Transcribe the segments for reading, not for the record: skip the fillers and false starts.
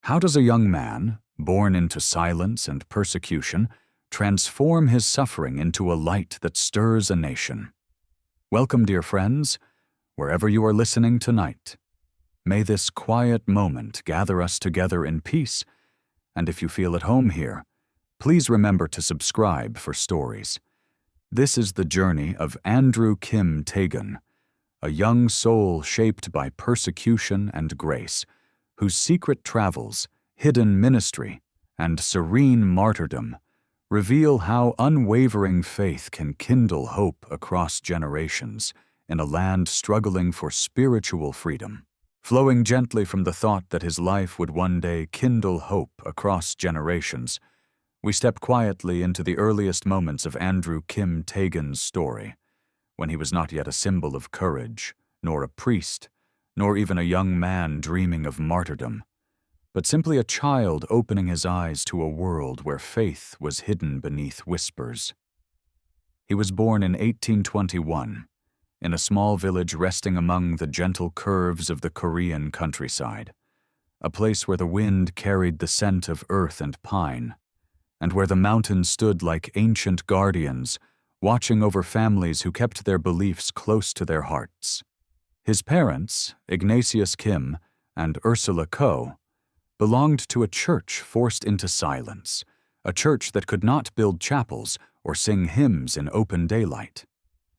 How does a young man, born into silence and persecution, transform his suffering into a light that stirs a nation? Welcome, dear friends, wherever you are listening tonight. May this quiet moment gather us together in peace, and if you feel at home here, please remember to subscribe for stories. This is the journey of Andrew Kim Taegon, a young soul shaped by persecution and grace, whose secret travels, hidden ministry, and serene martyrdom reveal how unwavering faith can kindle hope across generations in a land struggling for spiritual freedom. Flowing gently from the thought that his life would one day kindle hope across generations, we step quietly into the earliest moments of Andrew Kim Taegon's story, when he was not yet a symbol of courage, nor a priest, nor even a young man dreaming of martyrdom, but simply a child opening his eyes to a world where faith was hidden beneath whispers. He was born in 1821, in a small village resting among the gentle curves of the Korean countryside, a place where the wind carried the scent of earth and pine, and where the mountains stood like ancient guardians, watching over families who kept their beliefs close to their hearts. His parents, Ignatius Kim and Ursula Ko, belonged to a church forced into silence, a church that could not build chapels or sing hymns in open daylight.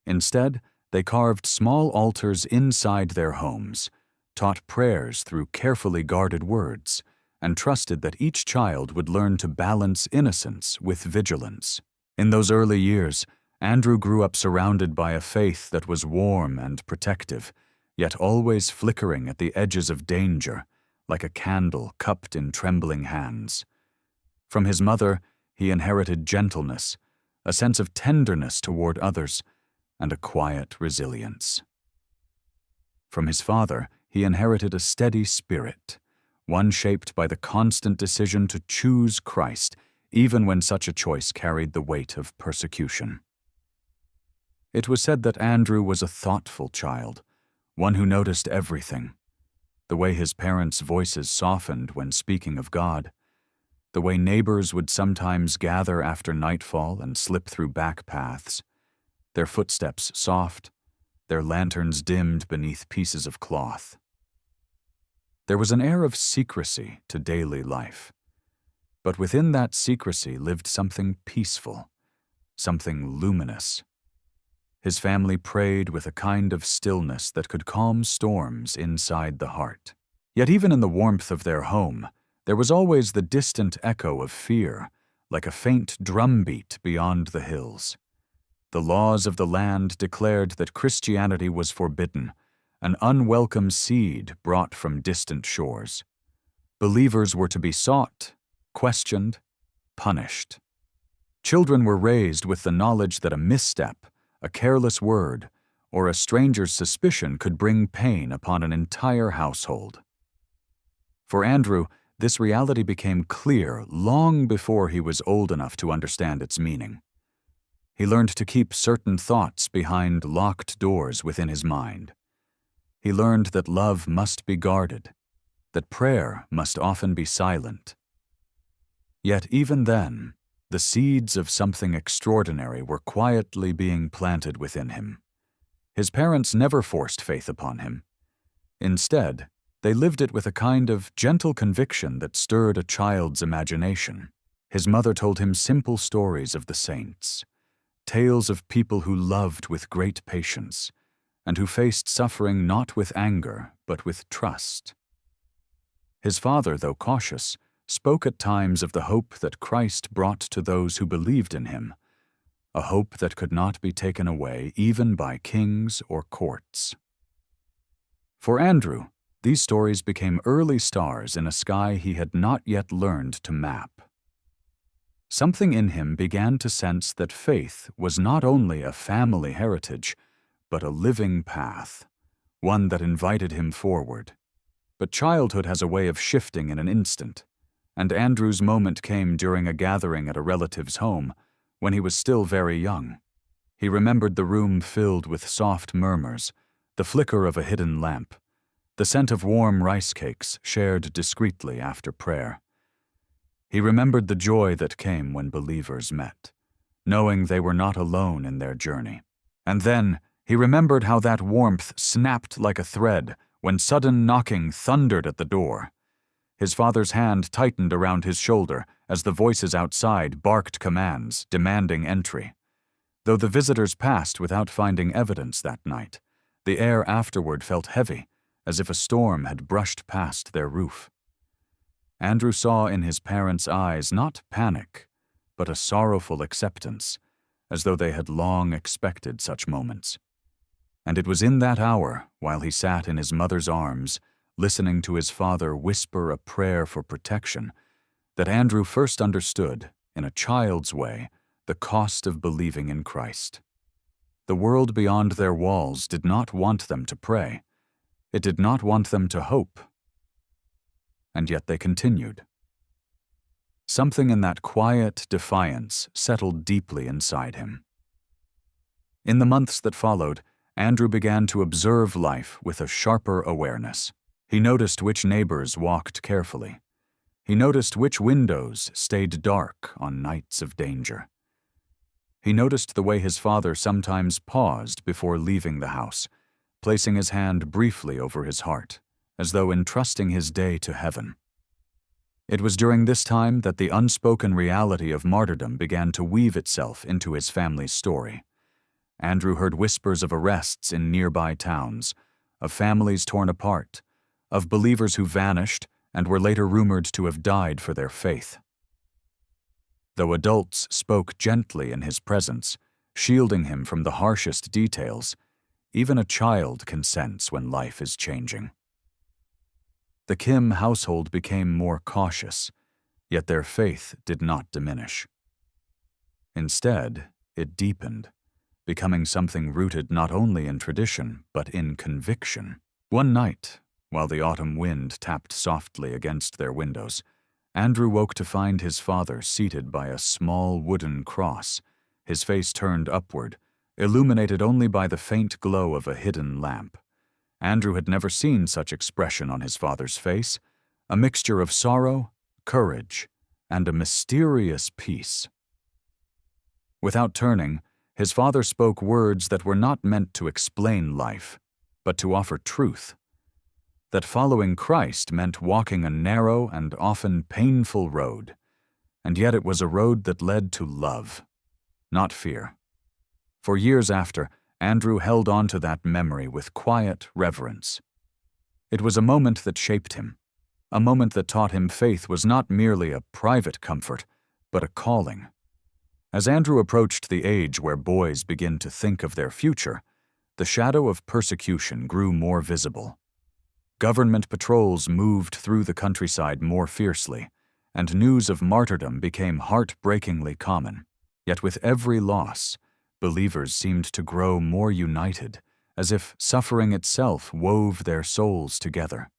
Instead, they carved small altars inside their homes, taught prayers through carefully guarded words, and trusted that each child would learn to balance innocence with vigilance. In those early years, Andrew grew up surrounded by a faith that was warm and protective, yet always flickering at the edges of danger, like a candle cupped in trembling hands. From his mother, he inherited gentleness, a sense of tenderness toward others, and a quiet resilience. From his father, he inherited a steady spirit, one shaped by the constant decision to choose Christ, even when such a choice carried the weight of persecution. It was said that Andrew was a thoughtful child, one who noticed everything: the way his parents' voices softened when speaking of God, the way neighbors would sometimes gather after nightfall and slip through back paths, their footsteps soft, their lanterns dimmed beneath pieces of cloth. There was an air of secrecy to daily life, but within that secrecy lived something peaceful, something luminous. His family prayed with a kind of stillness that could calm storms inside the heart. Yet even in the warmth of their home, there was always the distant echo of fear, like a faint drumbeat beyond the hills. The laws of the land declared that Christianity was forbidden, an unwelcome seed brought from distant shores. Believers were to be sought, questioned, punished. Children were raised with the knowledge that a misstep, a careless word, or a stranger's suspicion could bring pain upon an entire household. For Andrew, this reality became clear long before he was old enough to understand its meaning. He learned to keep certain thoughts behind locked doors within his mind. He learned that love must be guarded, that prayer must often be silent. Yet even then, the seeds of something extraordinary were quietly being planted within him. His parents never forced faith upon him. Instead, they lived it with a kind of gentle conviction that stirred a child's imagination. His mother told him simple stories of the saints, tales of people who loved with great patience, and who faced suffering not with anger, but with trust. His father, though cautious, spoke at times of the hope that Christ brought to those who believed in him, a hope that could not be taken away even by kings or courts. For Andrew, these stories became early stars in a sky he had not yet learned to map. Something in him began to sense that faith was not only a family heritage, but a living path, one that invited him forward. But childhood has a way of shifting in an instant, and Andrew's moment came during a gathering at a relative's home when he was still very young. He remembered the room filled with soft murmurs, the flicker of a hidden lamp, the scent of warm rice cakes shared discreetly after prayer. He remembered the joy that came when believers met, knowing they were not alone in their journey. And then he remembered how that warmth snapped like a thread when sudden knocking thundered at the door. His father's hand tightened around his shoulder as the voices outside barked commands, demanding entry. Though the visitors passed without finding evidence that night, the air afterward felt heavy, as if a storm had brushed past their roof. Andrew saw in his parents' eyes not panic, but a sorrowful acceptance, as though they had long expected such moments. And it was in that hour, while he sat in his mother's arms, listening to his father whisper a prayer for protection, that Andrew first understood, in a child's way, the cost of believing in Christ. The world beyond their walls did not want them to pray. It did not want them to hope. And yet they continued. Something in that quiet defiance settled deeply inside him. In the months that followed, Andrew began to observe life with a sharper awareness. He noticed which neighbors walked carefully. He noticed which windows stayed dark on nights of danger. He noticed the way his father sometimes paused before leaving the house, placing his hand briefly over his heart, as though entrusting his day to heaven. It was during this time that the unspoken reality of martyrdom began to weave itself into his family's story. Andrew heard whispers of arrests in nearby towns, of families torn apart, of believers who vanished and were later rumored to have died for their faith. Though adults spoke gently in his presence, shielding him from the harshest details, even a child can sense when life is changing. The Kim household became more cautious, yet their faith did not diminish. Instead, it deepened, becoming something rooted not only in tradition but in conviction. One night, while the autumn wind tapped softly against their windows, Andrew woke to find his father seated by a small wooden cross, his face turned upward, illuminated only by the faint glow of a hidden lamp. Andrew had never seen such expression on his father's face, a mixture of sorrow, courage, and a mysterious peace. Without turning, his father spoke words that were not meant to explain life, but to offer truth. That following Christ meant walking a narrow and often painful road, and yet it was a road that led to love, not fear. For years after, Andrew held on to that memory with quiet reverence. It was a moment that shaped him, a moment that taught him faith was not merely a private comfort, but a calling. As Andrew approached the age where boys begin to think of their future, the shadow of persecution grew more visible. Government patrols moved through the countryside more fiercely, and news of martyrdom became heartbreakingly common. Yet with every loss, believers seemed to grow more united, as if suffering itself wove their souls together.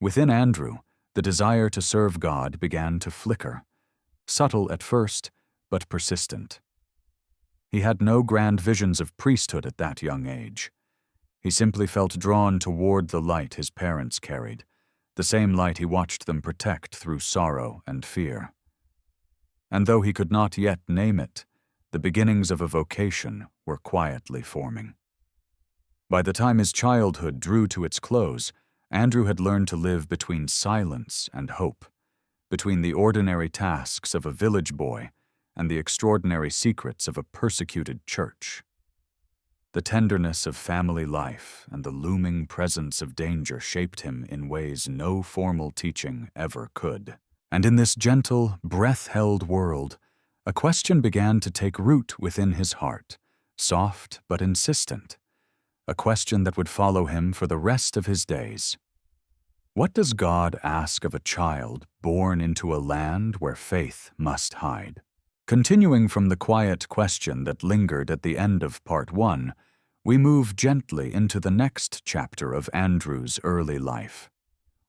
Within Andrew, the desire to serve God began to flicker, subtle at first, but persistent. He had no grand visions of priesthood at that young age. He simply felt drawn toward the light his parents carried, the same light he watched them protect through sorrow and fear. And though he could not yet name it, the beginnings of a vocation were quietly forming. By the time his childhood drew to its close, Andrew had learned to live between silence and hope, between the ordinary tasks of a village boy and the extraordinary secrets of a persecuted church. The tenderness of family life and the looming presence of danger shaped him in ways no formal teaching ever could. And in this gentle, breath-held world, a question began to take root within his heart, soft but insistent, a question that would follow him for the rest of his days. What does God ask of a child born into a land where faith must hide? Continuing from the quiet question that lingered at the end of Part 1, we move gently into the next chapter of Andrew's early life,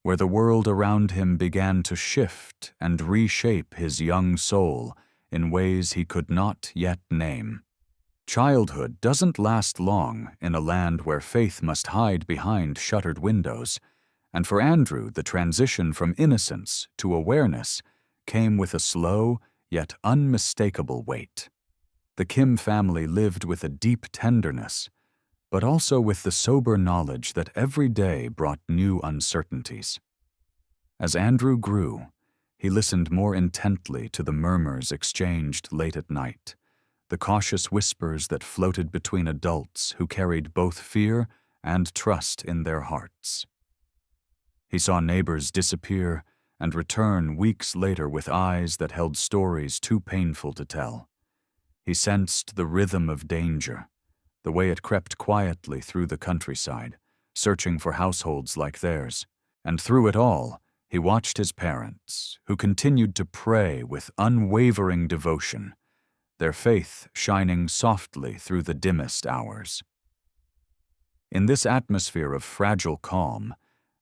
where the world around him began to shift and reshape his young soul in ways he could not yet name. Childhood doesn't last long in a land where faith must hide behind shuttered windows, and for Andrew, the transition from innocence to awareness came with a slow yet unmistakable weight. The Kim family lived with a deep tenderness, but also with the sober knowledge that every day brought new uncertainties. As Andrew grew, he listened more intently to the murmurs exchanged late at night, the cautious whispers that floated between adults who carried both fear and trust in their hearts. He saw neighbors disappear and return weeks later with eyes that held stories too painful to tell. He sensed the rhythm of danger, the way it crept quietly through the countryside, searching for households like theirs. And through it all, he watched his parents, who continued to pray with unwavering devotion, their faith shining softly through the dimmest hours. In this atmosphere of fragile calm,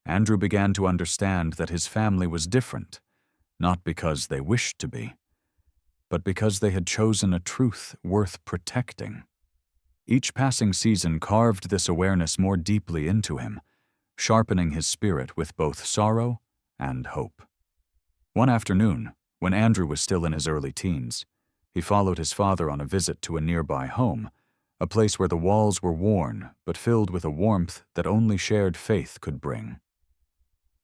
Andrew began to understand that his family was different, not because they wished to be, but because they had chosen a truth worth protecting. Each passing season carved this awareness more deeply into him, sharpening his spirit with both sorrow and hope. One afternoon, when Andrew was still in his early teens, he followed his father on a visit to a nearby home, a place where the walls were worn but filled with a warmth that only shared faith could bring.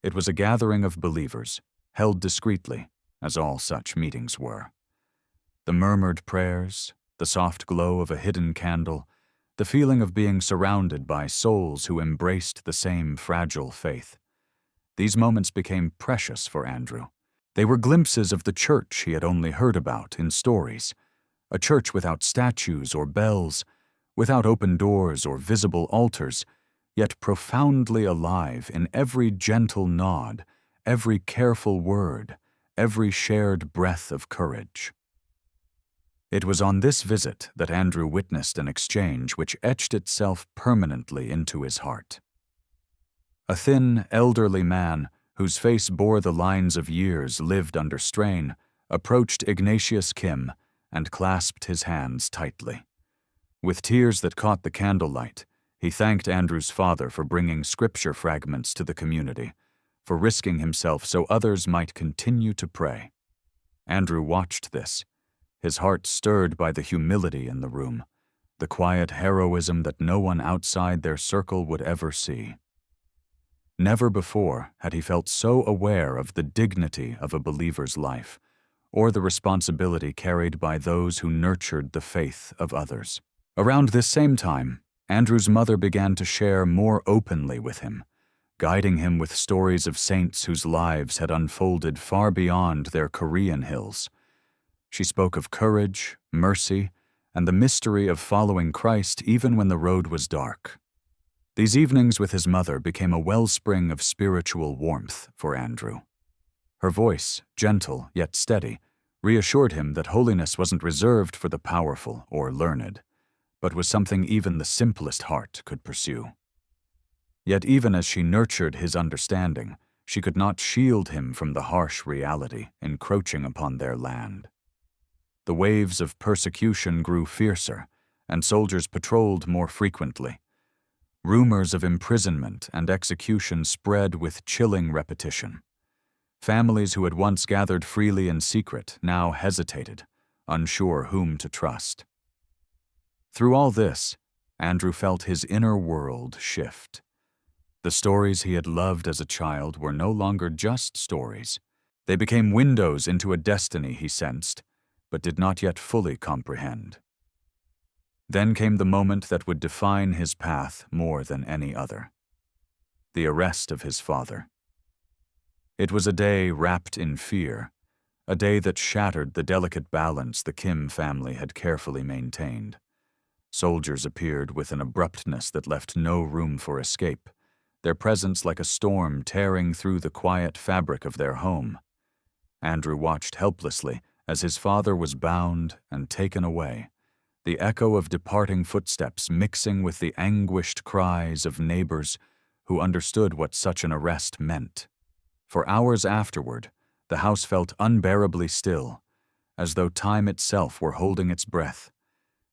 It was a gathering of believers, held discreetly, as all such meetings were. The murmured prayers, the soft glow of a hidden candle, the feeling of being surrounded by souls who embraced the same fragile faith. These moments became precious for Andrew. They were glimpses of the church he had only heard about in stories, a church without statues or bells, without open doors or visible altars, yet profoundly alive in every gentle nod, every careful word, every shared breath of courage. It was on this visit that Andrew witnessed an exchange which etched itself permanently into his heart. A thin, elderly man, whose face bore the lines of years lived under strain, approached Ignatius Kim and clasped his hands tightly. With tears that caught the candlelight, he thanked Andrew's father for bringing scripture fragments to the community, for risking himself so others might continue to pray. Andrew watched this, his heart stirred by the humility in the room, the quiet heroism that no one outside their circle would ever see. Never before had he felt so aware of the dignity of a believer's life, or the responsibility carried by those who nurtured the faith of others. Around this same time, Andrew's mother began to share more openly with him, guiding him with stories of saints whose lives had unfolded far beyond their Korean hills. She spoke of courage, mercy, and the mystery of following Christ even when the road was dark. These evenings with his mother became a wellspring of spiritual warmth for Andrew. Her voice, gentle yet steady, reassured him that holiness wasn't reserved for the powerful or learned, but was something even the simplest heart could pursue. Yet even as she nurtured his understanding, she could not shield him from the harsh reality encroaching upon their land. The waves of persecution grew fiercer, and soldiers patrolled more frequently. Rumors of imprisonment and execution spread with chilling repetition. Families who had once gathered freely in secret now hesitated, unsure whom to trust. Through all this, Andrew felt his inner world shift. The stories he had loved as a child were no longer just stories. They became windows into a destiny he sensed, but did not yet fully comprehend. Then came the moment that would define his path more than any other: the arrest of his father. It was a day wrapped in fear, a day that shattered the delicate balance the Kim family had carefully maintained. Soldiers appeared with an abruptness that left no room for escape, their presence like a storm tearing through the quiet fabric of their home. Andrew watched helplessly as his father was bound and taken away, the echo of departing footsteps mixing with the anguished cries of neighbors who understood what such an arrest meant. For hours afterward, the house felt unbearably still, as though time itself were holding its breath,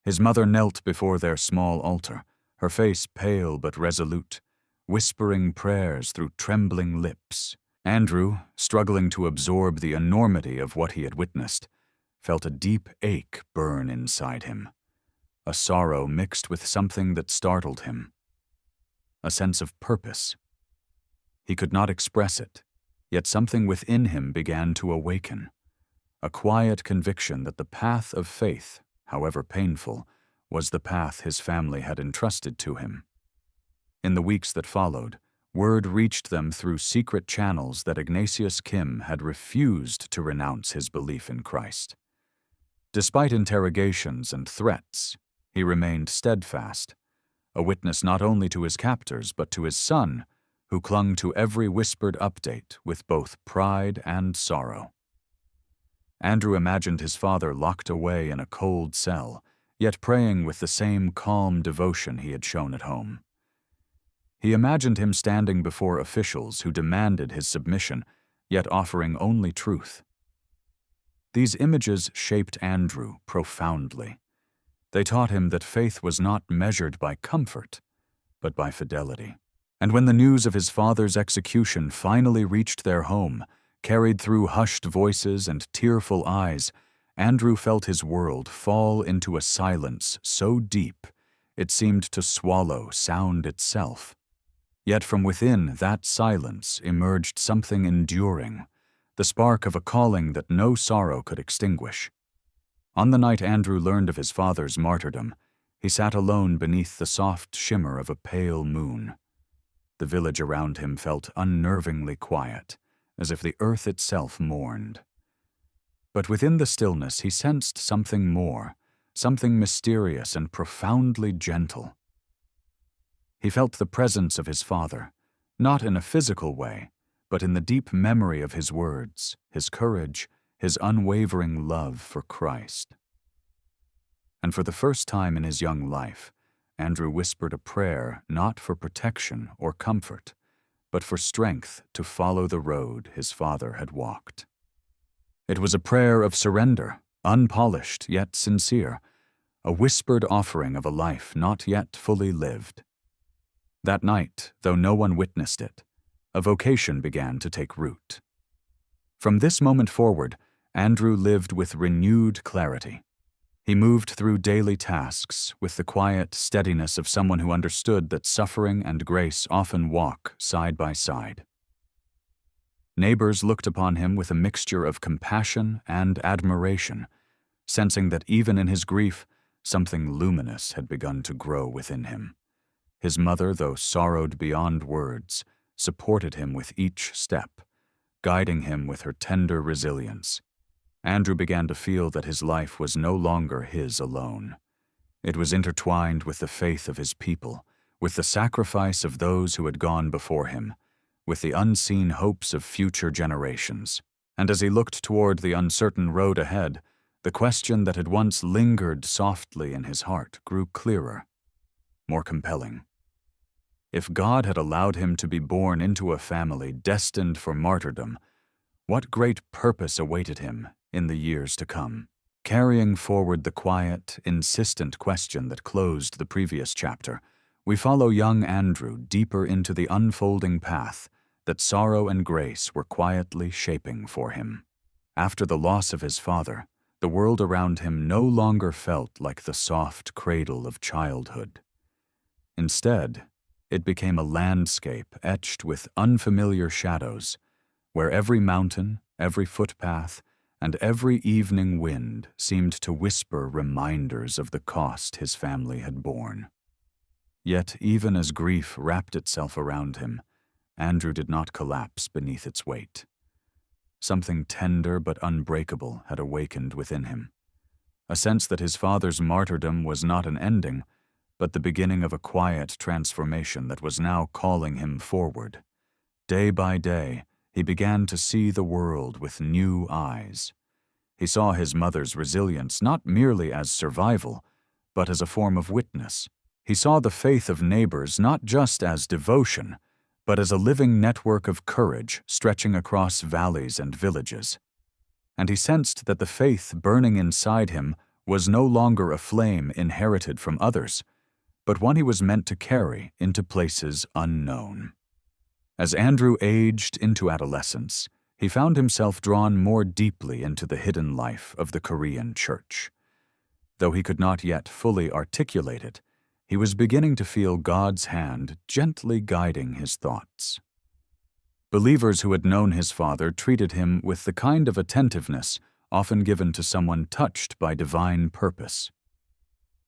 His mother knelt before their small altar, her face pale but resolute, whispering prayers through trembling lips. Andrew, struggling to absorb the enormity of what he had witnessed, felt a deep ache burn inside him, a sorrow mixed with something that startled him, a sense of purpose. He could not express it, yet something within him began to awaken, a quiet conviction that the path of faith, however painful, was the path his family had entrusted to him. In the weeks that followed, word reached them through secret channels that Ignatius Kim had refused to renounce his belief in Christ. Despite interrogations and threats, he remained steadfast, a witness not only to his captors but to his son, who clung to every whispered update with both pride and sorrow. Andrew imagined his father locked away in a cold cell, yet praying with the same calm devotion he had shown at home. He imagined him standing before officials who demanded his submission, yet offering only truth. These images shaped Andrew profoundly. They taught him that faith was not measured by comfort, but by fidelity. And when the news of his father's execution finally reached their home, carried through hushed voices and tearful eyes, Andrew felt his world fall into a silence so deep it seemed to swallow sound itself. Yet from within that silence emerged something enduring, the spark of a calling that no sorrow could extinguish. On the night Andrew learned of his father's martyrdom, he sat alone beneath the soft shimmer of a pale moon. The village around him felt unnervingly quiet, as if the earth itself mourned. But within the stillness he sensed something more, something mysterious and profoundly gentle. He felt the presence of his father, not in a physical way, but in the deep memory of his words, his courage, his unwavering love for Christ. And for the first time in his young life, Andrew whispered a prayer not for protection or comfort, but for strength to follow the road his father had walked. It was a prayer of surrender, unpolished yet sincere, a whispered offering of a life not yet fully lived. That night, though no one witnessed it, a vocation began to take root. From this moment forward, Andrew lived with renewed clarity. He moved through daily tasks with the quiet steadiness of someone who understood that suffering and grace often walk side by side. Neighbors looked upon him with a mixture of compassion and admiration, sensing that even in his grief, something luminous had begun to grow within him. His mother, though sorrowed beyond words, supported him with each step, guiding him with her tender resilience. Andrew began to feel that his life was no longer his alone. It was intertwined with the faith of his people, with the sacrifice of those who had gone before him, with the unseen hopes of future generations. And as he looked toward the uncertain road ahead, the question that had once lingered softly in his heart grew clearer, more compelling. If God had allowed him to be born into a family destined for martyrdom, what great purpose awaited him in the years to come? Carrying forward the quiet, insistent question that closed the previous chapter, we follow young Andrew deeper into the unfolding path that sorrow and grace were quietly shaping for him. After the loss of his father, the world around him no longer felt like the soft cradle of childhood. Instead, it became a landscape etched with unfamiliar shadows, where every mountain, every footpath, and every evening wind seemed to whisper reminders of the cost his family had borne. Yet even as grief wrapped itself around him, Andrew did not collapse beneath its weight. Something tender but unbreakable had awakened within him, a sense that his father's martyrdom was not an ending, but the beginning of a quiet transformation that was now calling him forward. Day by day, he began to see the world with new eyes. He saw his mother's resilience not merely as survival, but as a form of witness. He saw the faith of neighbors not just as devotion, but as a living network of courage stretching across valleys and villages. And he sensed that the faith burning inside him was no longer a flame inherited from others, but one he was meant to carry into places unknown. As Andrew aged into adolescence, he found himself drawn more deeply into the hidden life of the Korean church. Though he could not yet fully articulate it, he was beginning to feel God's hand gently guiding his thoughts. Believers who had known his father treated him with the kind of attentiveness often given to someone touched by divine purpose.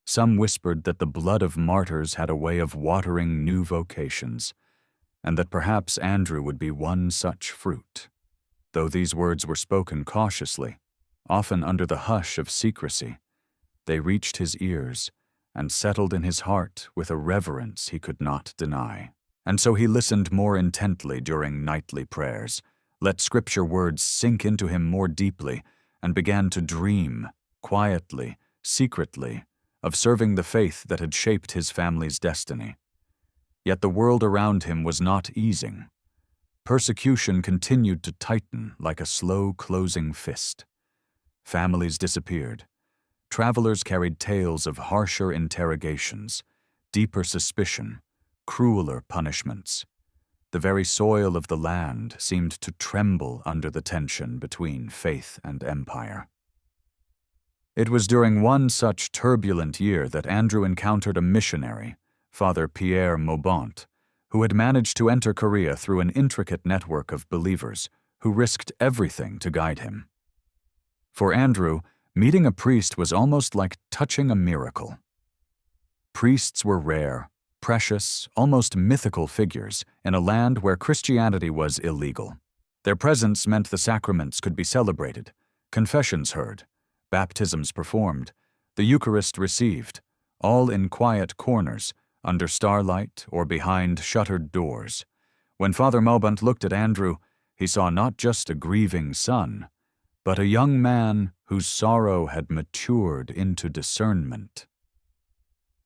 Some whispered that the blood of martyrs had a way of watering new vocations, and that perhaps Andrew would be one such fruit. Though these words were spoken cautiously, often under the hush of secrecy, they reached his ears and settled in his heart with a reverence he could not deny. And so he listened more intently during nightly prayers, let Scripture words sink into him more deeply, and began to dream, quietly, secretly, of serving the faith that had shaped his family's destiny. Yet the world around him was not easing. Persecution continued to tighten like a slow-closing fist. Families disappeared. Travelers carried tales of harsher interrogations, deeper suspicion, crueler punishments. The very soil of the land seemed to tremble under the tension between faith and empire. It was during one such turbulent year that Andrew encountered a missionary, Father Pierre Maubant, who had managed to enter Korea through an intricate network of believers who risked everything to guide him. For Andrew, meeting a priest was almost like touching a miracle. Priests were rare, precious, almost mythical figures in a land where Christianity was illegal. Their presence meant the sacraments could be celebrated, confessions heard, baptisms performed, the Eucharist received, all in quiet corners, under starlight or behind shuttered doors. When Father Maubant looked at Andrew, he saw not just a grieving son, but a young man whose sorrow had matured into discernment.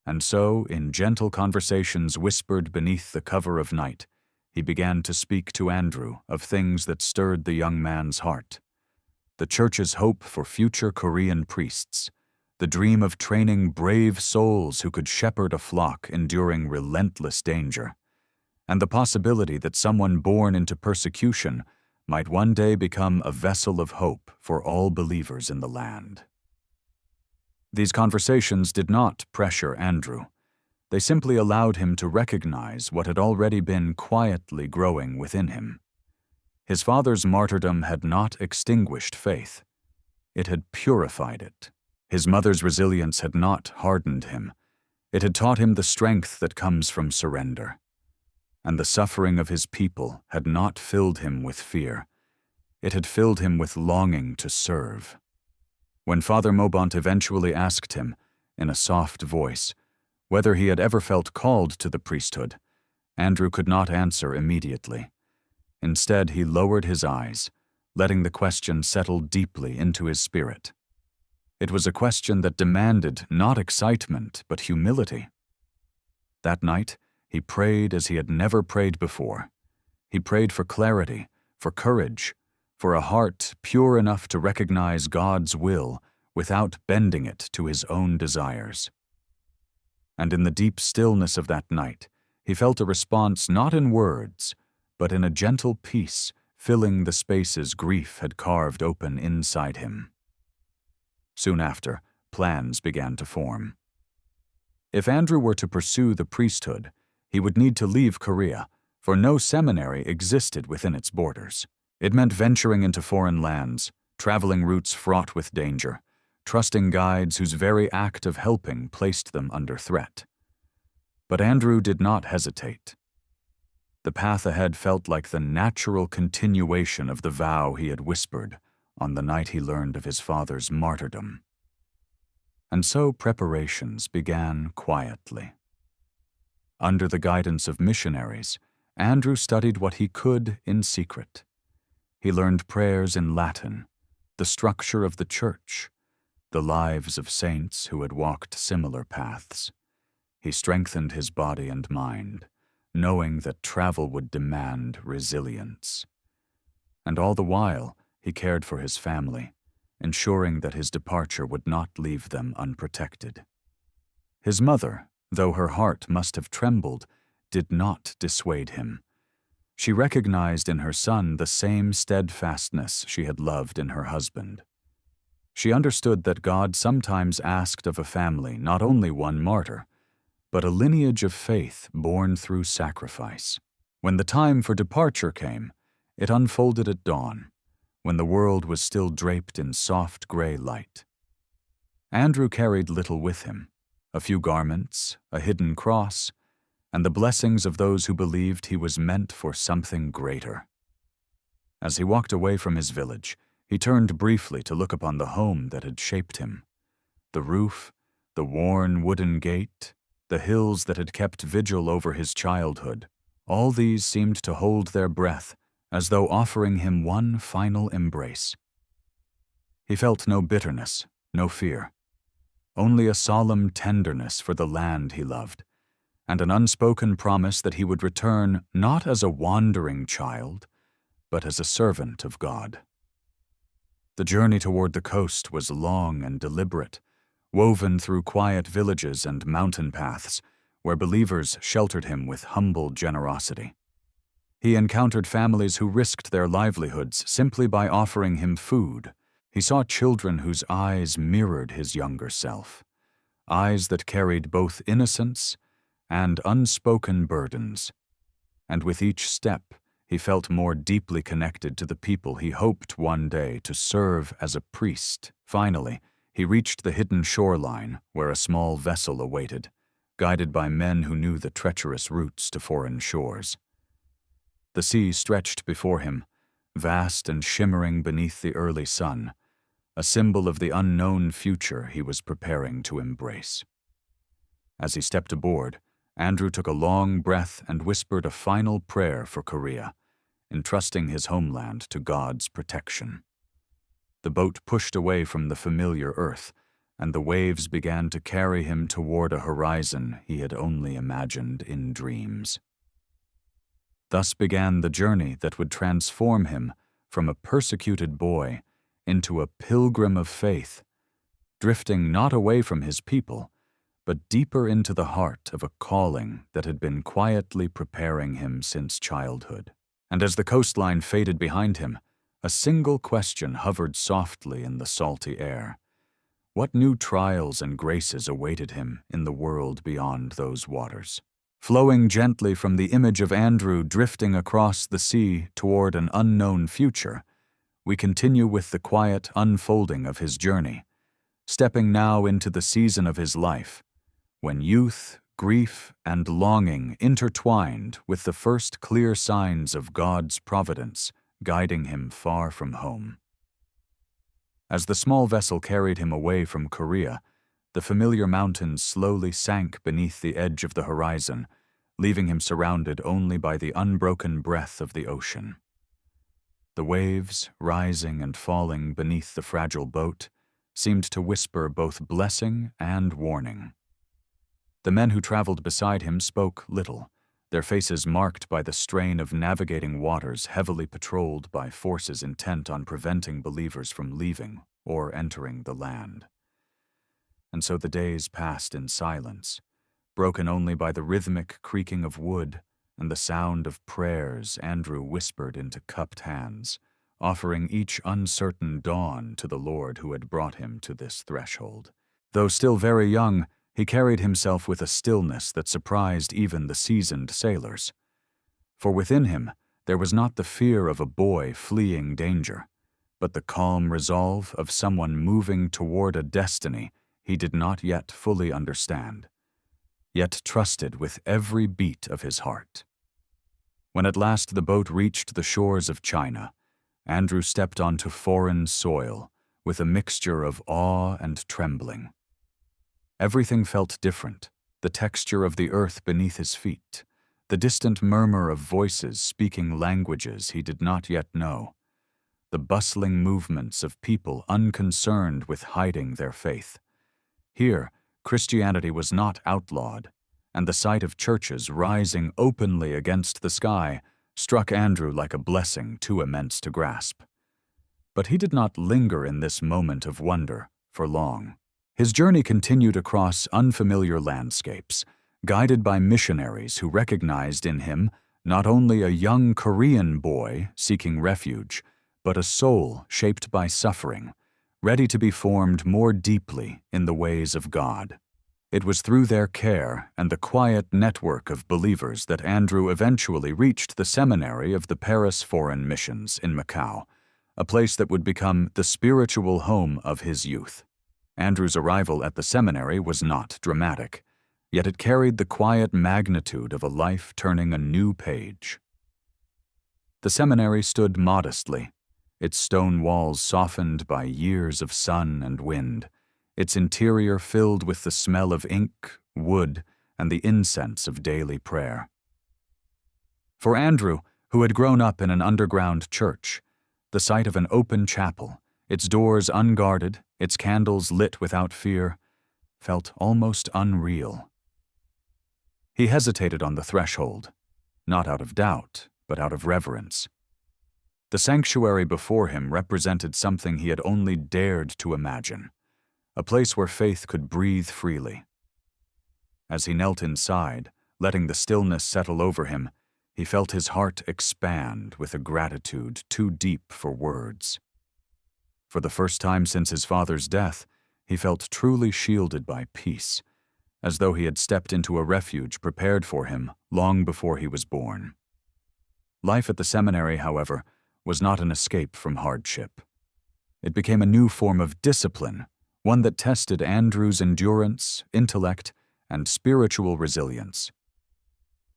And so, in gentle conversations whispered beneath the cover of night, he began to speak to Andrew of things that stirred the young man's heart. The Church's hope for future Korean priests, the dream of training brave souls who could shepherd a flock enduring relentless danger, and the possibility that someone born into persecution might one day become a vessel of hope for all believers in the land. These conversations did not pressure Andrew. They simply allowed him to recognize what had already been quietly growing within him. His father's martyrdom had not extinguished faith. It had purified it. His mother's resilience had not hardened him. It had taught him the strength that comes from surrender. And the suffering of his people had not filled him with fear. It had filled him with longing to serve. When Father Maubant eventually asked him, in a soft voice, whether he had ever felt called to the priesthood, Andrew could not answer immediately. Instead, he lowered his eyes, letting the question settle deeply into his spirit. It was a question that demanded not excitement, but humility. That night, he prayed as he had never prayed before. He prayed for clarity, for courage, for a heart pure enough to recognize God's will without bending it to his own desires. And in the deep stillness of that night, he felt a response not in words, but in a gentle peace filling the spaces grief had carved open inside him. Soon after, plans began to form. If Andrew were to pursue the priesthood, he would need to leave Korea, for no seminary existed within its borders. It meant venturing into foreign lands, traveling routes fraught with danger, trusting guides whose very act of helping placed them under threat. But Andrew did not hesitate. The path ahead felt like the natural continuation of the vow he had whispered on the night he learned of his father's martyrdom. And so preparations began quietly. Under the guidance of missionaries, Andrew studied what he could in secret. He learned prayers in Latin, the structure of the Church, the lives of saints who had walked similar paths. He strengthened his body and mind, knowing that travel would demand resilience. And all the while, he cared for his family, ensuring that his departure would not leave them unprotected. His mother, though her heart must have trembled, did not dissuade him. She recognized in her son the same steadfastness she had loved in her husband. She understood that God sometimes asked of a family not only one martyr, but a lineage of faith born through sacrifice. When the time for departure came, it unfolded at dawn, when the world was still draped in soft gray light. Andrew carried little with him: a few garments, a hidden cross, and the blessings of those who believed he was meant for something greater. As he walked away from his village, he turned briefly to look upon the home that had shaped him. The roof, the worn wooden gate, the hills that had kept vigil over his childhood, all these seemed to hold their breath as though offering him one final embrace. He felt no bitterness, no fear, only a solemn tenderness for the land he loved, and an unspoken promise that he would return not as a wandering child, but as a servant of God. The journey toward the coast was long and deliberate, woven through quiet villages and mountain paths where believers sheltered him with humble generosity. He encountered families who risked their livelihoods simply by offering him food. He saw children whose eyes mirrored his younger self, eyes that carried both innocence and unspoken burdens. And with each step, he felt more deeply connected to the people he hoped one day to serve as a priest. Finally, he reached the hidden shoreline where a small vessel awaited, guided by men who knew the treacherous routes to foreign shores. The sea stretched before him, vast and shimmering beneath the early sun, a symbol of the unknown future he was preparing to embrace. As he stepped aboard, Andrew took a long breath and whispered a final prayer for Korea, entrusting his homeland to God's protection. The boat pushed away from the familiar earth, and the waves began to carry him toward a horizon he had only imagined in dreams. Thus began the journey that would transform him from a persecuted boy into a pilgrim of faith, drifting not away from his people, but deeper into the heart of a calling that had been quietly preparing him since childhood. And as the coastline faded behind him, a single question hovered softly in the salty air. What new trials and graces awaited him in the world beyond those waters? Flowing gently from the image of Andrew drifting across the sea toward an unknown future, we continue with the quiet unfolding of his journey, stepping now into the season of his life, when youth, grief, and longing intertwined with the first clear signs of God's providence guiding him far from home. As the small vessel carried him away from Korea, the familiar mountains slowly sank beneath the edge of the horizon, leaving him surrounded only by the unbroken breath of the ocean. The waves, rising and falling beneath the fragile boat, seemed to whisper both blessing and warning. The men who traveled beside him spoke little, their faces marked by the strain of navigating waters heavily patrolled by forces intent on preventing believers from leaving or entering the land. And so the days passed in silence, broken only by the rhythmic creaking of wood and the sound of prayers Andrew whispered into cupped hands, offering each uncertain dawn to the Lord who had brought him to this threshold. Though still very young, he carried himself with a stillness that surprised even the seasoned sailors. For within him there was not the fear of a boy fleeing danger, but the calm resolve of someone moving toward a destiny he did not yet fully understand, yet trusted with every beat of his heart. When at last the boat reached the shores of China, Andrew stepped onto foreign soil with a mixture of awe and trembling. Everything felt different: the texture of the earth beneath his feet, the distant murmur of voices speaking languages he did not yet know, the bustling movements of people unconcerned with hiding their faith. Here, Christianity was not outlawed, and the sight of churches rising openly against the sky struck Andrew like a blessing too immense to grasp. But he did not linger in this moment of wonder for long. His journey continued across unfamiliar landscapes, guided by missionaries who recognized in him not only a young Korean boy seeking refuge, but a soul shaped by suffering, ready to be formed more deeply in the ways of God. It was through their care and the quiet network of believers that Andrew eventually reached the seminary of the Paris Foreign Missions in Macau, a place that would become the spiritual home of his youth. Andrew's arrival at the seminary was not dramatic, yet it carried the quiet magnitude of a life turning a new page. The seminary stood modestly, its stone walls softened by years of sun and wind, its interior filled with the smell of ink, wood, and the incense of daily prayer. For Andrew, who had grown up in an underground church, the sight of an open chapel, its doors unguarded, its candles lit without fear, felt almost unreal. He hesitated on the threshold, not out of doubt, but out of reverence. The sanctuary before him represented something he had only dared to imagine, a place where faith could breathe freely. As he knelt inside, letting the stillness settle over him, he felt his heart expand with a gratitude too deep for words. For the first time since his father's death, he felt truly shielded by peace, as though he had stepped into a refuge prepared for him long before he was born. Life at the seminary, however, was not an escape from hardship. It became a new form of discipline, one that tested Andrew's endurance, intellect, and spiritual resilience.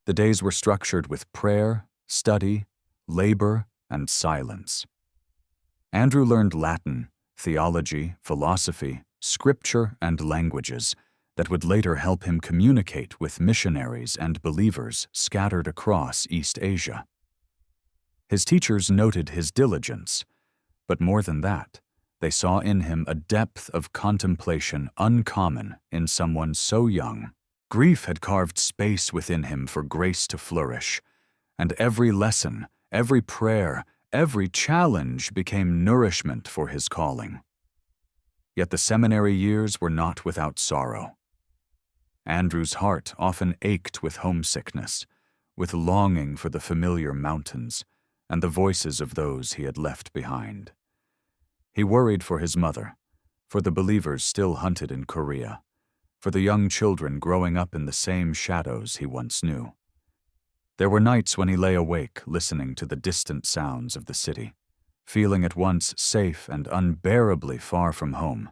The days were structured with prayer, study, labor, and silence. Andrew learned Latin, theology, philosophy, scripture, and languages that would later help him communicate with missionaries and believers scattered across East Asia. His teachers noted his diligence, but more than that, they saw in him a depth of contemplation uncommon in someone so young. Grief had carved space within him for grace to flourish, and every lesson, every prayer, every challenge became nourishment for his calling. Yet the seminary years were not without sorrow. Andrew's heart often ached with homesickness, with longing for the familiar mountains and the voices of those he had left behind. He worried for his mother, for the believers still hunted in Korea, for the young children growing up in the same shadows he once knew. There were nights when he lay awake listening to the distant sounds of the city, feeling at once safe and unbearably far from home.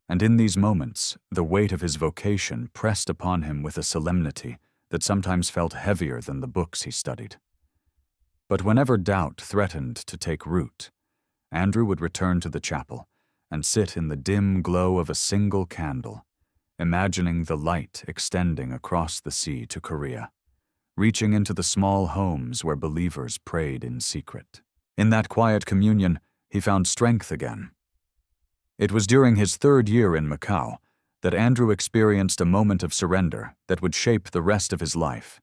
And in these moments, the weight of his vocation pressed upon him with a solemnity that sometimes felt heavier than the books he studied. But whenever doubt threatened to take root, Andrew would return to the chapel and sit in the dim glow of a single candle, imagining the light extending across the sea to Korea, reaching into the small homes where believers prayed in secret. In that quiet communion, he found strength again. It was during his 3rd year in Macau that Andrew experienced a moment of surrender that would shape the rest of his life.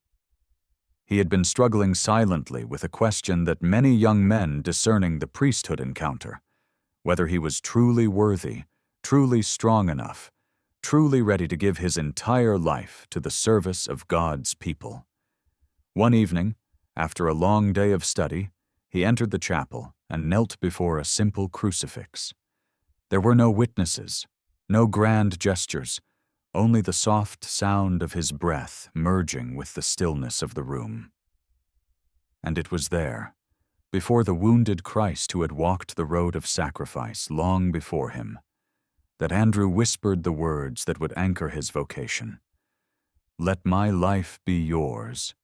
He had been struggling silently with a question that many young men discerning the priesthood encounter: whether he was truly worthy, truly strong enough, truly ready to give his entire life to the service of God's people. One evening, after a long day of study, he entered the chapel and knelt before a simple crucifix. There were no witnesses, no grand gestures, only the soft sound of his breath merging with the stillness of the room. And it was there, before the wounded Christ who had walked the road of sacrifice long before him, that Andrew whispered the words that would anchor his vocation. "Let my life be yours."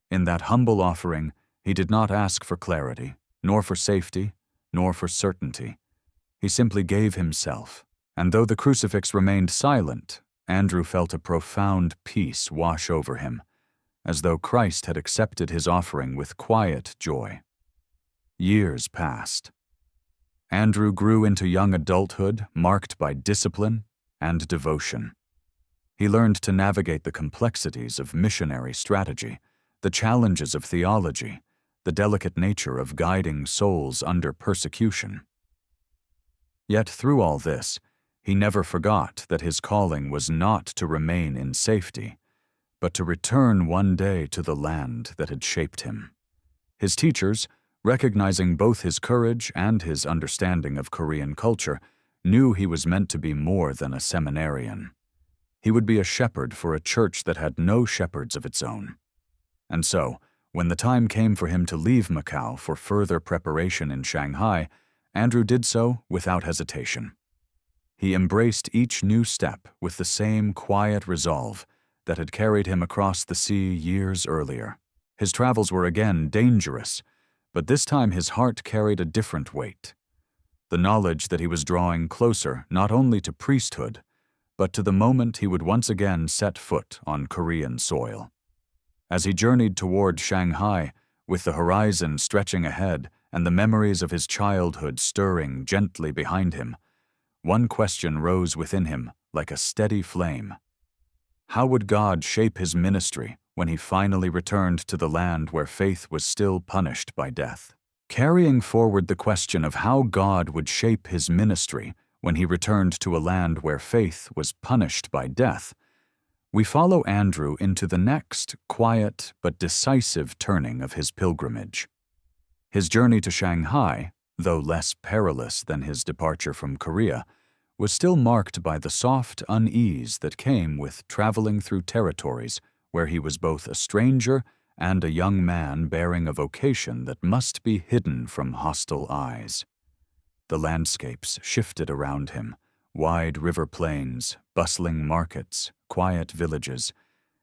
In that humble offering, he did not ask for clarity, nor for safety, nor for certainty. He simply gave himself, and though the crucifix remained silent, Andrew felt a profound peace wash over him, as though Christ had accepted his offering with quiet joy. Years passed. Andrew grew into young adulthood marked by discipline and devotion. He learned to navigate the complexities of missionary strategy, the challenges of theology, the delicate nature of guiding souls under persecution. Yet through all this, he never forgot that his calling was not to remain in safety, but to return one day to the land that had shaped him. His teachers, recognizing both his courage and his understanding of Korean culture, knew he was meant to be more than a seminarian. He would be a shepherd for a church that had no shepherds of its own. And so, when the time came for him to leave Macau for further preparation in Shanghai, Andrew did so without hesitation. He embraced each new step with the same quiet resolve that had carried him across the sea years earlier. His travels were again dangerous, but this time his heart carried a different weight. The knowledge that he was drawing closer not only to priesthood, but to the moment he would once again set foot on Korean soil. As he journeyed toward Shanghai, with the horizon stretching ahead and the memories of his childhood stirring gently behind him, one question rose within him like a steady flame. How would God shape his ministry when he finally returned to the land where faith was still punished by death? Carrying forward the question of how God would shape his ministry when he returned to a land where faith was punished by death, we follow Andrew into the next quiet but decisive turning of his pilgrimage. His journey to Shanghai, though less perilous than his departure from Korea, was still marked by the soft unease that came with traveling through territories where he was both a stranger and a young man bearing a vocation that must be hidden from hostile eyes. The landscapes shifted around him, wide river plains, bustling markets, quiet villages,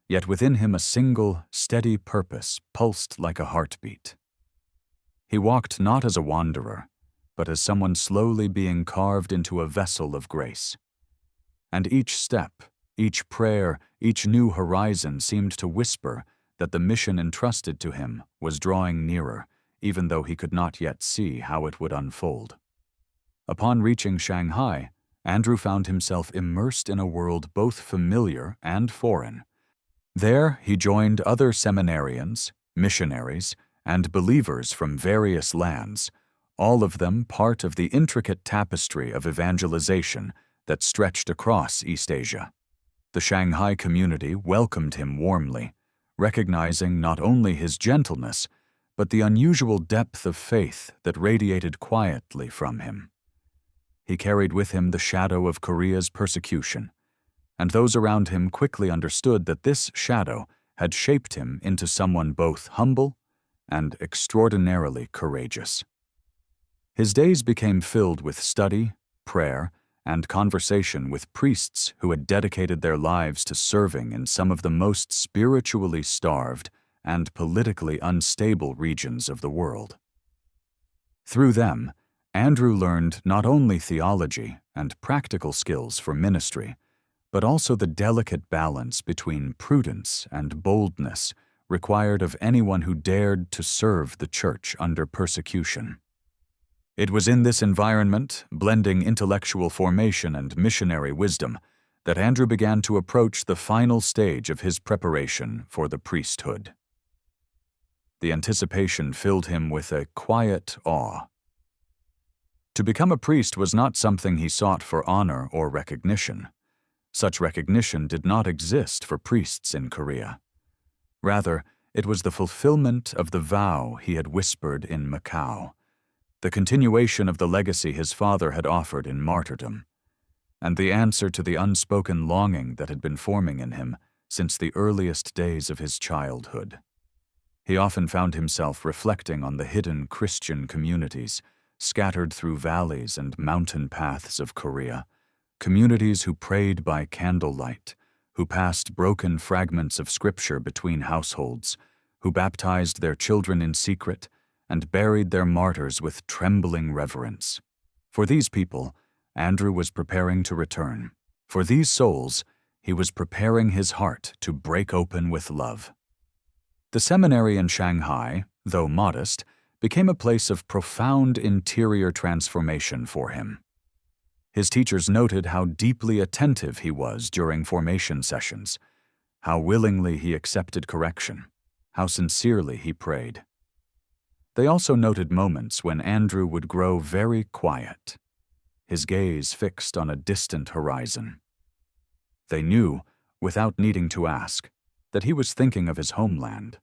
yet within him a single, steady purpose pulsed like a heartbeat. He walked not as a wanderer, but as someone slowly being carved into a vessel of grace. And each step, each prayer, each new horizon seemed to whisper that the mission entrusted to him was drawing nearer, even though he could not yet see how it would unfold. Upon reaching Shanghai, Andrew found himself immersed in a world both familiar and foreign. There he joined other seminarians, missionaries, and believers from various lands, all of them part of the intricate tapestry of evangelization that stretched across East Asia. The Shanghai community welcomed him warmly, recognizing not only his gentleness, but the unusual depth of faith that radiated quietly from him. He carried with him the shadow of Korea's persecution, and those around him quickly understood that this shadow had shaped him into someone both humble and extraordinarily courageous. His days became filled with study, prayer, and conversation with priests who had dedicated their lives to serving in some of the most spiritually starved and politically unstable regions of the world. Through them, Andrew learned not only theology and practical skills for ministry, but also the delicate balance between prudence and boldness required of anyone who dared to serve the church under persecution. It was in this environment, blending intellectual formation and missionary wisdom, that Andrew began to approach the final stage of his preparation for the priesthood. The anticipation filled him with a quiet awe. To become a priest was not something he sought for honor or recognition. Such recognition did not exist for priests in Korea. Rather, it was the fulfillment of the vow he had whispered in Macau, the continuation of the legacy his father had offered in martyrdom, and the answer to the unspoken longing that had been forming in him since the earliest days of his childhood. He often found himself reflecting on the hidden Christian communities scattered through valleys and mountain paths of Korea, communities who prayed by candlelight, who passed broken fragments of scripture between households, who baptized their children in secret, and buried their martyrs with trembling reverence. For these people, Andrew was preparing to return. For these souls, he was preparing his heart to break open with love. The seminary in Shanghai, though modest, became a place of profound interior transformation for him. His teachers noted how deeply attentive he was during formation sessions, how willingly he accepted correction, how sincerely he prayed. They also noted moments when Andrew would grow very quiet, his gaze fixed on a distant horizon. They knew, without needing to ask, that he was thinking of his homeland.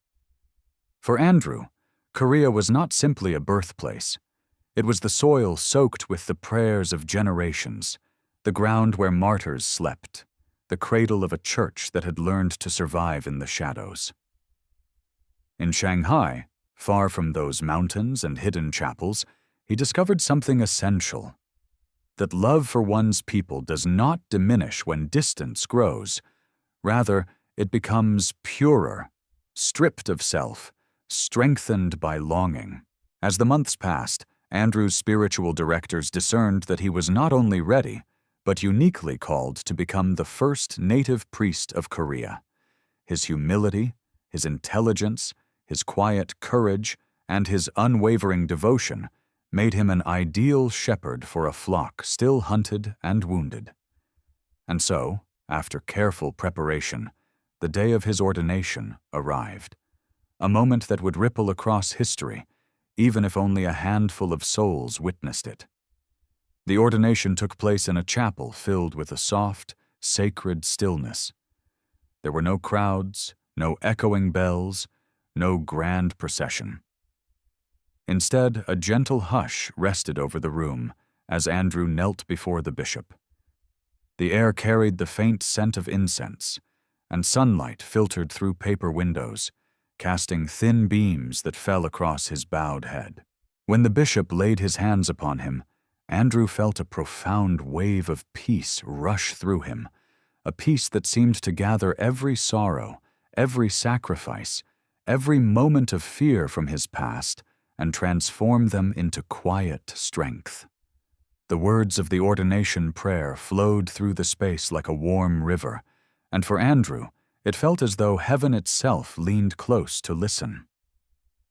For Andrew, Korea was not simply a birthplace. It was the soil soaked with the prayers of generations, the ground where martyrs slept, the cradle of a church that had learned to survive in the shadows. In Shanghai, far from those mountains and hidden chapels, he discovered something essential: that love for one's people does not diminish when distance grows. Rather, it becomes purer, stripped of self, strengthened by longing. As the months passed, Andrew's spiritual directors discerned that he was not only ready, but uniquely called to become the first native priest of Korea. His humility, his intelligence, his quiet courage, and his unwavering devotion made him an ideal shepherd for a flock still hunted and wounded. And so, after careful preparation, the day of his ordination arrived, a moment that would ripple across history, even if only a handful of souls witnessed it. The ordination took place in a chapel filled with a soft, sacred stillness. There were no crowds, no echoing bells, no grand procession. Instead, a gentle hush rested over the room as Andrew knelt before the bishop. The air carried the faint scent of incense, and sunlight filtered through paper windows, casting thin beams that fell across his bowed head. When the bishop laid his hands upon him, Andrew felt a profound wave of peace rush through him, a peace that seemed to gather every sorrow, every sacrifice, every moment of fear from his past, and transform them into quiet strength. The words of the ordination prayer flowed through the space like a warm river, and for Andrew, it felt as though heaven itself leaned close to listen.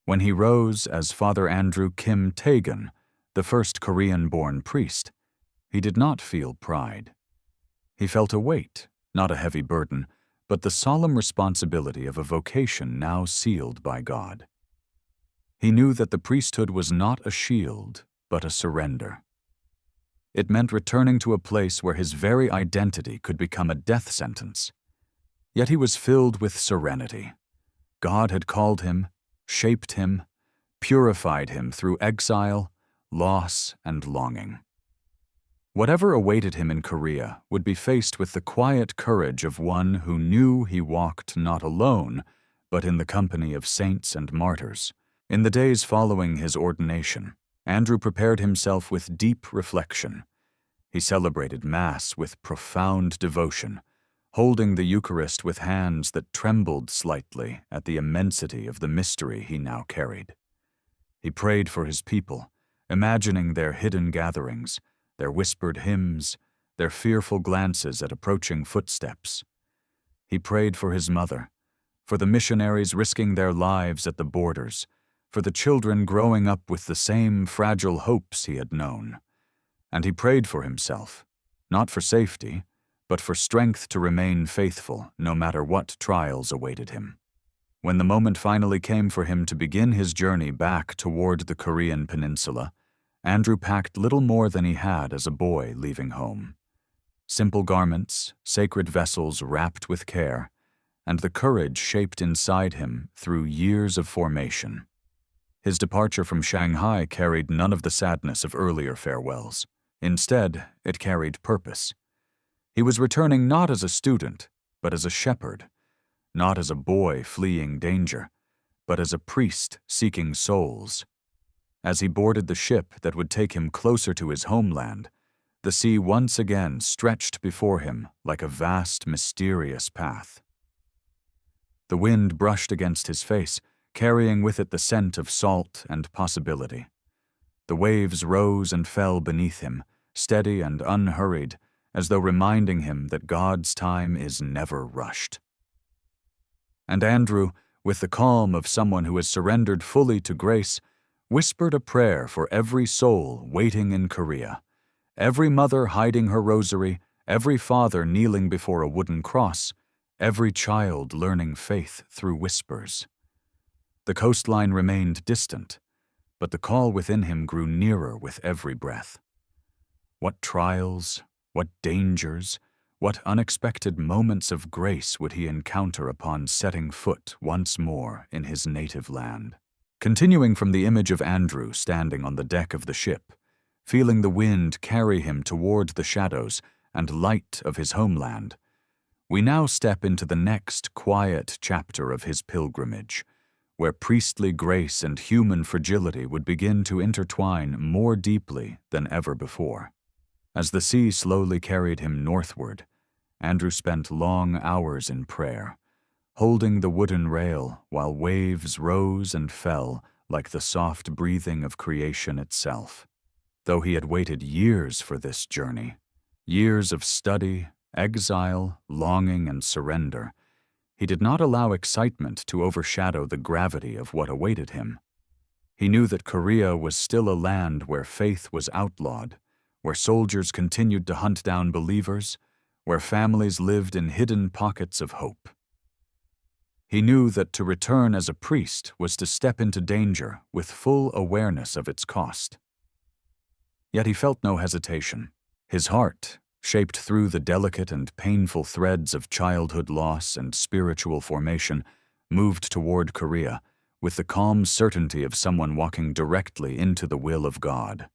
When he rose as Father Andrew Kim Taegon, the first Korean-born priest, he did not feel pride. He felt a weight, not a heavy burden, but the solemn responsibility of a vocation now sealed by God. He knew that the priesthood was not a shield, but a surrender. It meant returning to a place where his very identity could become a death sentence. Yet he was filled with serenity. God had called him, shaped him, purified him through exile, loss, and longing. Whatever awaited him in Korea would be faced with the quiet courage of one who knew he walked not alone, but in the company of saints and martyrs. In the days following his ordination, Andrew prepared himself with deep reflection. He celebrated Mass with profound devotion, holding the Eucharist with hands that trembled slightly at the immensity of the mystery he now carried. He prayed for his people, imagining their hidden gatherings, their whispered hymns, their fearful glances at approaching footsteps. He prayed for his mother, for the missionaries risking their lives at the borders, for the children growing up with the same fragile hopes he had known. And he prayed for himself, not for safety, but for strength to remain faithful no matter what trials awaited him. When the moment finally came for him to begin his journey back toward the Korean peninsula, Andrew packed little more than he had as a boy leaving home. Simple garments, sacred vessels wrapped with care, and the courage shaped inside him through years of formation. His departure from Shanghai carried none of the sadness of earlier farewells. Instead, it carried purpose. He was returning not as a student, but as a shepherd, not as a boy fleeing danger, but as a priest seeking souls. As he boarded the ship that would take him closer to his homeland, the sea once again stretched before him like a vast, mysterious path. The wind brushed against his face, carrying with it the scent of salt and possibility. The waves rose and fell beneath him, steady and unhurried, as though reminding him that God's time is never rushed. And Andrew, with the calm of someone who has surrendered fully to grace, whispered a prayer for every soul waiting in Korea, every mother hiding her rosary, every father kneeling before a wooden cross, every child learning faith through whispers. The coastline remained distant, but the call within him grew nearer with every breath. What trials, what dangers, what unexpected moments of grace would he encounter upon setting foot once more in his native land? Continuing from the image of Andrew standing on the deck of the ship, feeling the wind carry him toward the shadows and light of his homeland, we now step into the next quiet chapter of his pilgrimage, where priestly grace and human fragility would begin to intertwine more deeply than ever before. As the sea slowly carried him northward, Andrew spent long hours in prayer, holding the wooden rail while waves rose and fell like the soft breathing of creation itself. Though he had waited years for this journey, years of study, exile, longing, and surrender, he did not allow excitement to overshadow the gravity of what awaited him. He knew that Korea was still a land where faith was outlawed, where soldiers continued to hunt down believers, where families lived in hidden pockets of hope. He knew that to return as a priest was to step into danger with full awareness of its cost. Yet he felt no hesitation. His heart, shaped through the delicate and painful threads of childhood loss and spiritual formation, moved toward Korea with the calm certainty of someone walking directly into the will of God.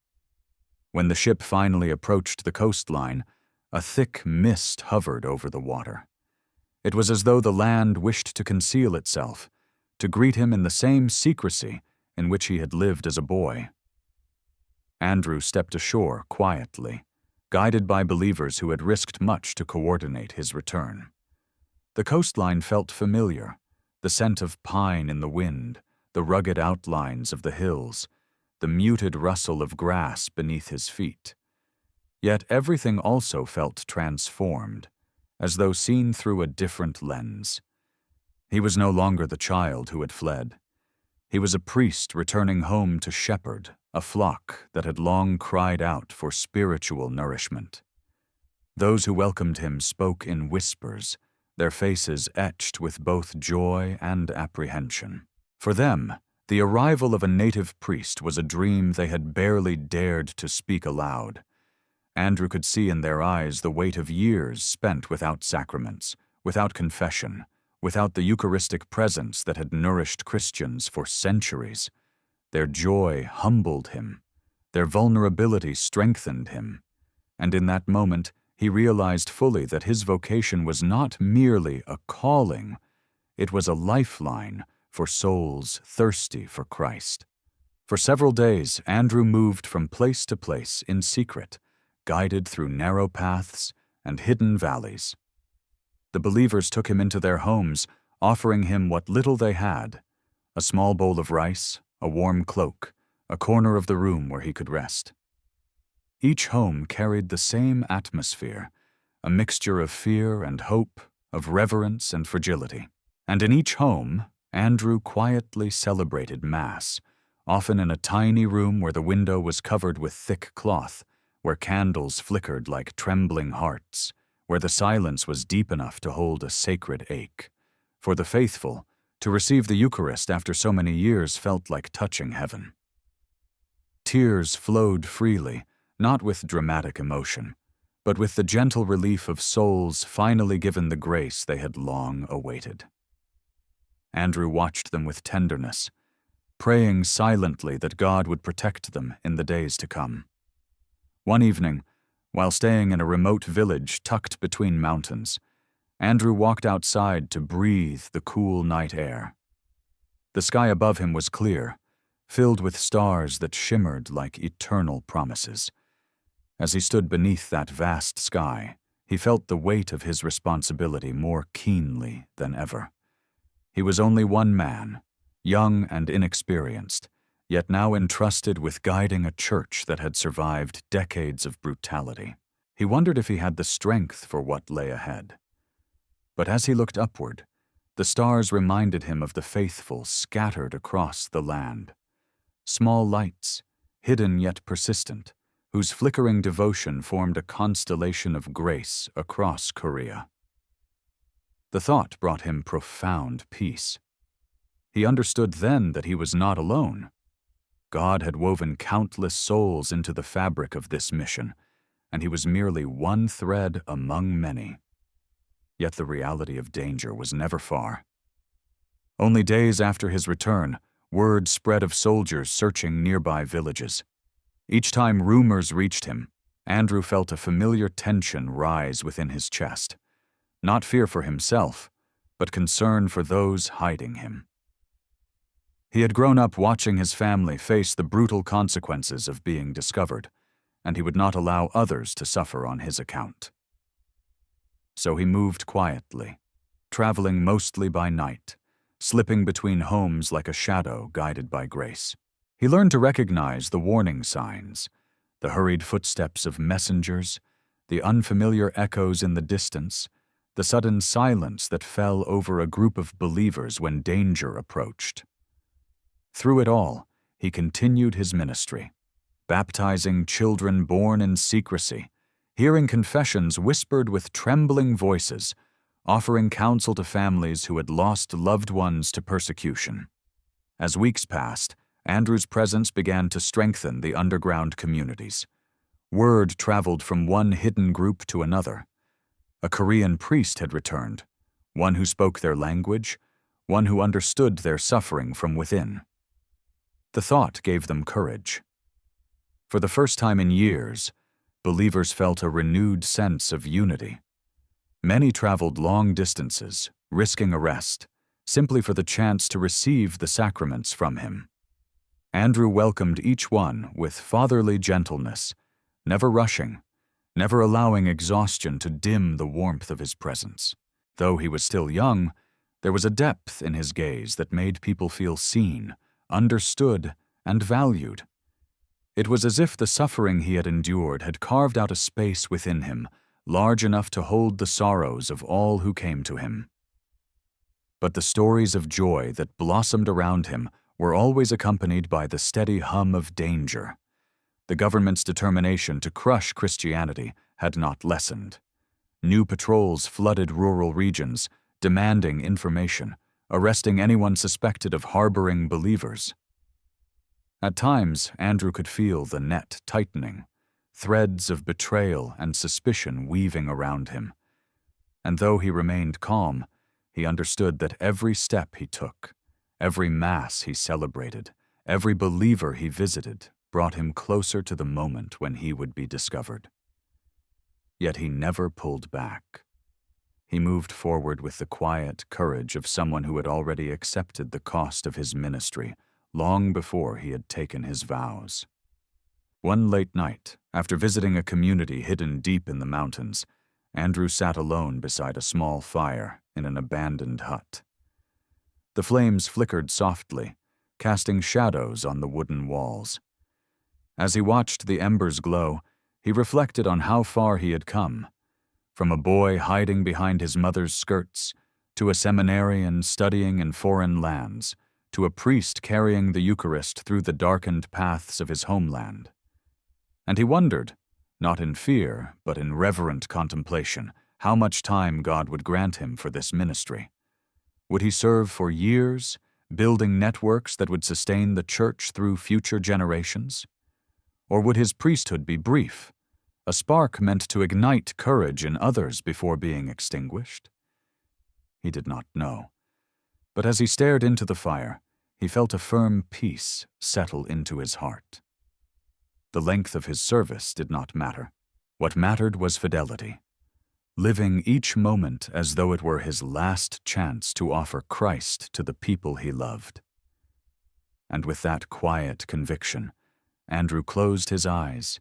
When the ship finally approached the coastline, a thick mist hovered over the water. It was as though the land wished to conceal itself, to greet him in the same secrecy in which he had lived as a boy. Andrew stepped ashore quietly, guided by believers who had risked much to coordinate his return. The coastline felt familiar, the scent of pine in the wind, the rugged outlines of the hills, the muted rustle of grass beneath his feet. Yet everything also felt transformed, as though seen through a different lens. He was no longer the child who had fled. He was a priest returning home to shepherd a flock that had long cried out for spiritual nourishment. Those who welcomed him spoke in whispers, their faces etched with both joy and apprehension. For them, the arrival of a native priest was a dream they had barely dared to speak aloud. Andrew could see in their eyes the weight of years spent without sacraments, without confession, without the Eucharistic presence that had nourished Christians for centuries. Their joy humbled him, their vulnerability strengthened him, and in that moment he realized fully that his vocation was not merely a calling, it was a lifeline for souls thirsty for Christ. For several days, Andrew moved from place to place in secret, guided through narrow paths and hidden valleys. The believers took him into their homes, offering him what little they had: a small bowl of rice, a warm cloak, a corner of the room where he could rest. Each home carried the same atmosphere, a mixture of fear and hope, of reverence and fragility. And in each home, Andrew quietly celebrated Mass, often in a tiny room where the window was covered with thick cloth, where candles flickered like trembling hearts, where the silence was deep enough to hold a sacred ache. For the faithful, to receive the Eucharist after so many years felt like touching heaven. Tears flowed freely, not with dramatic emotion, but with the gentle relief of souls finally given the grace they had long awaited. Andrew watched them with tenderness, praying silently that God would protect them in the days to come. One evening, while staying in a remote village tucked between mountains, Andrew walked outside to breathe the cool night air. The sky above him was clear, filled with stars that shimmered like eternal promises. As he stood beneath that vast sky, he felt the weight of his responsibility more keenly than ever. He was only one man, young and inexperienced, yet now entrusted with guiding a church that had survived decades of brutality. He wondered if he had the strength for what lay ahead. But as he looked upward, the stars reminded him of the faithful scattered across the land. Small lights, hidden yet persistent, whose flickering devotion formed a constellation of grace across Korea. The thought brought him profound peace. He understood then that he was not alone. God had woven countless souls into the fabric of this mission, and he was merely one thread among many. Yet the reality of danger was never far. Only days after his return, word spread of soldiers searching nearby villages. Each time rumors reached him, Andrew felt a familiar tension rise within his chest. Not fear for himself, but concern for those hiding him. He had grown up watching his family face the brutal consequences of being discovered, and he would not allow others to suffer on his account. So he moved quietly, traveling mostly by night, slipping between homes like a shadow guided by grace. He learned to recognize the warning signs, the hurried footsteps of messengers, the unfamiliar echoes in the distance, the sudden silence that fell over a group of believers when danger approached. Through it all, he continued his ministry, baptizing children born in secrecy, hearing confessions whispered with trembling voices, offering counsel to families who had lost loved ones to persecution. As weeks passed, Andrew's presence began to strengthen the underground communities. Word traveled from one hidden group to another. A Korean priest had returned, one who spoke their language, one who understood their suffering from within. The thought gave them courage. For the first time in years, believers felt a renewed sense of unity. Many traveled long distances, risking arrest, simply for the chance to receive the sacraments from him. Andrew welcomed each one with fatherly gentleness, never rushing, never allowing exhaustion to dim the warmth of his presence. Though he was still young, there was a depth in his gaze that made people feel seen, understood, and valued. It was as if the suffering he had endured had carved out a space within him, large enough to hold the sorrows of all who came to him. But the stories of joy that blossomed around him were always accompanied by the steady hum of danger. The government's determination to crush Christianity had not lessened. New patrols flooded rural regions, demanding information, arresting anyone suspected of harboring believers. At times, Andrew could feel the net tightening, threads of betrayal and suspicion weaving around him. And though he remained calm, he understood that every step he took, every mass he celebrated, every believer he visited brought him closer to the moment when he would be discovered. Yet he never pulled back. He moved forward with the quiet courage of someone who had already accepted the cost of his ministry long before he had taken his vows. One late night, after visiting a community hidden deep in the mountains, Andrew sat alone beside a small fire in an abandoned hut. The flames flickered softly, casting shadows on the wooden walls. As he watched the embers glow, he reflected on how far he had come. From a boy hiding behind his mother's skirts, to a seminarian studying in foreign lands, to a priest carrying the Eucharist through the darkened paths of his homeland. And he wondered, not in fear, but in reverent contemplation, how much time God would grant him for this ministry. Would he serve for years, building networks that would sustain the church through future generations? Or would his priesthood be brief, a spark meant to ignite courage in others before being extinguished? He did not know. But as he stared into the fire, he felt a firm peace settle into his heart. The length of his service did not matter. What mattered was fidelity, living each moment as though it were his last chance to offer Christ to the people he loved. And with that quiet conviction, Andrew closed his eyes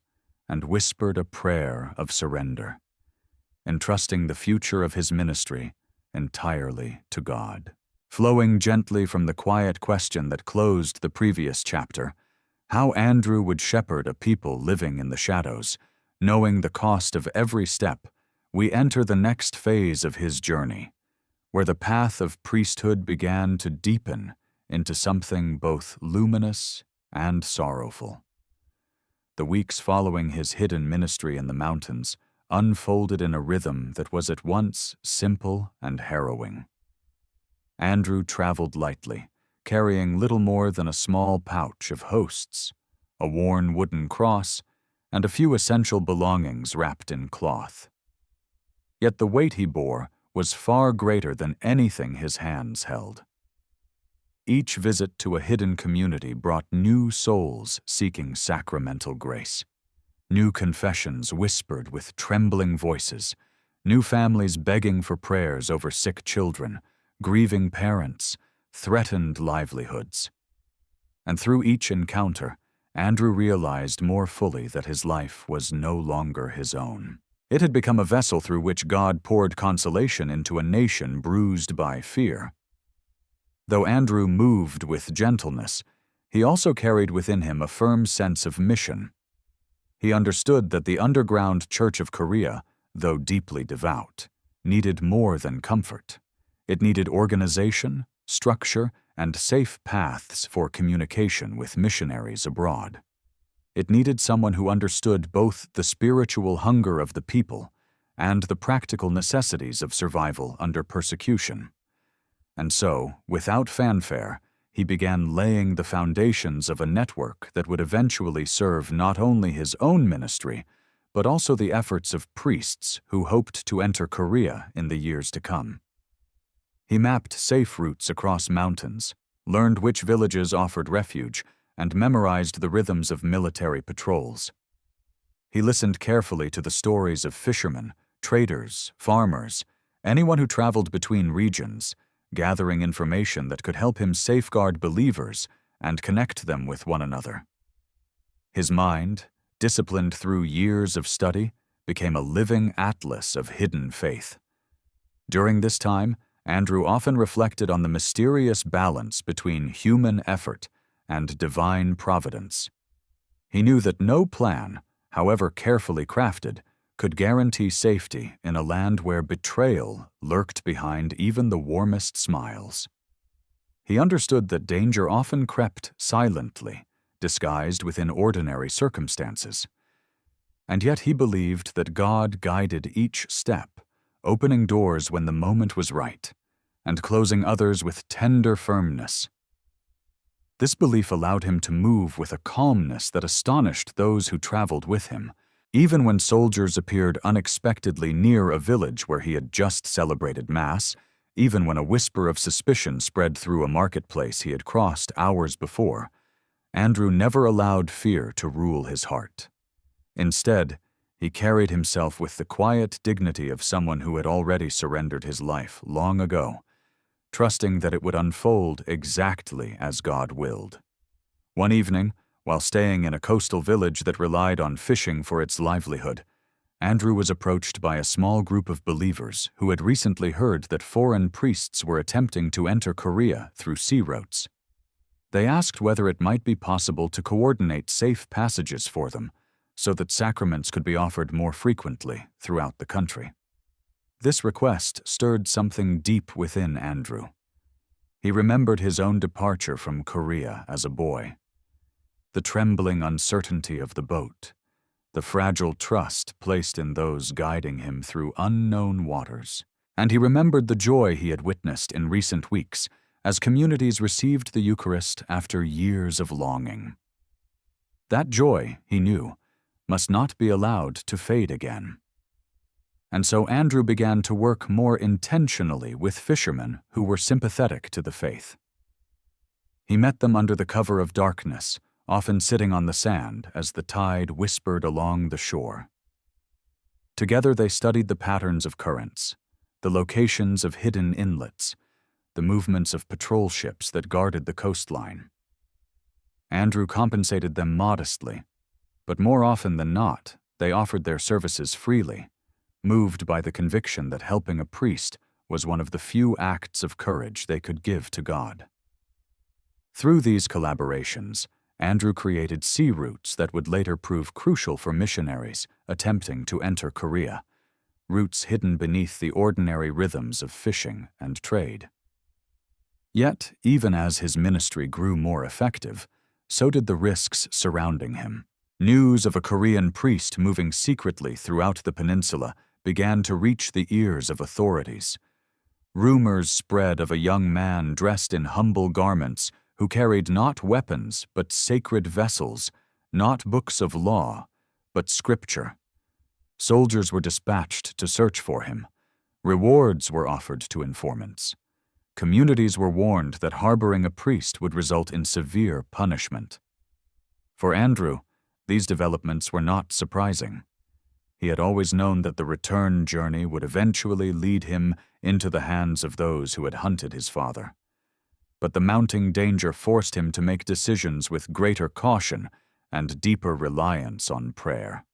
and whispered a prayer of surrender, entrusting the future of his ministry entirely to God. Flowing gently from the quiet question that closed the previous chapter, how Andrew would shepherd a people living in the shadows, knowing the cost of every step, we enter the next phase of his journey, where the path of priesthood began to deepen into something both luminous and sorrowful. The weeks following his hidden ministry in the mountains unfolded in a rhythm that was at once simple and harrowing. Andrew traveled lightly, carrying little more than a small pouch of hosts, a worn wooden cross, and a few essential belongings wrapped in cloth. Yet the weight he bore was far greater than anything his hands held. Each visit to a hidden community brought new souls seeking sacramental grace, new confessions whispered with trembling voices, new families begging for prayers over sick children, grieving parents, threatened livelihoods. And through each encounter, Andrew realized more fully that his life was no longer his own. It had become a vessel through which God poured consolation into a nation bruised by fear. Though Andrew moved with gentleness, he also carried within him a firm sense of mission. He understood that the underground Church of Korea, though deeply devout, needed more than comfort. It needed organization, structure, and safe paths for communication with missionaries abroad. It needed someone who understood both the spiritual hunger of the people and the practical necessities of survival under persecution. And so, without fanfare, he began laying the foundations of a network that would eventually serve not only his own ministry, but also the efforts of priests who hoped to enter Korea in the years to come. He mapped safe routes across mountains, learned which villages offered refuge, and memorized the rhythms of military patrols. He listened carefully to the stories of fishermen, traders, farmers, anyone who traveled between regions, gathering information that could help him safeguard believers and connect them with one another. His mind, disciplined through years of study, became a living atlas of hidden faith. During this time, Andrew often reflected on the mysterious balance between human effort and divine providence. He knew that no plan, however carefully crafted, could guarantee safety in a land where betrayal lurked behind even the warmest smiles. He understood that danger often crept silently, disguised within ordinary circumstances. And yet he believed that God guided each step, opening doors when the moment was right, and closing others with tender firmness. This belief allowed him to move with a calmness that astonished those who traveled with him, even when soldiers appeared unexpectedly near a village where he had just celebrated Mass, even when a whisper of suspicion spread through a marketplace he had crossed hours before. Andrew never allowed fear to rule his heart. Instead, he carried himself with the quiet dignity of someone who had already surrendered his life long ago, trusting that it would unfold exactly as God willed. One evening, while staying in a coastal village that relied on fishing for its livelihood, Andrew was approached by a small group of believers who had recently heard that foreign priests were attempting to enter Korea through sea routes. They asked whether it might be possible to coordinate safe passages for them, so that sacraments could be offered more frequently throughout the country. This request stirred something deep within Andrew. He remembered his own departure from Korea as a boy. The trembling uncertainty of the boat, the fragile trust placed in those guiding him through unknown waters. And he remembered the joy he had witnessed in recent weeks as communities received the Eucharist after years of longing. That joy, he knew, must not be allowed to fade again. And so Andrew began to work more intentionally with fishermen who were sympathetic to the faith. He met them under the cover of darkness, often sitting on the sand as the tide whispered along the shore. Together they studied the patterns of currents, the locations of hidden inlets, the movements of patrol ships that guarded the coastline. Andrew compensated them modestly, but more often than not, they offered their services freely, moved by the conviction that helping a priest was one of the few acts of courage they could give to God. Through these collaborations, Andrew created sea routes that would later prove crucial for missionaries attempting to enter Korea, routes hidden beneath the ordinary rhythms of fishing and trade. Yet, even as his ministry grew more effective, so did the risks surrounding him. News of a Korean priest moving secretly throughout the peninsula began to reach the ears of authorities. Rumors spread of a young man dressed in humble garments who carried not weapons but sacred vessels, not books of law, but scripture. Soldiers were dispatched to search for him. Rewards were offered to informants. Communities were warned that harboring a priest would result in severe punishment. For Andrew, these developments were not surprising. He had always known that the return journey would eventually lead him into the hands of those who had hunted his father. But the mounting danger forced him to make decisions with greater caution and deeper reliance on prayer.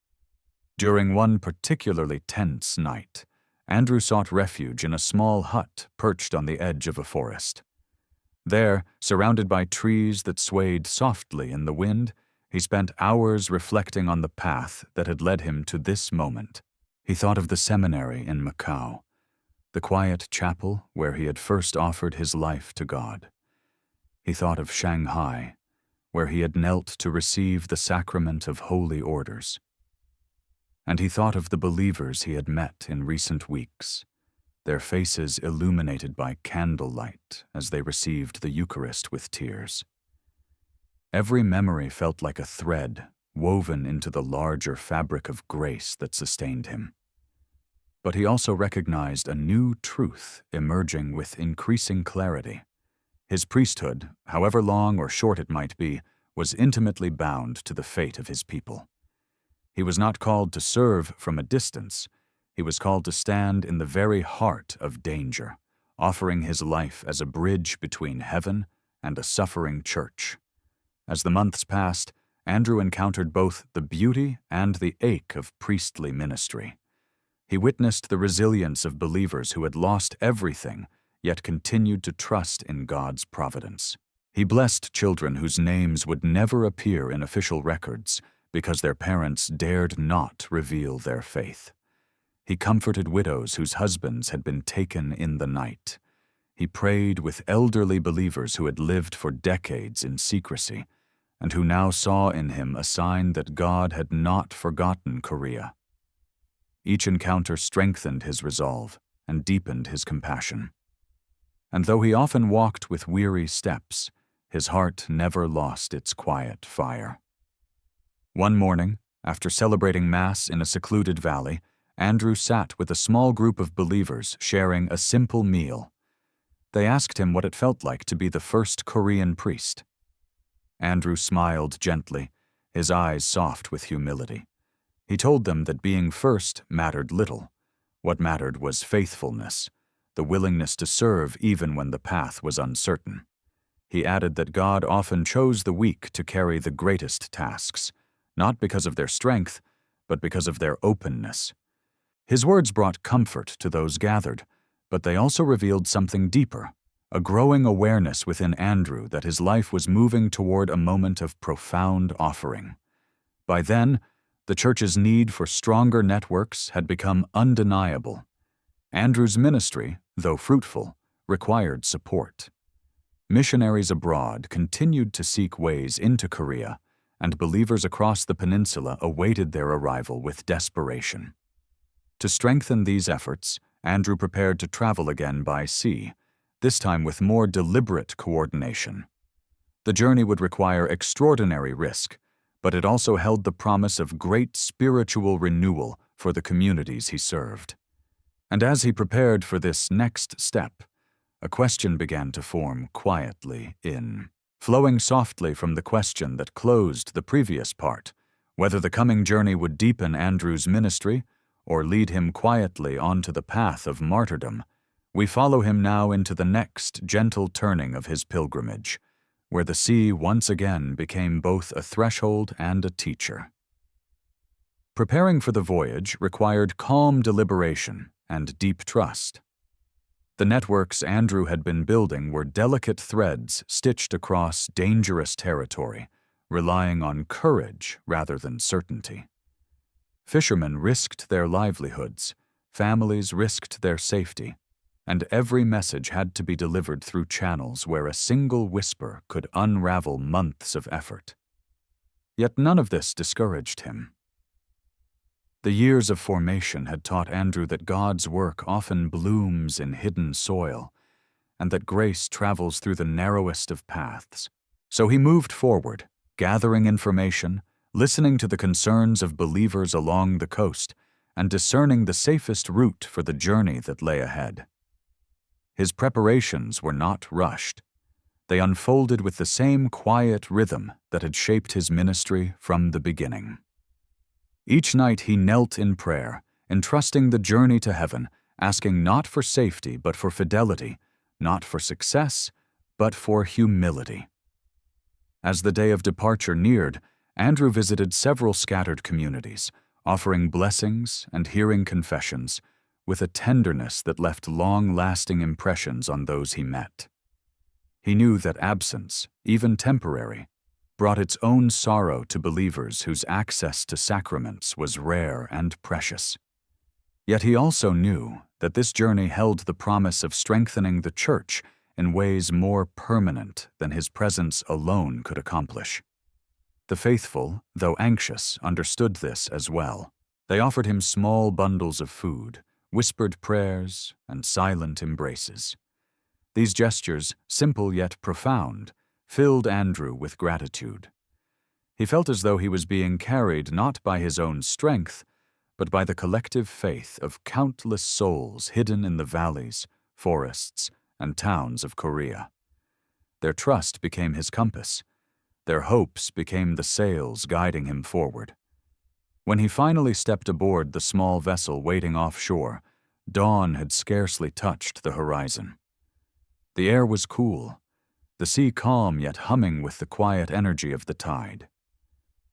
During one particularly tense night, Andrew sought refuge in a small hut perched on the edge of a forest. There, surrounded by trees that swayed softly in the wind, he spent hours reflecting on the path that had led him to this moment. He thought of the seminary in Macau, the quiet chapel where he had first offered his life to God. He thought of Shanghai, where he had knelt to receive the sacrament of holy orders. And he thought of the believers he had met in recent weeks, their faces illuminated by candlelight as they received the Eucharist with tears. Every memory felt like a thread woven into the larger fabric of grace that sustained him. But he also recognized a new truth emerging with increasing clarity. His priesthood, however long or short it might be, was intimately bound to the fate of his people. He was not called to serve from a distance. He was called to stand in the very heart of danger, offering his life as a bridge between heaven and a suffering church. As the months passed, Andrew encountered both the beauty and the ache of priestly ministry. He witnessed the resilience of believers who had lost everything, yet continued to trust in God's providence. He blessed children whose names would never appear in official records because their parents dared not reveal their faith. He comforted widows whose husbands had been taken in the night. He prayed with elderly believers who had lived for decades in secrecy and who now saw in him a sign that God had not forgotten Korea. Each encounter strengthened his resolve and deepened his compassion. And though he often walked with weary steps, his heart never lost its quiet fire. One morning, after celebrating Mass in a secluded valley, Andrew sat with a small group of believers sharing a simple meal. They asked him what it felt like to be the first Korean priest. Andrew smiled gently, his eyes soft with humility. He told them that being first mattered little. What mattered was faithfulness, the willingness to serve even when the path was uncertain. He added that God often chose the weak to carry the greatest tasks, not because of their strength, but because of their openness. His words brought comfort to those gathered, but they also revealed something deeper, a growing awareness within Andrew that his life was moving toward a moment of profound offering. By then, the church's need for stronger networks had become undeniable. Andrew's ministry, though fruitful, required support. Missionaries abroad continued to seek ways into Korea, and believers across the peninsula awaited their arrival with desperation. To strengthen these efforts, Andrew prepared to travel again by sea, this time with more deliberate coordination. The journey would require extraordinary risk, but it also held the promise of great spiritual renewal for the communities he served. And as he prepared for this next step, a question began to form quietly flowing softly from the question that closed the previous part, whether the coming journey would deepen Andrew's ministry or lead him quietly onto the path of martyrdom. We follow him now into the next gentle turning of his pilgrimage, where the sea once again became both a threshold and a teacher. Preparing for the voyage required calm deliberation and deep trust. The networks Andrew had been building were delicate threads stitched across dangerous territory, relying on courage rather than certainty. Fishermen risked their livelihoods, families risked their safety, and every message had to be delivered through channels where a single whisper could unravel months of effort. Yet none of this discouraged him. The years of formation had taught Andrew that God's work often blooms in hidden soil, and that grace travels through the narrowest of paths. So he moved forward, gathering information, listening to the concerns of believers along the coast, and discerning the safest route for the journey that lay ahead. His preparations were not rushed. They unfolded with the same quiet rhythm that had shaped his ministry from the beginning. Each night he knelt in prayer, entrusting the journey to heaven, asking not for safety but for fidelity, not for success but for humility. As the day of departure neared, Andrew visited several scattered communities, offering blessings and hearing confessions, with a tenderness that left long-lasting impressions on those he met. He knew that absence, even temporary, brought its own sorrow to believers whose access to sacraments was rare and precious. Yet he also knew that this journey held the promise of strengthening the Church in ways more permanent than his presence alone could accomplish. The faithful, though anxious, understood this as well. They offered him small bundles of food, whispered prayers, and silent embraces. These gestures, simple yet profound, filled Andrew with gratitude. He felt as though he was being carried not by his own strength, but by the collective faith of countless souls hidden in the valleys, forests, and towns of Korea. Their trust became his compass. Their hopes became the sails guiding him forward. When he finally stepped aboard the small vessel waiting offshore, dawn had scarcely touched the horizon. The air was cool, the sea calm yet humming with the quiet energy of the tide.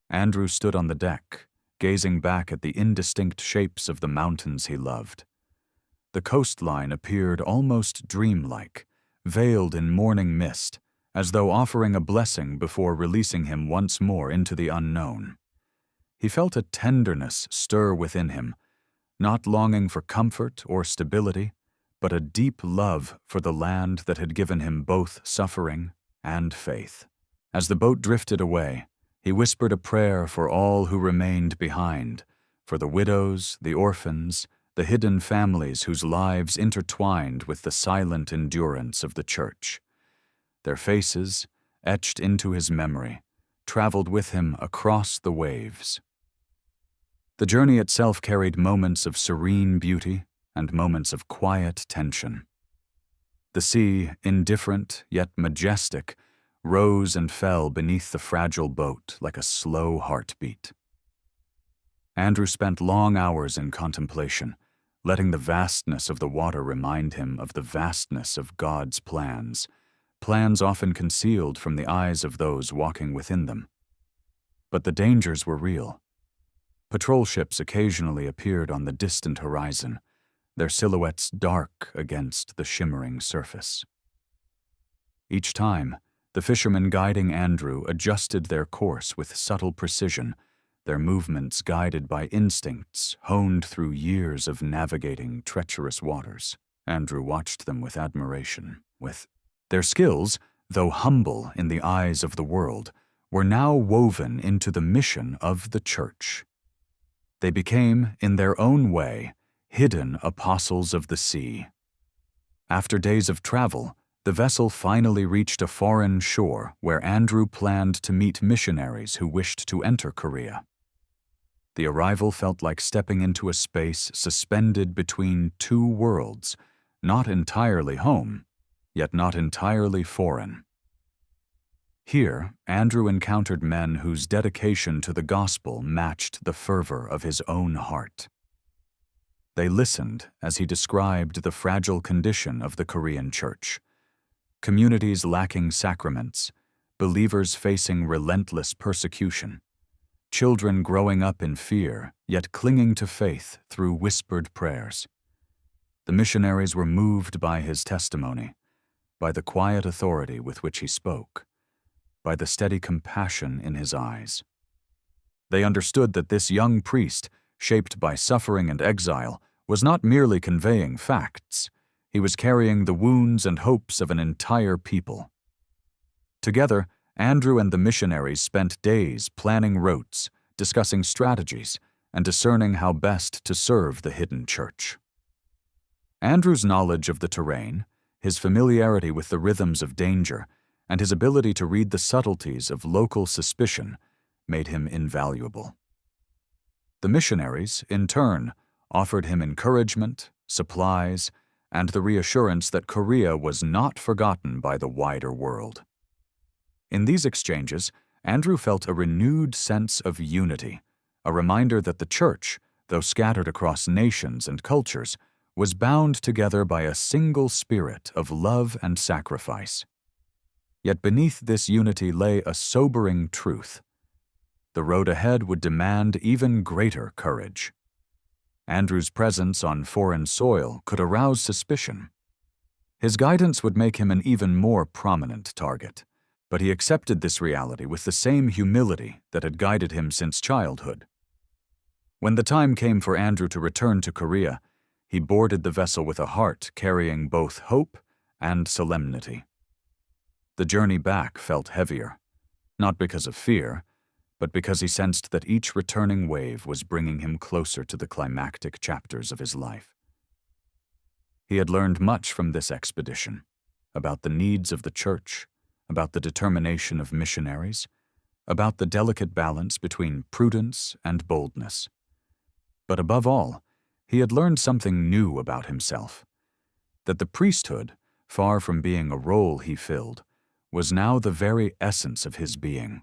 Andrew stood on the deck, gazing back at the indistinct shapes of the mountains he loved. The coastline appeared almost dreamlike, veiled in morning mist, as though offering a blessing before releasing him once more into the unknown. He felt a tenderness stir within him, not longing for comfort or stability, but a deep love for the land that had given him both suffering and faith. As the boat drifted away, he whispered a prayer for all who remained behind, for the widows, the orphans, the hidden families whose lives intertwined with the silent endurance of the Church. Their faces, etched into his memory, traveled with him across the waves. The journey itself carried moments of serene beauty and moments of quiet tension. The sea, indifferent yet majestic, rose and fell beneath the fragile boat like a slow heartbeat. Andrew spent long hours in contemplation, letting the vastness of the water remind him of the vastness of God's plans, plans often concealed from the eyes of those walking within them. But the dangers were real. Patrol ships occasionally appeared on the distant horizon, their silhouettes dark against the shimmering surface. Each time, the fishermen guiding Andrew adjusted their course with subtle precision, their movements guided by instincts honed through years of navigating treacherous waters. Andrew watched them with admiration. Their skills, though humble in the eyes of the world, were now woven into the mission of the Church. They became, in their own way, hidden apostles of the sea. After days of travel, the vessel finally reached a foreign shore where Andrew planned to meet missionaries who wished to enter Korea. The arrival felt like stepping into a space suspended between two worlds, not entirely home, yet not entirely foreign. Here, Andrew encountered men whose dedication to the gospel matched the fervor of his own heart. They listened as he described the fragile condition of the Korean Church. Communities lacking sacraments, believers facing relentless persecution, children growing up in fear, yet clinging to faith through whispered prayers. The missionaries were moved by his testimony, by the quiet authority with which he spoke, by the steady compassion in his eyes. They understood that this young priest, shaped by suffering and exile, was not merely conveying facts. He was carrying the wounds and hopes of an entire people. Together, Andrew and the missionaries spent days planning routes, discussing strategies, and discerning how best to serve the hidden church. Andrew's knowledge of the terrain, his familiarity with the rhythms of danger, and his ability to read the subtleties of local suspicion made him invaluable. The missionaries, in turn, offered him encouragement, supplies, and the reassurance that Korea was not forgotten by the wider world. In these exchanges, Andrew felt a renewed sense of unity, a reminder that the Church, though scattered across nations and cultures, was bound together by a single spirit of love and sacrifice. Yet beneath this unity lay a sobering truth. The road ahead would demand even greater courage. Andrew's presence on foreign soil could arouse suspicion. His guidance would make him an even more prominent target, but he accepted this reality with the same humility that had guided him since childhood. When the time came for Andrew to return to Korea, he boarded the vessel with a heart carrying both hope and solemnity. The journey back felt heavier, not because of fear, but because he sensed that each returning wave was bringing him closer to the climactic chapters of his life. He had learned much from this expedition, about the needs of the Church, about the determination of missionaries, about the delicate balance between prudence and boldness. But above all, he had learned something new about himself, that the priesthood, far from being a role he filled, was now the very essence of his being.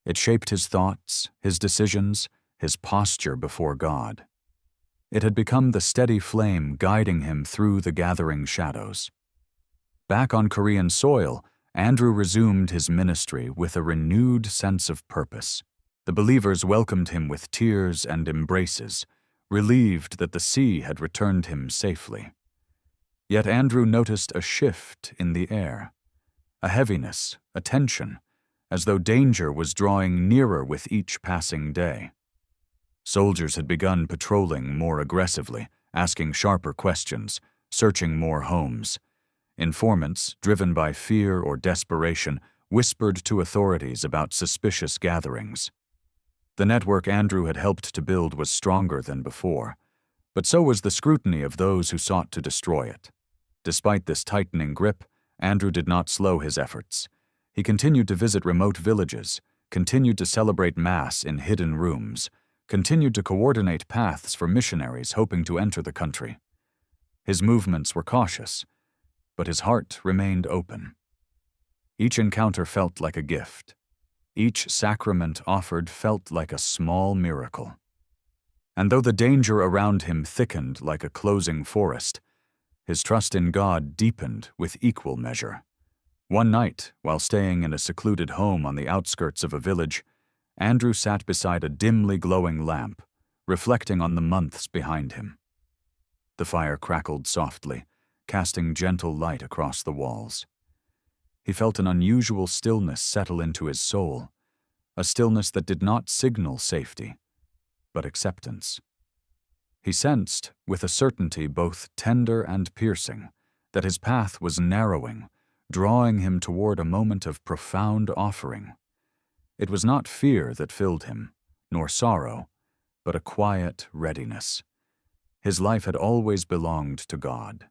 It shaped his thoughts, his decisions, his posture before God. It had become the steady flame guiding him through the gathering shadows. Back on Korean soil, Andrew resumed his ministry with a renewed sense of purpose. The believers welcomed him with tears and embraces, relieved that the sea had returned him safely. Yet Andrew noticed a shift in the air, a heaviness, a tension, as though danger was drawing nearer with each passing day. Soldiers had begun patrolling more aggressively, asking sharper questions, searching more homes. Informants, driven by fear or desperation, whispered to authorities about suspicious gatherings. The network Andrew had helped to build was stronger than before, but so was the scrutiny of those who sought to destroy it. Despite this tightening grip, Andrew did not slow his efforts. He continued to visit remote villages, continued to celebrate Mass in hidden rooms, continued to coordinate paths for missionaries hoping to enter the country. His movements were cautious, but his heart remained open. Each encounter felt like a gift. Each sacrament offered felt like a small miracle. And though the danger around him thickened like a closing forest, his trust in God deepened with equal measure. One night, while staying in a secluded home on the outskirts of a village, Andrew sat beside a dimly glowing lamp, reflecting on the months behind him. The fire crackled softly, casting gentle light across the walls. He felt an unusual stillness settle into his soul, a stillness that did not signal safety, but acceptance. He sensed, with a certainty both tender and piercing, that his path was narrowing, drawing him toward a moment of profound offering. It was not fear that filled him, nor sorrow, but a quiet readiness. His life had always belonged to God.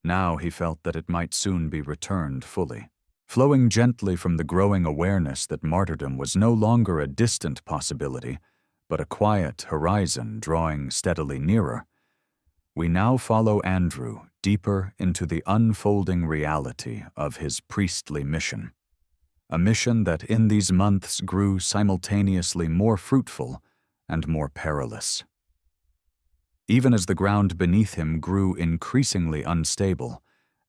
Now he felt that it might soon be returned fully. Flowing gently from the growing awareness that martyrdom was no longer a distant possibility, but a quiet horizon drawing steadily nearer, we now follow Andrew deeper into the unfolding reality of his priestly mission, a mission that in these months grew simultaneously more fruitful and more perilous. Even as the ground beneath him grew increasingly unstable,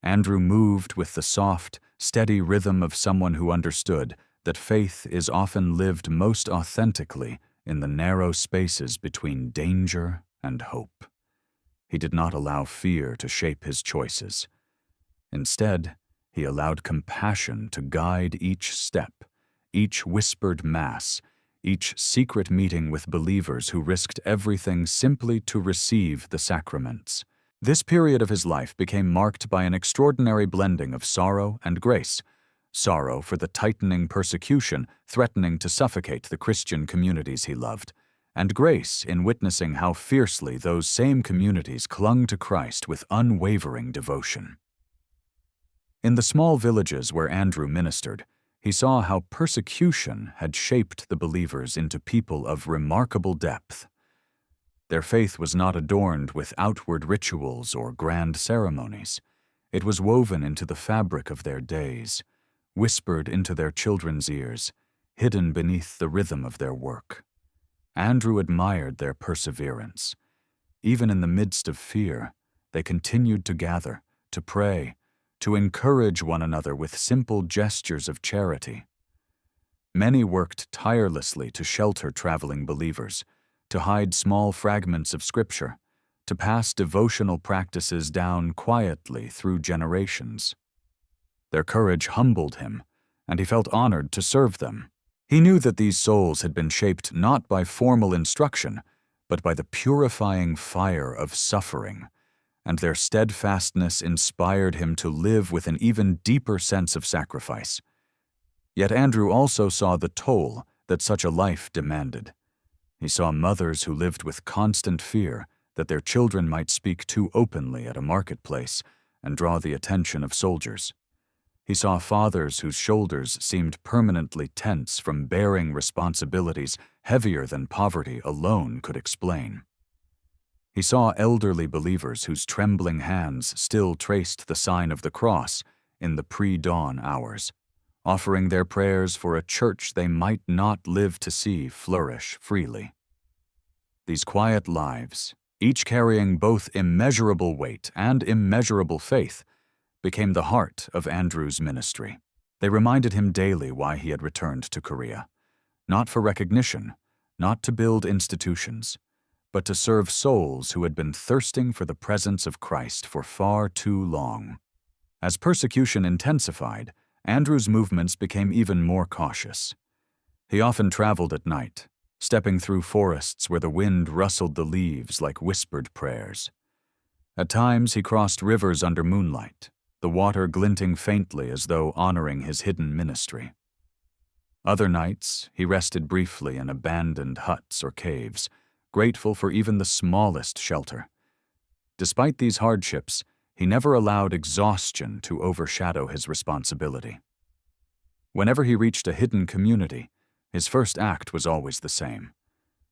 Andrew moved with the soft, steady rhythm of someone who understood that faith is often lived most authentically in the narrow spaces between danger and hope. He did not allow fear to shape his choices. Instead, he allowed compassion to guide each step, each whispered mass, each secret meeting with believers who risked everything simply to receive the sacraments. This period of his life became marked by an extraordinary blending of sorrow and grace, sorrow for the tightening persecution threatening to suffocate the Christian communities he loved, and grace in witnessing how fiercely those same communities clung to Christ with unwavering devotion. In the small villages where Andrew ministered, he saw how persecution had shaped the believers into people of remarkable depth. Their faith was not adorned with outward rituals or grand ceremonies. It was woven into the fabric of their days, whispered into their children's ears, hidden beneath the rhythm of their work. Andrew admired their perseverance. Even in the midst of fear, they continued to gather, to pray, to encourage one another with simple gestures of charity. Many worked tirelessly to shelter traveling believers, to hide small fragments of Scripture, to pass devotional practices down quietly through generations. Their courage humbled him, and he felt honored to serve them. He knew that these souls had been shaped not by formal instruction, but by the purifying fire of suffering, and their steadfastness inspired him to live with an even deeper sense of sacrifice. Yet Andrew also saw the toll that such a life demanded. He saw mothers who lived with constant fear that their children might speak too openly at a marketplace and draw the attention of soldiers. He saw fathers whose shoulders seemed permanently tense from bearing responsibilities heavier than poverty alone could explain. He saw elderly believers whose trembling hands still traced the sign of the cross in the pre-dawn hours, offering their prayers for a church they might not live to see flourish freely. These quiet lives, each carrying both immeasurable weight and immeasurable faith, became the heart of Andrew's ministry. They reminded him daily why he had returned to Korea, not for recognition, not to build institutions, but to serve souls who had been thirsting for the presence of Christ for far too long. As persecution intensified, Andrew's movements became even more cautious. He often traveled at night, stepping through forests where the wind rustled the leaves like whispered prayers. At times he crossed rivers under moonlight, the water glinting faintly as though honoring his hidden ministry. Other nights he rested briefly in abandoned huts or caves, grateful for even the smallest shelter. Despite these hardships, he never allowed exhaustion to overshadow his responsibility. Whenever he reached a hidden community, his first act was always the same: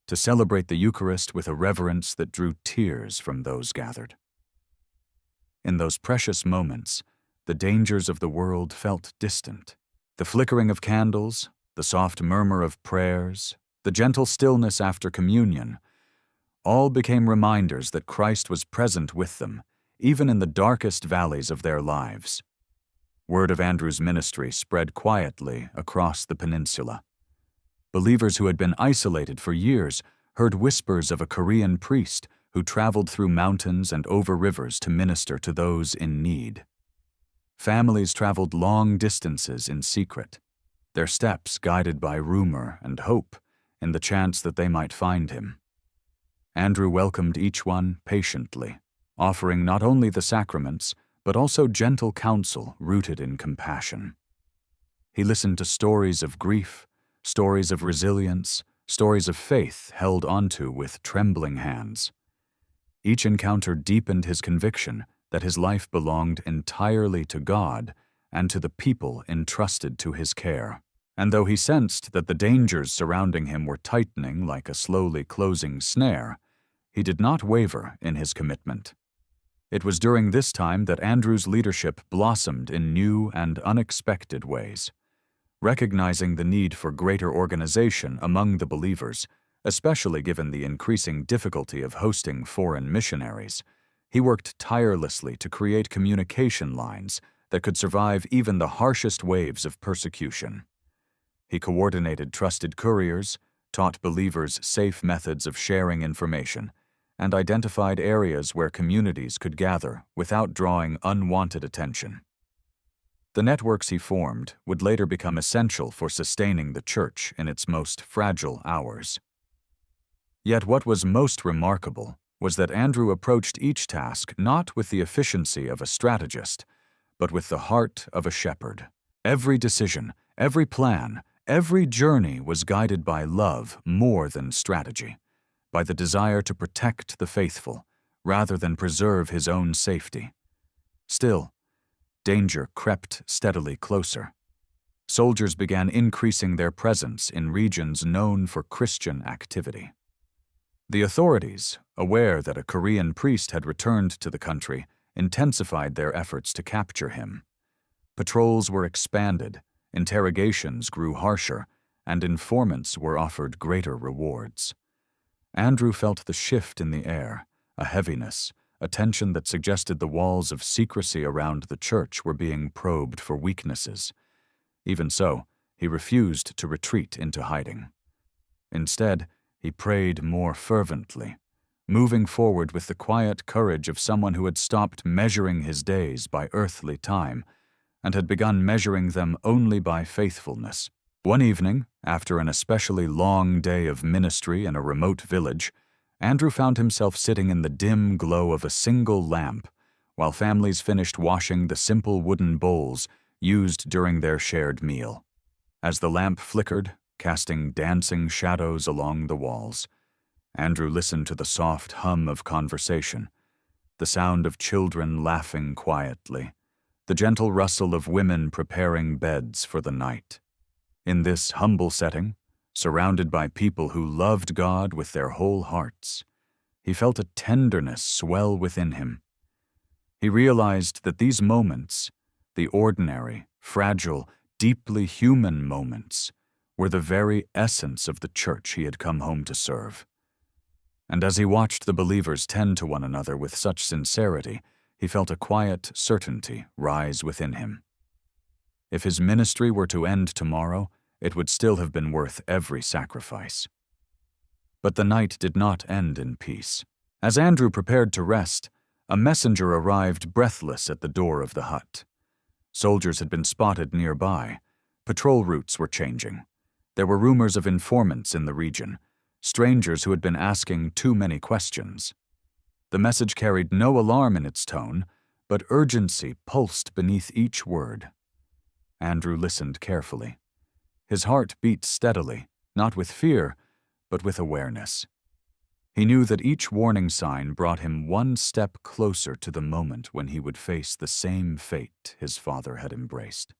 to celebrate the Eucharist with a reverence that drew tears from those gathered. In those precious moments, the dangers of the world felt distant. The flickering of candles, the soft murmur of prayers, the gentle stillness after communion, all became reminders that Christ was present with them, even in the darkest valleys of their lives. Word of Andrew's ministry spread quietly across the peninsula. Believers who had been isolated for years heard whispers of a Korean priest who traveled through mountains and over rivers to minister to those in need. Families traveled long distances in secret, their steps guided by rumor and hope in the chance that they might find him. Andrew welcomed each one patiently, offering not only the sacraments, but also gentle counsel rooted in compassion. He listened to stories of grief, stories of resilience, stories of faith held onto with trembling hands. Each encounter deepened his conviction that his life belonged entirely to God and to the people entrusted to his care. And though he sensed that the dangers surrounding him were tightening like a slowly closing snare, he did not waver in his commitment. It was during this time that Andrew's leadership blossomed in new and unexpected ways. Recognizing the need for greater organization among the believers, especially given the increasing difficulty of hosting foreign missionaries, he worked tirelessly to create communication lines that could survive even the harshest waves of persecution. He coordinated trusted couriers, taught believers safe methods of sharing information, and identified areas where communities could gather without drawing unwanted attention. The networks he formed would later become essential for sustaining the church in its most fragile hours. Yet what was most remarkable was that Andrew approached each task not with the efficiency of a strategist, but with the heart of a shepherd. Every decision, every plan, every journey was guided by love more than strategy, by the desire to protect the faithful rather than preserve his own safety. Still, danger crept steadily closer. Soldiers began increasing their presence in regions known for Christian activity. The authorities, aware that a Korean priest had returned to the country, intensified their efforts to capture him. Patrols were expanded, interrogations grew harsher, and informants were offered greater rewards. Andrew felt the shift in the air, a heaviness, a tension that suggested the walls of secrecy around the church were being probed for weaknesses. Even so, he refused to retreat into hiding. Instead, he prayed more fervently, moving forward with the quiet courage of someone who had stopped measuring his days by earthly time and had begun measuring them only by faithfulness. One evening, after an especially long day of ministry in a remote village, Andrew found himself sitting in the dim glow of a single lamp while families finished washing the simple wooden bowls used during their shared meal. As the lamp flickered, casting dancing shadows along the walls, Andrew listened to the soft hum of conversation, the sound of children laughing quietly, the gentle rustle of women preparing beds for the night. In this humble setting, surrounded by people who loved God with their whole hearts, he felt a tenderness swell within him. He realized that these moments, the ordinary, fragile, deeply human moments, were the very essence of the church he had come home to serve. And as he watched the believers tend to one another with such sincerity, he felt a quiet certainty rise within him. If his ministry were to end tomorrow, it would still have been worth every sacrifice. But the night did not end in peace. As Andrew prepared to rest, a messenger arrived breathless at the door of the hut. Soldiers had been spotted nearby. Patrol routes were changing. There were rumors of informants in the region, strangers who had been asking too many questions. The message carried no alarm in its tone, but urgency pulsed beneath each word. Andrew listened carefully. His heart beat steadily, not with fear, but with awareness. He knew that each warning sign brought him one step closer to the moment when he would face the same fate his father had embraced.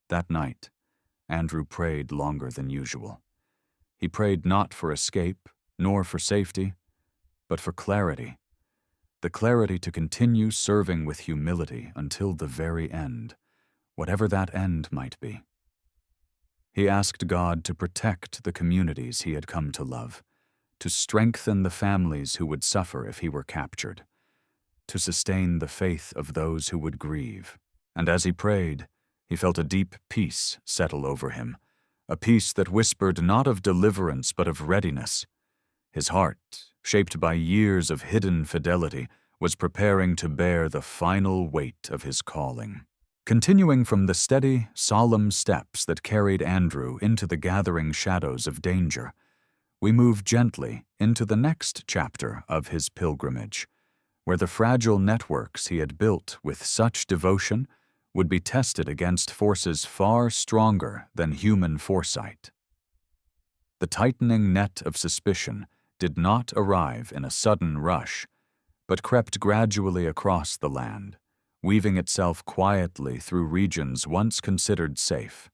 That night, Andrew prayed longer than usual. He prayed not for escape, nor for safety, but for clarity. The clarity to continue serving with humility until the very end, whatever that end might be. He asked God to protect the communities he had come to love, to strengthen the families who would suffer if he were captured, to sustain the faith of those who would grieve. And as he prayed, he felt a deep peace settle over him, a peace that whispered not of deliverance but of readiness. His heart, shaped by years of hidden fidelity, was preparing to bear the final weight of his calling. Continuing from the steady, solemn steps that carried Andrew into the gathering shadows of danger, we move gently into the next chapter of his pilgrimage, where the fragile networks he had built with such devotion would be tested against forces far stronger than human foresight. The tightening net of suspicion did not arrive in a sudden rush, but crept gradually across the land, weaving itself quietly through regions once considered safe.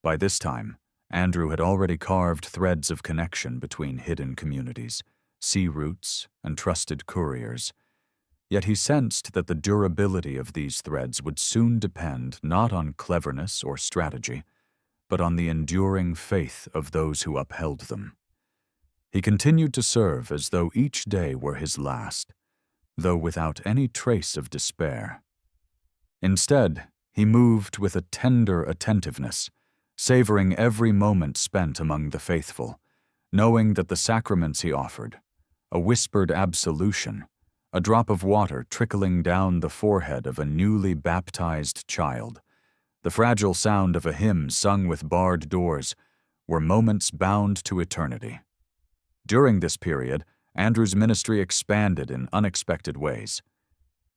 By this time, Andrew had already carved threads of connection between hidden communities, sea routes, and trusted couriers. Yet he sensed that the durability of these threads would soon depend not on cleverness or strategy, but on the enduring faith of those who upheld them. He continued to serve as though each day were his last, though without any trace of despair. Instead, he moved with a tender attentiveness, savoring every moment spent among the faithful, knowing that the sacraments he offered, a whispered absolution, a drop of water trickling down the forehead of a newly baptized child, the fragile sound of a hymn sung with barred doors, were moments bound to eternity. During this period, Andrew's ministry expanded in unexpected ways.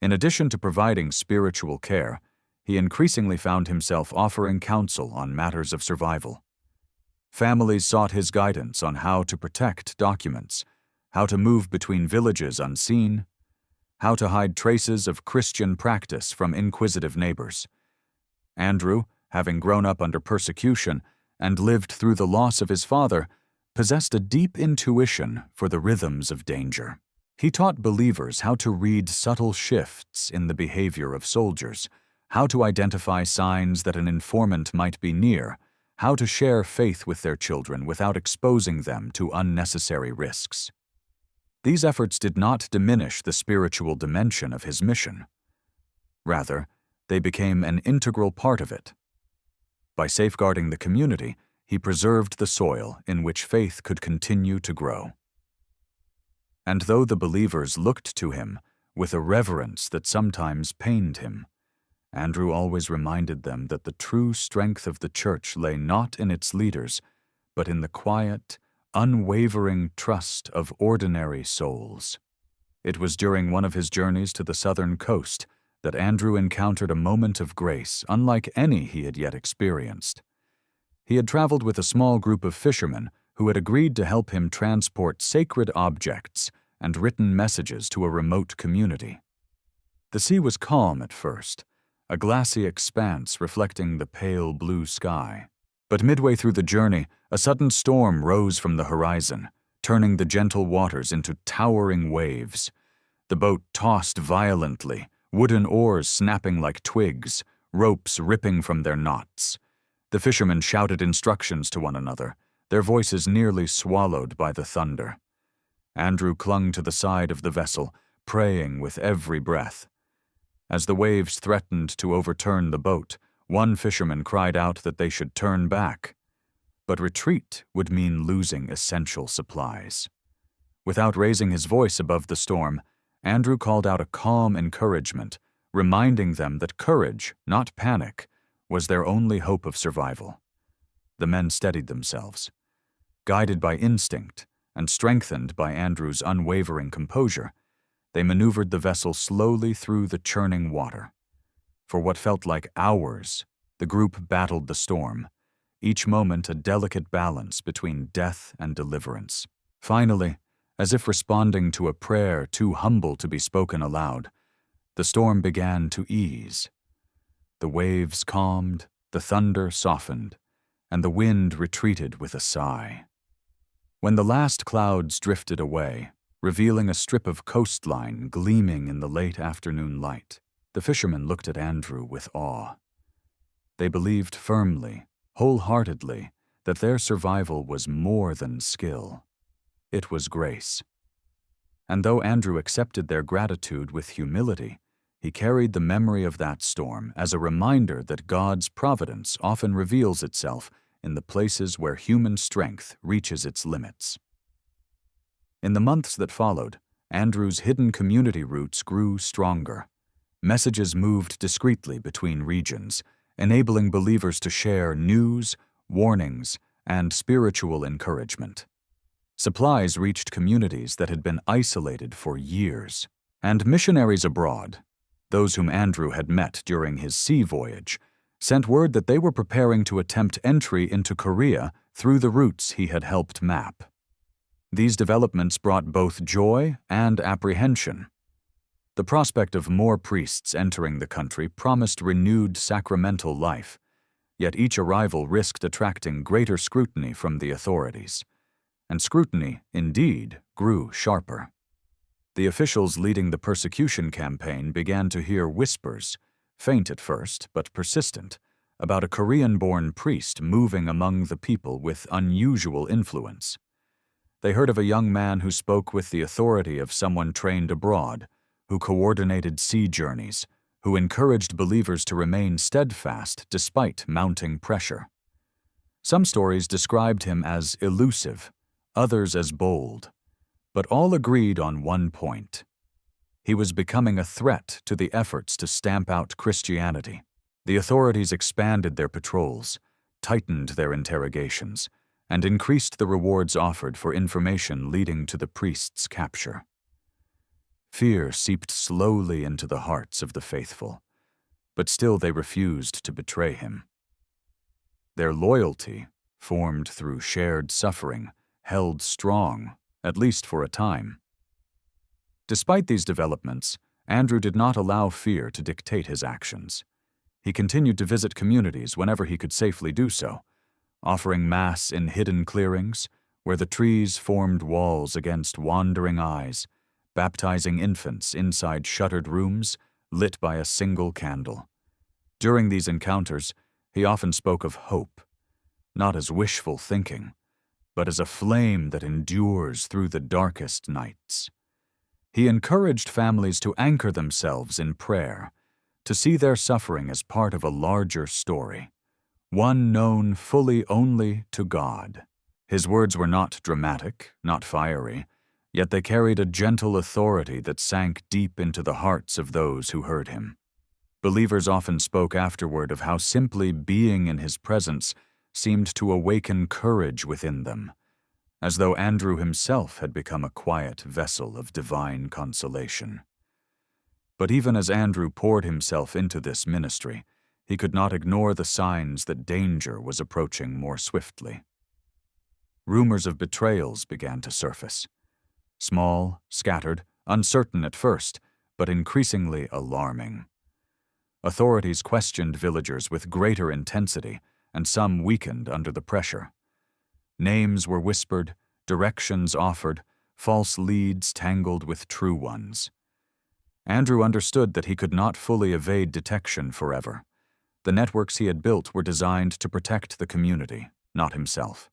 In addition to providing spiritual care, he increasingly found himself offering counsel on matters of survival. Families sought his guidance on how to protect documents, how to move between villages unseen, how to hide traces of Christian practice from inquisitive neighbors. Andrew, having grown up under persecution and lived through the loss of his father, possessed a deep intuition for the rhythms of danger. He taught believers how to read subtle shifts in the behavior of soldiers, how to identify signs that an informant might be near, how to share faith with their children without exposing them to unnecessary risks. These efforts did not diminish the spiritual dimension of his mission. Rather, they became an integral part of it. By safeguarding the community, he preserved the soil in which faith could continue to grow. And though the believers looked to him with a reverence that sometimes pained him, Andrew always reminded them that the true strength of the church lay not in its leaders, but in the quiet, unwavering trust of ordinary souls. It was during one of his journeys to the southern coast that Andrew encountered a moment of grace unlike any he had yet experienced. He had traveled with a small group of fishermen who had agreed to help him transport sacred objects and written messages to a remote community. The sea was calm at first, a glassy expanse reflecting the pale blue sky. But midway through the journey, a sudden storm rose from the horizon, turning the gentle waters into towering waves. The boat tossed violently, wooden oars snapping like twigs, ropes ripping from their knots. The fishermen shouted instructions to one another, their voices nearly swallowed by the thunder. Andrew clung to the side of the vessel, praying with every breath. As the waves threatened to overturn the boat, one fisherman cried out that they should turn back. But retreat would mean losing essential supplies. Without raising his voice above the storm, Andrew called out a calm encouragement, reminding them that courage, not panic, was their only hope of survival. The men steadied themselves. Guided by instinct and strengthened by Andrew's unwavering composure, they maneuvered the vessel slowly through the churning water. For what felt like hours, the group battled the storm, each moment a delicate balance between death and deliverance. Finally, as if responding to a prayer too humble to be spoken aloud, the storm began to ease. The waves calmed, the thunder softened, and the wind retreated with a sigh. When the last clouds drifted away, revealing a strip of coastline gleaming in the late afternoon light, the fishermen looked at Andrew with awe. They believed firmly, wholeheartedly, that their survival was more than skill. It was grace. And though Andrew accepted their gratitude with humility, he carried the memory of that storm as a reminder that God's providence often reveals itself in the places where human strength reaches its limits. In the months that followed, Andrew's hidden community roots grew stronger. Messages moved discreetly between regions, enabling believers to share news, warnings, and spiritual encouragement. Supplies reached communities that had been isolated for years, and missionaries abroad, those whom Andrew had met during his sea voyage, sent word that they were preparing to attempt entry into Korea through the routes he had helped map. These developments brought both joy and apprehension. The prospect of more priests entering the country promised renewed sacramental life, yet each arrival risked attracting greater scrutiny from the authorities. And scrutiny, indeed, grew sharper. The officials leading the persecution campaign began to hear whispers, faint at first but persistent, about a Korean-born priest moving among the people with unusual influence. They heard of a young man who spoke with the authority of someone trained abroad, who coordinated sea journeys, who encouraged believers to remain steadfast despite mounting pressure. Some stories described him as elusive, others as bold, but all agreed on one point. He was becoming a threat to the efforts to stamp out Christianity. The authorities expanded their patrols, tightened their interrogations, and increased the rewards offered for information leading to the priest's capture. Fear seeped slowly into the hearts of the faithful, but still they refused to betray him. Their loyalty formed through shared suffering, held strong, at least for a time. Despite these developments, Andrew did not allow fear to dictate his actions. He continued to visit communities whenever he could safely do so, offering Mass in hidden clearings, where the trees formed walls against wandering eyes, baptizing infants inside shuttered rooms lit by a single candle. During these encounters, he often spoke of hope, not as wishful thinking, but as a flame that endures through the darkest nights. He encouraged families to anchor themselves in prayer, to see their suffering as part of a larger story, one known fully only to God. His words were not dramatic, not fiery, yet they carried a gentle authority that sank deep into the hearts of those who heard him. Believers often spoke afterward of how simply being in his presence seemed to awaken courage within them, as though Andrew himself had become a quiet vessel of divine consolation. But even as Andrew poured himself into this ministry, he could not ignore the signs that danger was approaching more swiftly. Rumors of betrayals began to surface. Small, scattered, uncertain at first, but increasingly alarming. Authorities questioned villagers with greater intensity, and some weakened under the pressure. Names were whispered, directions offered, false leads tangled with true ones. Andrew understood that he could not fully evade detection forever. The networks he had built were designed to protect the community, not himself.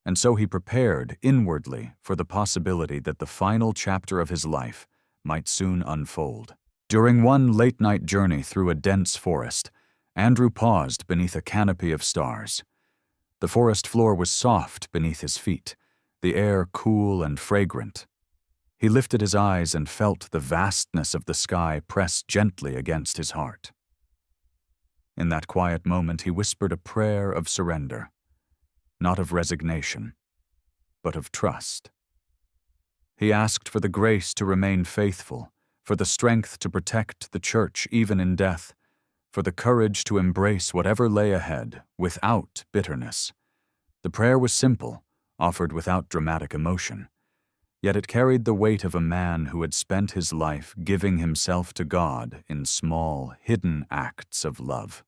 And so he prepared inwardly for the possibility that the final chapter of his life might soon unfold. During one late-night journey through a dense forest, Andrew paused beneath a canopy of stars. The forest floor was soft beneath his feet, the air cool and fragrant. He lifted his eyes and felt the vastness of the sky press gently against his heart. In that quiet moment, he whispered a prayer of surrender, not of resignation, but of trust. He asked for the grace to remain faithful, for the strength to protect the church even in death, for the courage to embrace whatever lay ahead without bitterness. The prayer was simple, offered without dramatic emotion, yet it carried the weight of a man who had spent his life giving himself to God in small, hidden acts of love.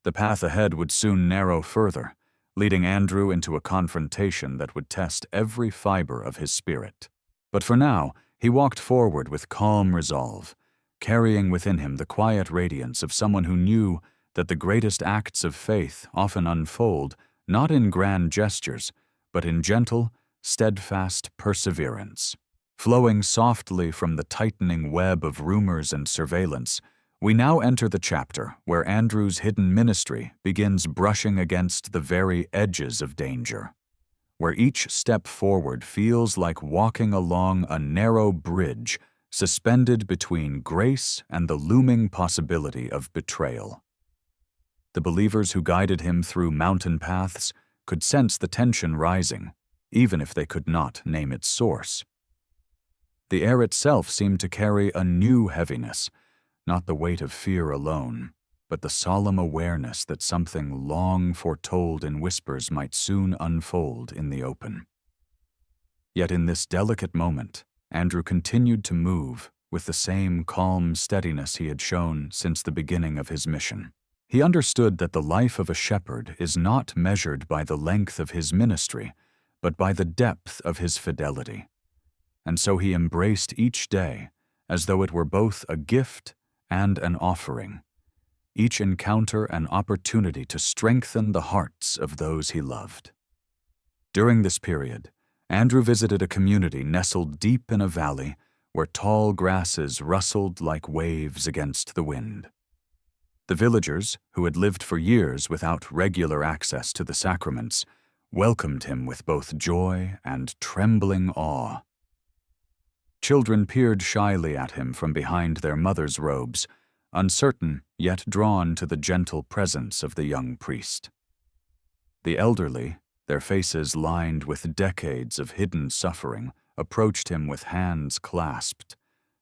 The path ahead would soon narrow further, leading Andrew into a confrontation that would test every fiber of his spirit. But for now, he walked forward with calm resolve, carrying within him the quiet radiance of someone who knew that the greatest acts of faith often unfold not in grand gestures, but in gentle, steadfast perseverance. Flowing softly from the tightening web of rumors and surveillance, we now enter the chapter where Andrew's hidden ministry begins brushing against the very edges of danger, where each step forward feels like walking along a narrow bridge suspended between grace and the looming possibility of betrayal. The believers who guided him through mountain paths could sense the tension rising, even if they could not name its source. The air itself seemed to carry a new heaviness, not the weight of fear alone, but the solemn awareness that something long foretold in whispers might soon unfold in the open. Yet in this delicate moment, Andrew continued to move with the same calm steadiness he had shown since the beginning of his mission. He understood that the life of a shepherd is not measured by the length of his ministry, but by the depth of his fidelity. And so he embraced each day as though it were both a gift and an offering, each encounter an opportunity to strengthen the hearts of those he loved. During this period, Andrew visited a community nestled deep in a valley where tall grasses rustled like waves against the wind. The villagers, who had lived for years without regular access to the sacraments, welcomed him with both joy and trembling awe. Children peered shyly at him from behind their mothers' robes, uncertain yet drawn to the gentle presence of the young priest. The elderly, their faces lined with decades of hidden suffering, approached him with hands clasped,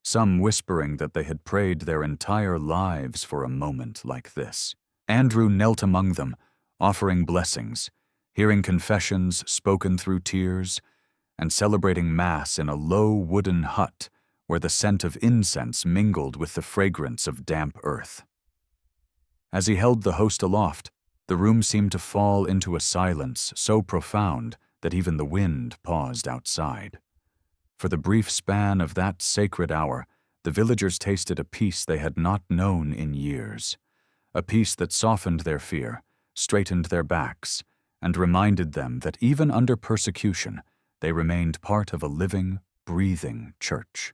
some whispering that they had prayed their entire lives for a moment like this. Andrew knelt among them, offering blessings, hearing confessions spoken through tears, and celebrating Mass in a low wooden hut where the scent of incense mingled with the fragrance of damp earth. As he held the host aloft, the room seemed to fall into a silence so profound that even the wind paused outside. For the brief span of that sacred hour, the villagers tasted a peace they had not known in years, a peace that softened their fear, straightened their backs, and reminded them that even under persecution, they remained part of a living, breathing church.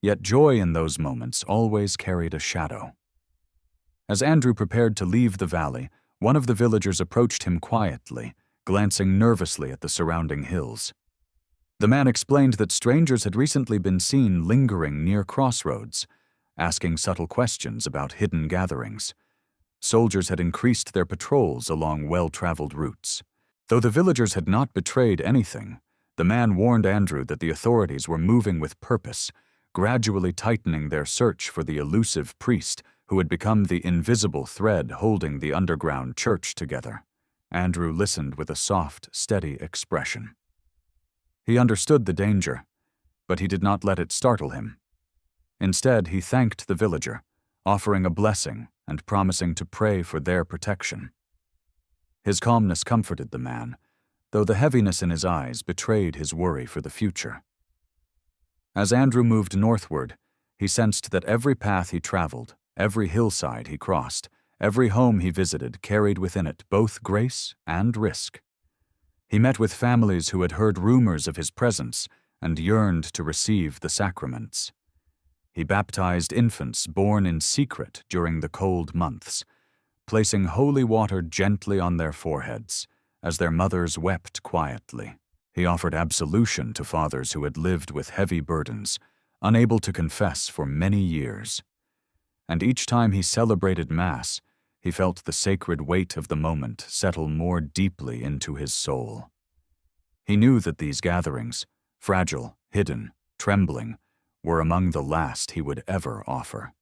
Yet joy in those moments always carried a shadow. As Andrew prepared to leave the valley, one of the villagers approached him quietly, glancing nervously at the surrounding hills. The man explained that strangers had recently been seen lingering near crossroads, asking subtle questions about hidden gatherings. Soldiers had increased their patrols along well-traveled routes. Though the villagers had not betrayed anything, the man warned Andrew that the authorities were moving with purpose, gradually tightening their search for the elusive priest who had become the invisible thread holding the underground church together. Andrew listened with a soft, steady expression. He understood the danger, but he did not let it startle him. Instead, he thanked the villager, offering a blessing and promising to pray for their protection. His calmness comforted the man, though the heaviness in his eyes betrayed his worry for the future. As Andrew moved northward, he sensed that every path he traveled, every hillside he crossed, every home he visited carried within it both grace and risk. He met with families who had heard rumors of his presence and yearned to receive the sacraments. He baptized infants born in secret during the cold months, placing holy water gently on their foreheads as their mothers wept quietly. He offered absolution to fathers who had lived with heavy burdens, unable to confess for many years. And each time he celebrated Mass, he felt the sacred weight of the moment settle more deeply into his soul. He knew that these gatherings, fragile, hidden, trembling, were among the last he would ever offer.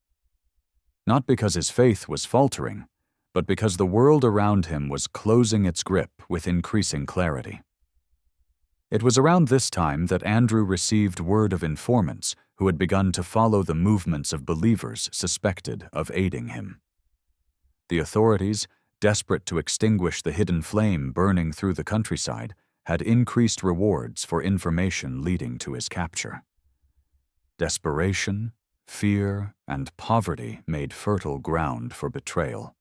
Not because his faith was faltering, but because the world around him was closing its grip with increasing clarity. It was around this time that Andrew received word of informants who had begun to follow the movements of believers suspected of aiding him. The authorities, desperate to extinguish the hidden flame burning through the countryside, had increased rewards for information leading to his capture. Desperation, fear, and poverty made fertile ground for betrayal.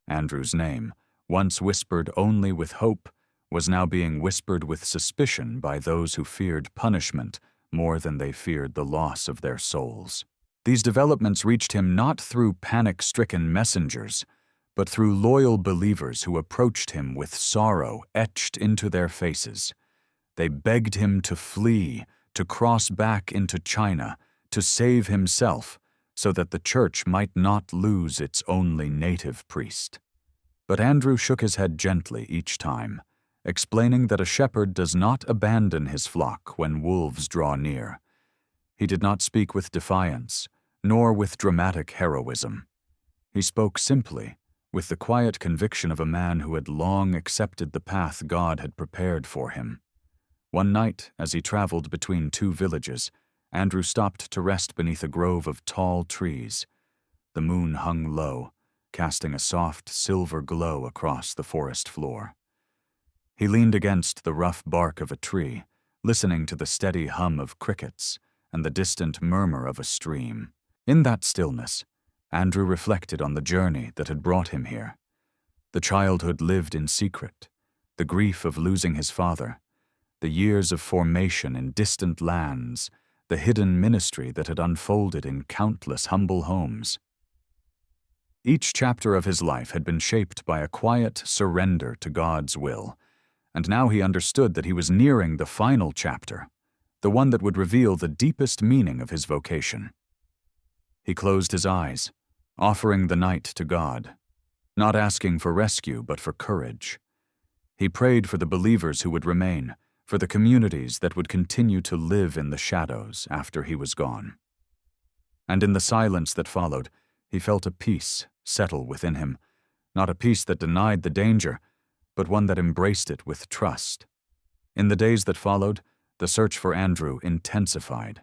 Andrew's name, once whispered only with hope, was now being whispered with suspicion by those who feared punishment more than they feared the loss of their souls. These developments reached him not through panic-stricken messengers, but through loyal believers who approached him with sorrow etched into their faces. They begged him to flee, to cross back into China, to save himself, so that the church might not lose its only native priest. But Andrew shook his head gently each time, explaining that a shepherd does not abandon his flock when wolves draw near. He did not speak with defiance, nor with dramatic heroism. He spoke simply, with the quiet conviction of a man who had long accepted the path God had prepared for him. One night, as he traveled between two villages, Andrew stopped to rest beneath a grove of tall trees. The moon hung low, casting a soft silver glow across the forest floor. He leaned against the rough bark of a tree, listening to the steady hum of crickets and the distant murmur of a stream. In that stillness, Andrew reflected on the journey that had brought him here. The childhood lived in secret, the grief of losing his father, the years of formation in distant lands, the hidden ministry that had unfolded in countless humble homes. Each chapter of his life had been shaped by a quiet surrender to God's will, and now he understood that he was nearing the final chapter, the one that would reveal the deepest meaning of his vocation. He closed his eyes, offering the night to God, not asking for rescue but for courage. He prayed for the believers who would remain, for the communities that would continue to live in the shadows after he was gone. And in the silence that followed, he felt a peace settle within him, not a peace that denied the danger, but one that embraced it with trust. In the days that followed, the search for Andrew intensified.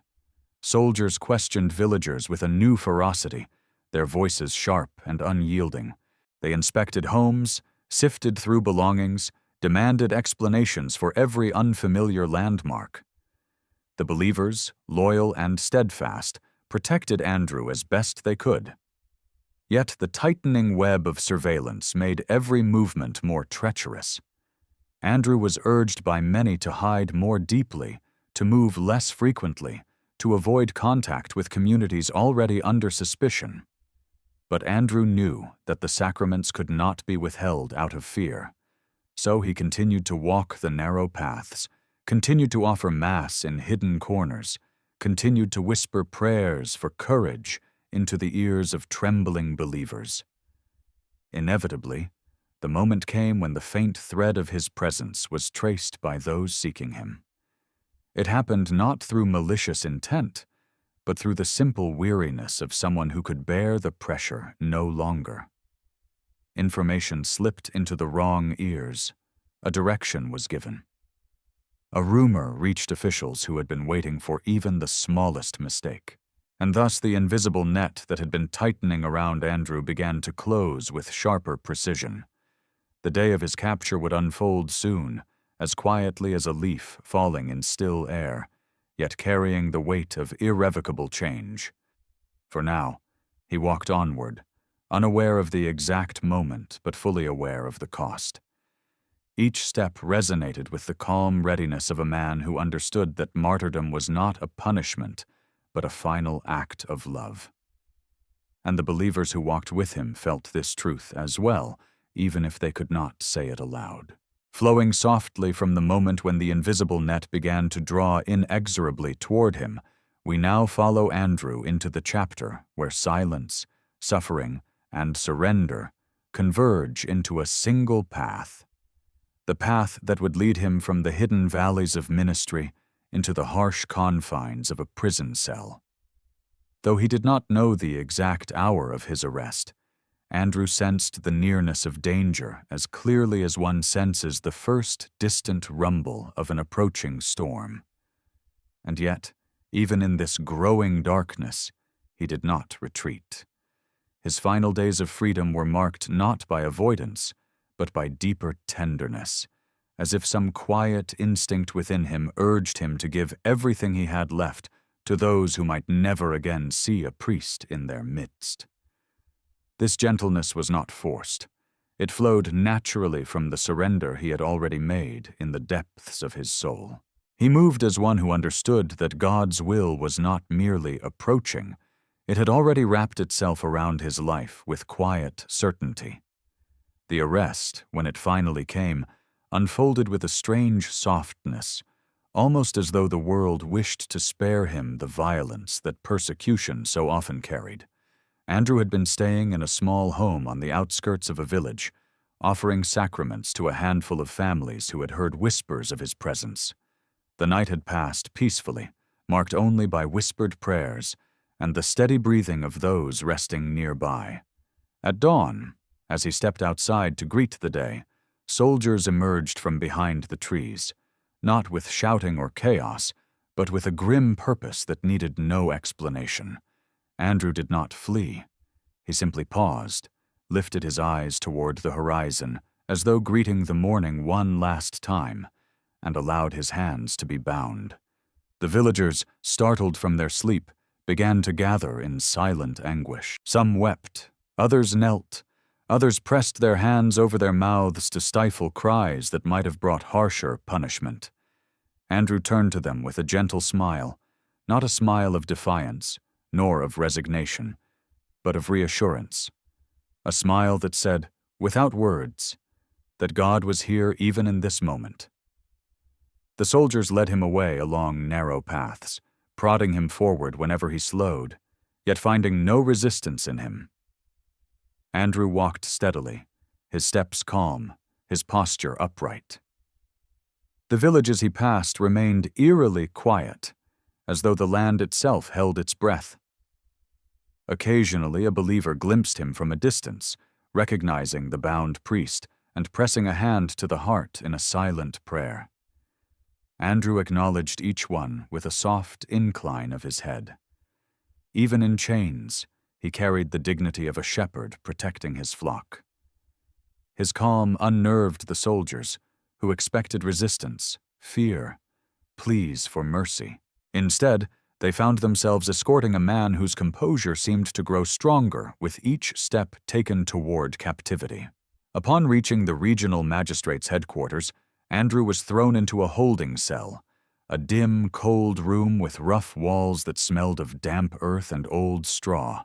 Soldiers questioned villagers with a new ferocity, their voices sharp and unyielding. They inspected homes, sifted through belongings, demanded explanations for every unfamiliar landmark. The believers, loyal and steadfast, protected Andrew as best they could. Yet the tightening web of surveillance made every movement more treacherous. Andrew was urged by many to hide more deeply, to move less frequently, to avoid contact with communities already under suspicion. But Andrew knew that the sacraments could not be withheld out of fear. So he continued to walk the narrow paths, continued to offer Mass in hidden corners, continued to whisper prayers for courage into the ears of trembling believers. Inevitably, the moment came when the faint thread of his presence was traced by those seeking him. It happened not through malicious intent, but through the simple weariness of someone who could bear the pressure no longer. Information slipped into the wrong ears. A direction was given. A rumor reached officials who had been waiting for even the smallest mistake. And thus the invisible net that had been tightening around Andrew began to close with sharper precision. The day of his capture would unfold soon, as quietly as a leaf falling in still air, yet carrying the weight of irrevocable change. For now, he walked onward, unaware of the exact moment but fully aware of the cost. Each step resonated with the calm readiness of a man who understood that martyrdom was not a punishment, but a final act of love. And the believers who walked with him felt this truth as well, even if they could not say it aloud. Flowing softly from the moment when the invisible net began to draw inexorably toward him, we now follow Andrew into the chapter where silence, suffering, and surrender converge into a single path. The path that would lead him from the hidden valleys of ministry into the harsh confines of a prison cell. Though he did not know the exact hour of his arrest, Andrew sensed the nearness of danger as clearly as one senses the first distant rumble of an approaching storm. And yet, even in this growing darkness, he did not retreat. His final days of freedom were marked not by avoidance, but by deeper tenderness, as if some quiet instinct within him urged him to give everything he had left to those who might never again see a priest in their midst. This gentleness was not forced. It flowed naturally from the surrender he had already made in the depths of his soul. He moved as one who understood that God's will was not merely approaching, it had already wrapped itself around his life with quiet certainty. The arrest, when it finally came, unfolded with a strange softness, almost as though the world wished to spare him the violence that persecution so often carried. Andrew had been staying in a small home on the outskirts of a village, offering sacraments to a handful of families who had heard whispers of his presence. The night had passed peacefully, marked only by whispered prayers and the steady breathing of those resting nearby. At dawn, as he stepped outside to greet the day, soldiers emerged from behind the trees, not with shouting or chaos, but with a grim purpose that needed no explanation. Andrew did not flee. He simply paused, lifted his eyes toward the horizon, as though greeting the morning one last time, and allowed his hands to be bound. The villagers, startled from their sleep, began to gather in silent anguish. Some wept, others knelt, others pressed their hands over their mouths to stifle cries that might have brought harsher punishment. Andrew turned to them with a gentle smile, not a smile of defiance, nor of resignation, but of reassurance. A smile that said, without words, that God was here even in this moment. The soldiers led him away along narrow paths, prodding him forward whenever he slowed, yet finding no resistance in him. Andrew walked steadily, his steps calm, his posture upright. The villages he passed remained eerily quiet, as though the land itself held its breath. Occasionally a believer glimpsed him from a distance, recognizing the bound priest, and pressing a hand to the heart in a silent prayer. Andrew acknowledged each one with a soft incline of his head. Even in chains, he carried the dignity of a shepherd protecting his flock. His calm unnerved the soldiers, who expected resistance, fear, pleas for mercy. Instead, they found themselves escorting a man whose composure seemed to grow stronger with each step taken toward captivity. Upon reaching the regional magistrate's headquarters, Andrew was thrown into a holding cell, a dim, cold room with rough walls that smelled of damp earth and old straw.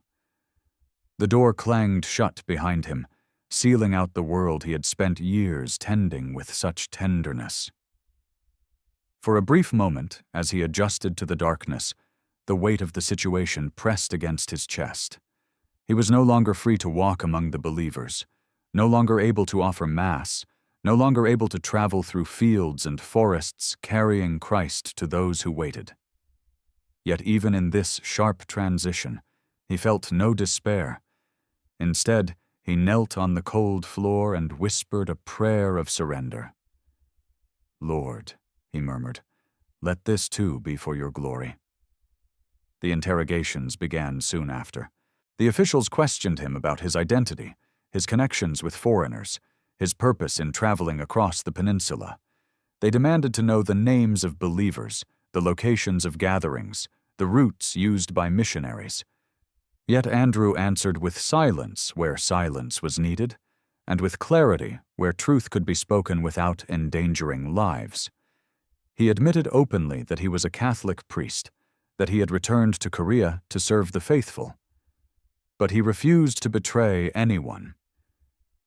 The door clanged shut behind him, sealing out the world he had spent years tending with such tenderness. For a brief moment, as he adjusted to the darkness, the weight of the situation pressed against his chest. He was no longer free to walk among the believers, no longer able to offer Mass, no longer able to travel through fields and forests carrying Christ to those who waited. Yet even in this sharp transition, he felt no despair. Instead, he knelt on the cold floor and whispered a prayer of surrender. "Lord," he murmured, "let this too be for your glory." The interrogations began soon after. The officials questioned him about his identity, his connections with foreigners, his purpose in traveling across the peninsula. They demanded to know the names of believers, the locations of gatherings, the routes used by missionaries. Yet Andrew answered with silence where silence was needed, and with clarity where truth could be spoken without endangering lives. He admitted openly that he was a Catholic priest, that he had returned to Korea to serve the faithful. But he refused to betray anyone.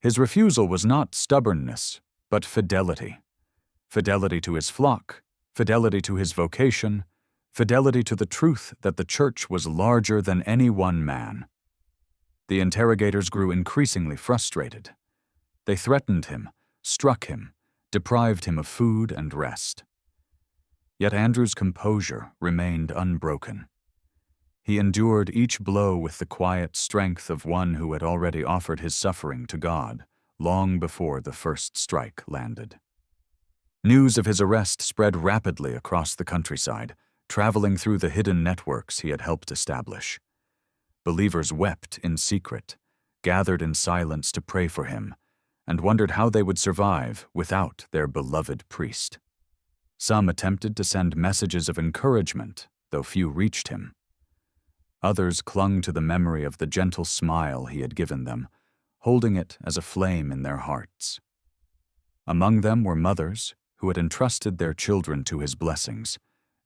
His refusal was not stubbornness, but fidelity. Fidelity to his flock, fidelity to his vocation, fidelity to the truth that the church was larger than any one man. The interrogators grew increasingly frustrated. They threatened him, struck him, deprived him of food and rest. Yet Andrew's composure remained unbroken. He endured each blow with the quiet strength of one who had already offered his suffering to God long before the first strike landed. News of his arrest spread rapidly across the countryside, traveling through the hidden networks he had helped establish. Believers wept in secret, gathered in silence to pray for him, and wondered how they would survive without their beloved priest. Some attempted to send messages of encouragement, though few reached him. Others clung to the memory of the gentle smile he had given them, holding it as a flame in their hearts. Among them were mothers who had entrusted their children to his blessings,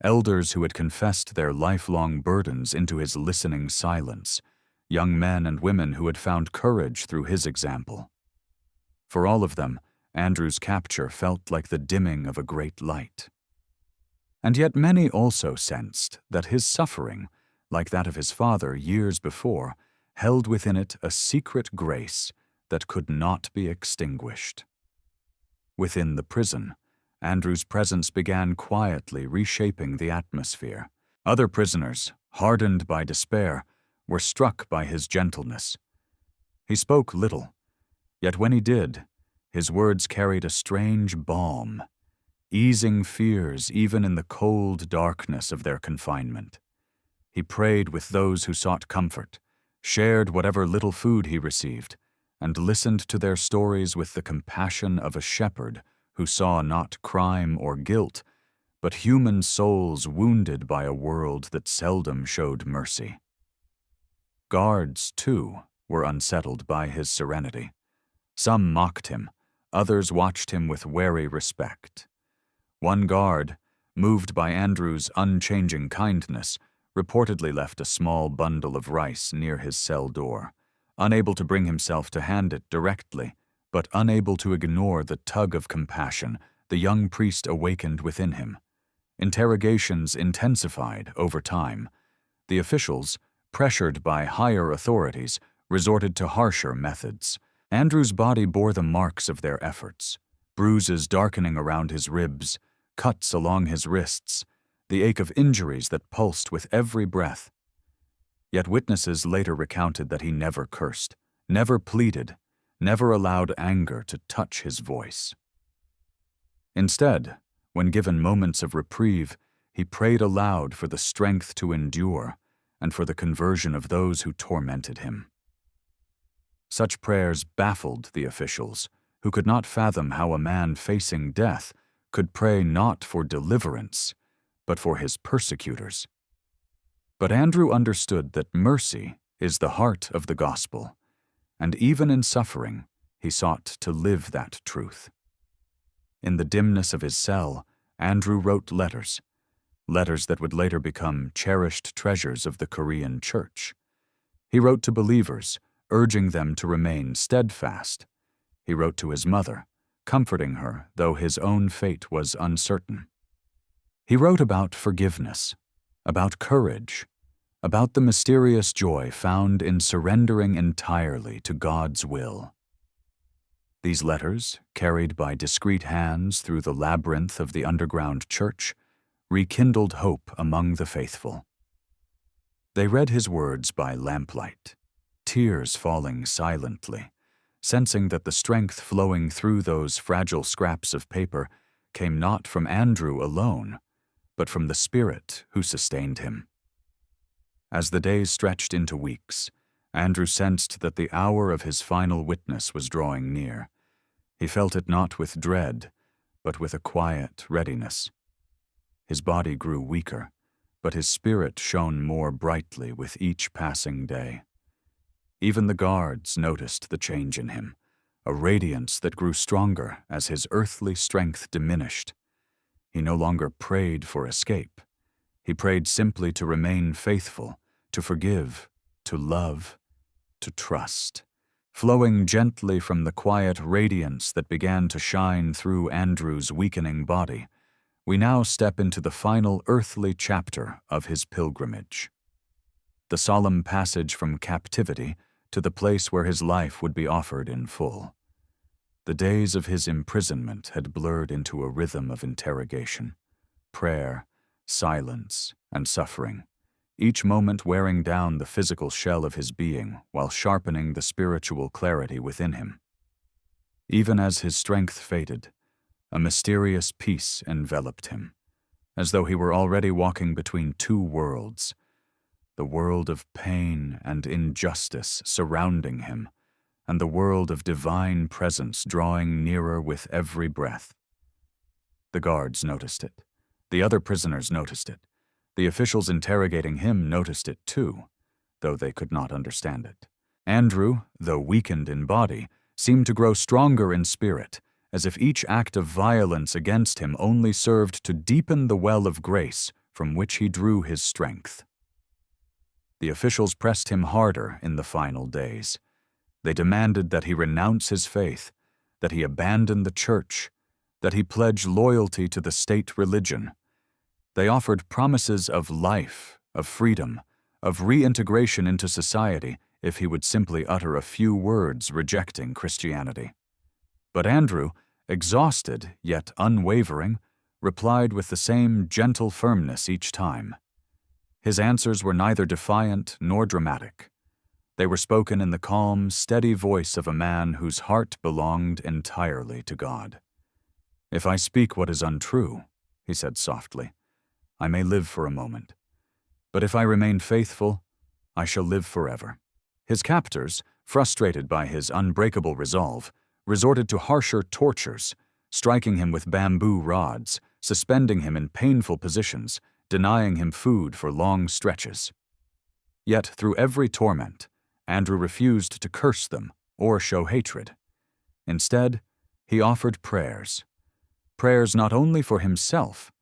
elders who had confessed their lifelong burdens into his listening silence, young men and women who had found courage through his example. For all of them, Andrew's capture felt like the dimming of a great light. And yet many also sensed that his suffering, like that of his father years before, held within it a secret grace that could not be extinguished. Within the prison, Andrew's presence began quietly reshaping the atmosphere. Other prisoners, hardened by despair, were struck by his gentleness. He spoke little, yet when he did, his words carried a strange balm, easing fears even in the cold darkness of their confinement. He prayed with those who sought comfort, shared whatever little food he received, and listened to their stories with the compassion of a shepherd who saw not crime or guilt, but human souls wounded by a world that seldom showed mercy. Guards, too, were unsettled by his serenity. Some mocked him, others watched him with wary respect. One guard, moved by Andrew's unchanging kindness, reportedly left a small bundle of rice near his cell door, unable to bring himself to hand it directly, but unable to ignore the tug of compassion the young priest awakened within him. Interrogations intensified over time. The officials, pressured by higher authorities, resorted to harsher methods. Andrew's body bore the marks of their efforts, bruises darkening around his ribs, cuts along his wrists, the ache of injuries that pulsed with every breath. Yet witnesses later recounted that he never cursed, never pleaded, never allowed anger to touch his voice. Instead, when given moments of reprieve, he prayed aloud for the strength to endure and for the conversion of those who tormented him. Such prayers baffled the officials, who could not fathom how a man facing death could pray not for deliverance, but for his persecutors. But Andrew understood that mercy is the heart of the gospel, and even in suffering, he sought to live that truth. In the dimness of his cell, Andrew wrote letters that would later become cherished treasures of the Korean church. He wrote to believers, urging them to remain steadfast. He wrote to his mother, comforting her though his own fate was uncertain. He wrote about forgiveness, about courage, about the mysterious joy found in surrendering entirely to God's will. These letters, carried by discreet hands through the labyrinth of the underground church, rekindled hope among the faithful. They read his words by lamplight, tears falling silently, sensing that the strength flowing through those fragile scraps of paper came not from Andrew alone, but from the Spirit who sustained him. As the days stretched into weeks, Andrew sensed that the hour of his final witness was drawing near. He felt it not with dread, but with a quiet readiness. His body grew weaker, but his spirit shone more brightly with each passing day. Even the guards noticed the change in him, a radiance that grew stronger as his earthly strength diminished. He no longer prayed for escape. He prayed simply to remain faithful, to forgive, to love, to trust. Flowing gently from the quiet radiance that began to shine through Andrew's weakening body, we now step into the final earthly chapter of his pilgrimage. The solemn passage from captivity to the place where his life would be offered in full. The days of his imprisonment had blurred into a rhythm of interrogation, prayer, silence, and suffering, each moment wearing down the physical shell of his being while sharpening the spiritual clarity within him. Even as his strength faded, a mysterious peace enveloped him, as though he were already walking between two worlds, the world of pain and injustice surrounding him, and the world of divine presence drawing nearer with every breath. The guards noticed it. The other prisoners noticed it. The officials interrogating him noticed it too, though they could not understand it. Andrew, though weakened in body, seemed to grow stronger in spirit, as if each act of violence against him only served to deepen the well of grace from which he drew his strength. The officials pressed him harder in the final days. They demanded that he renounce his faith, that he abandon the church, that he pledge loyalty to the state religion. They offered promises of life, of freedom, of reintegration into society if he would simply utter a few words rejecting Christianity. But Andrew, exhausted yet unwavering, replied with the same gentle firmness each time. His answers were neither defiant nor dramatic. They were spoken in the calm, steady voice of a man whose heart belonged entirely to God. "If I speak what is untrue," he said softly, "I may live for a moment. But if I remain faithful, I shall live forever." His captors, frustrated by his unbreakable resolve, resorted to harsher tortures, striking him with bamboo rods, suspending him in painful positions, denying him food for long stretches. Yet through every torment, Andrew refused to curse them or show hatred. Instead, he offered prayers not only for himself,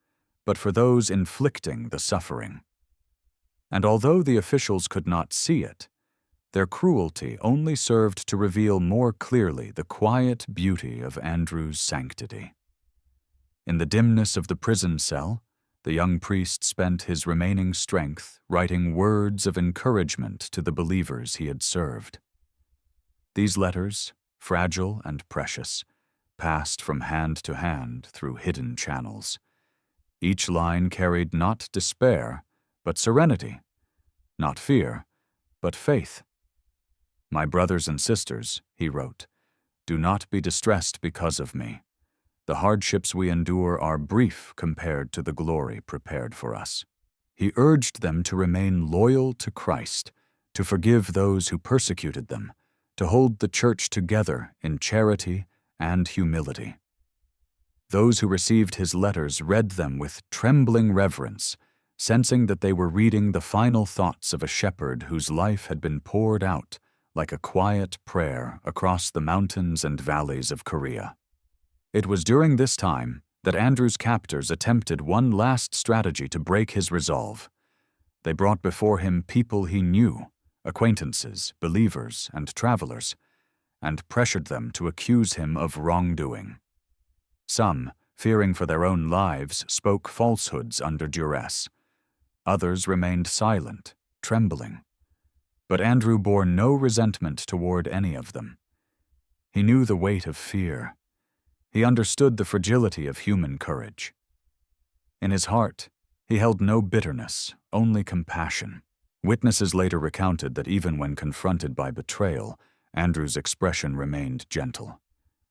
but for those inflicting the suffering. And although the officials could not see it, their cruelty only served to reveal more clearly the quiet beauty of Andrew's sanctity. In the dimness of the prison cell, the young priest spent his remaining strength writing words of encouragement to the believers he had served. These letters, fragile and precious, passed from hand to hand through hidden channels. Each line carried not despair, but serenity, not fear, but faith. "My brothers and sisters," he wrote, "Do not be distressed because of me. The hardships we endure are brief compared to the glory prepared for us." He urged them to remain loyal to Christ, to forgive those who persecuted them, to hold the church together in charity and humility. Those who received his letters read them with trembling reverence, sensing that they were reading the final thoughts of a shepherd whose life had been poured out like a quiet prayer across the mountains and valleys of Korea. It was during this time that Andrew's captors attempted one last strategy to break his resolve. They brought before him people he knew, acquaintances, believers, and travelers, and pressured them to accuse him of wrongdoing. Some, fearing for their own lives, spoke falsehoods under duress. Others remained silent, trembling. But Andrew bore no resentment toward any of them. He knew the weight of fear. He understood the fragility of human courage. In his heart, he held no bitterness, only compassion. Witnesses later recounted that even when confronted by betrayal, Andrew's expression remained gentle,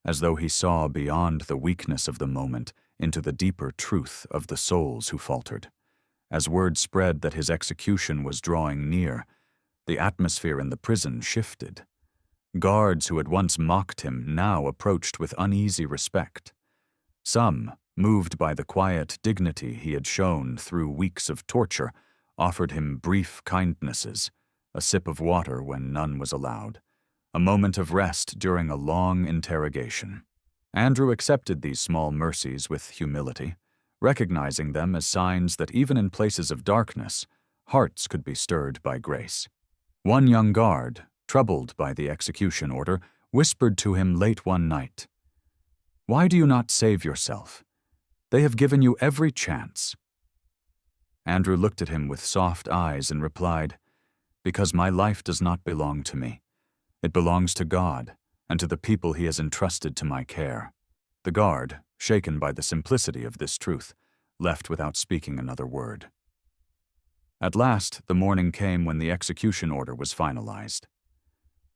as though he saw beyond the weakness of the moment into the deeper truth of the souls who faltered. As word spread that his execution was drawing near, the atmosphere in the prison shifted. Guards who had once mocked him now approached with uneasy respect. Some, moved by the quiet dignity he had shown through weeks of torture, offered him brief kindnesses, a sip of water when none was allowed, a moment of rest during a long interrogation. Andrew accepted these small mercies with humility, recognizing them as signs that even in places of darkness, hearts could be stirred by grace. One young guard, troubled by the execution order, whispered to him late one night, "Why do you not save yourself? They have given you every chance." Andrew looked at him with soft eyes and replied, "Because my life does not belong to me. It belongs to God and to the people he has entrusted to my care." The guard, shaken by the simplicity of this truth, left without speaking another word. At last, the morning came when the execution order was finalized.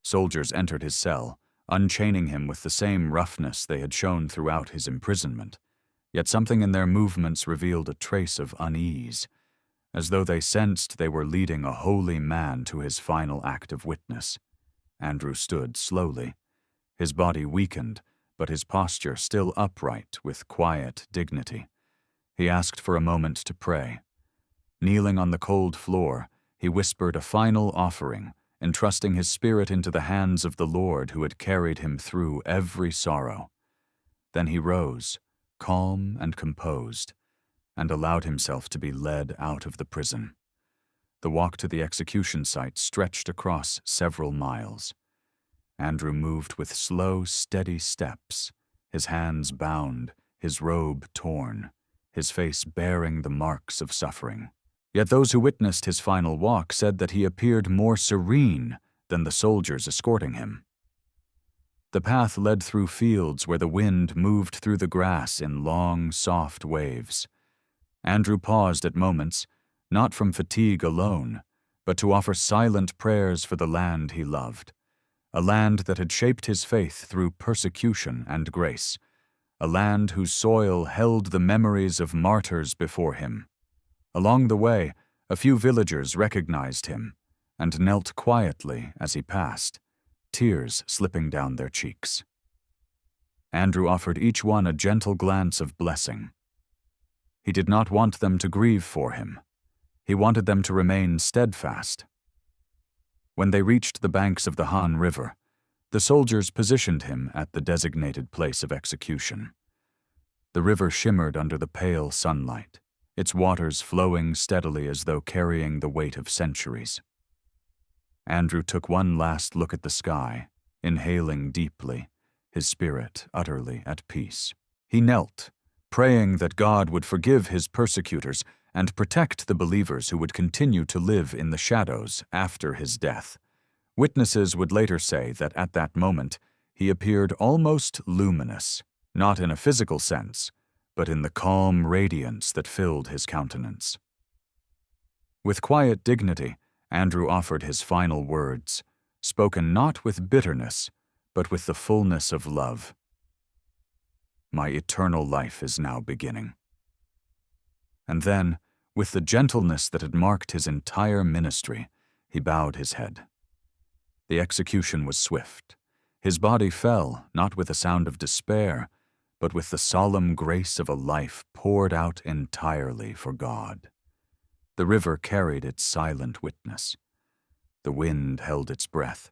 Soldiers entered his cell, unchaining him with the same roughness they had shown throughout his imprisonment, yet something in their movements revealed a trace of unease, as though they sensed they were leading a holy man to his final act of witness. Andrew stood slowly, his body weakened, but his posture still upright with quiet dignity. He asked for a moment to pray. Kneeling on the cold floor, he whispered a final offering, entrusting his spirit into the hands of the Lord who had carried him through every sorrow. Then he rose, calm and composed, and allowed himself to be led out of the prison. The walk to the execution site stretched across several miles. Andrew moved with slow, steady steps, his hands bound, his robe torn, his face bearing the marks of suffering. Yet those who witnessed his final walk said that he appeared more serene than the soldiers escorting him. The path led through fields where the wind moved through the grass in long, soft waves. Andrew paused at moments, not from fatigue alone, but to offer silent prayers for the land he loved, a land that had shaped his faith through persecution and grace, a land whose soil held the memories of martyrs before him. Along the way, a few villagers recognized him and knelt quietly as he passed, tears slipping down their cheeks. Andrew offered each one a gentle glance of blessing. He did not want them to grieve for him. He wanted them to remain steadfast. When they reached the banks of the Han River, the soldiers positioned him at the designated place of execution. The river shimmered under the pale sunlight, its waters flowing steadily as though carrying the weight of centuries. Andrew took one last look at the sky, inhaling deeply, his spirit utterly at peace. He knelt, praying that God would forgive his persecutors and protect the believers who would continue to live in the shadows after his death. Witnesses would later say that at that moment he appeared almost luminous, not in a physical sense, but in the calm radiance that filled his countenance. With quiet dignity, Andrew offered his final words, spoken not with bitterness, but with the fullness of love. My eternal life is now beginning. And then, with the gentleness that had marked his entire ministry, he bowed his head. The execution was swift. His body fell, not with a sound of despair, but with the solemn grace of a life poured out entirely for God. The river carried its silent witness. The wind held its breath,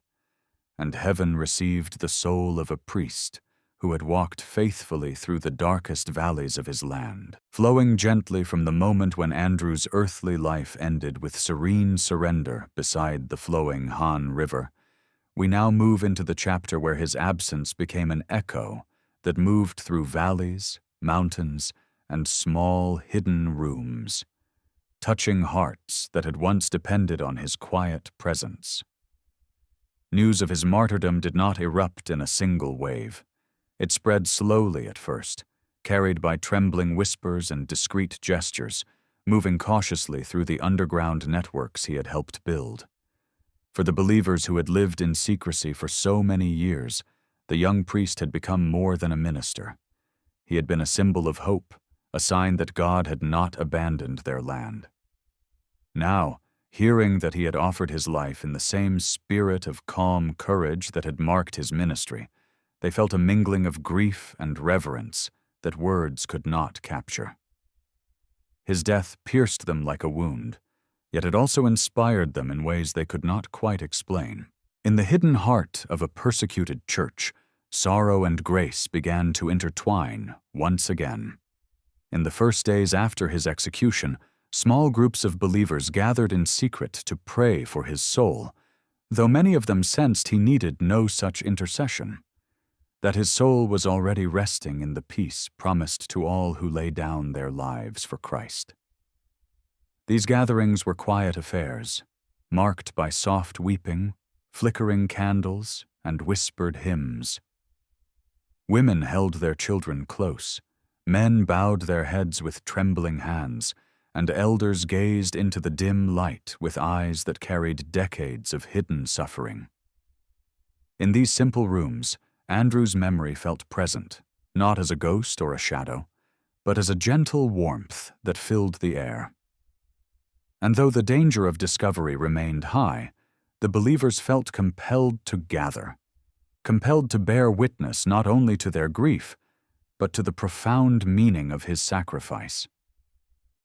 and heaven received the soul of a priest who had walked faithfully through the darkest valleys of his land. Flowing gently from the moment when Andrew's earthly life ended with serene surrender beside the flowing Han River, we now move into the chapter where his absence became an echo that moved through valleys, mountains, and small, hidden rooms, touching hearts that had once depended on his quiet presence. News of his martyrdom did not erupt in a single wave. It spread slowly at first, carried by trembling whispers and discreet gestures, moving cautiously through the underground networks he had helped build. For the believers who had lived in secrecy for so many years, the young priest had become more than a minister. He had been a symbol of hope, a sign that God had not abandoned their land. Now, hearing that he had offered his life in the same spirit of calm courage that had marked his ministry, they felt a mingling of grief and reverence that words could not capture. His death pierced them like a wound, yet it also inspired them in ways they could not quite explain. In the hidden heart of a persecuted church, sorrow and grace began to intertwine once again. In the first days after his execution, small groups of believers gathered in secret to pray for his soul, though many of them sensed he needed no such intercession, that his soul was already resting in the peace promised to all who lay down their lives for Christ. These gatherings were quiet affairs, marked by soft weeping, flickering candles, and whispered hymns. Women held their children close, men bowed their heads with trembling hands, and elders gazed into the dim light with eyes that carried decades of hidden suffering. In these simple rooms, Andrew's memory felt present, not as a ghost or a shadow, but as a gentle warmth that filled the air. And though the danger of discovery remained high, the believers felt compelled to gather, compelled to bear witness not only to their grief, but to the profound meaning of his sacrifice.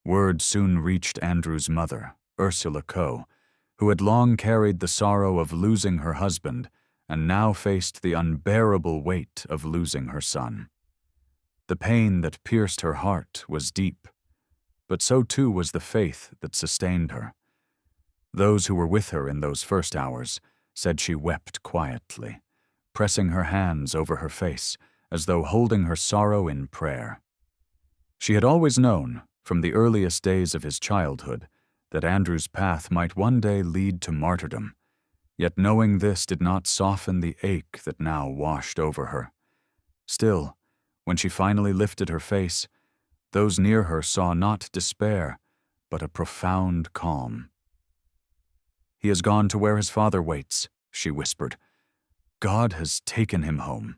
Word soon reached Andrew's mother, Ursula Coe, who had long carried the sorrow of losing her husband and now faced the unbearable weight of losing her son. The pain that pierced her heart was deep, but so too was the faith that sustained her. Those who were with her in those first hours said she wept quietly, pressing her hands over her face as though holding her sorrow in prayer. She had always known, from the earliest days of his childhood, that Andrew's path might one day lead to martyrdom, yet knowing this did not soften the ache that now washed over her. Still, when she finally lifted her face, those near her saw not despair, but a profound calm. "He has gone to where his father waits," she whispered. "God has taken him home."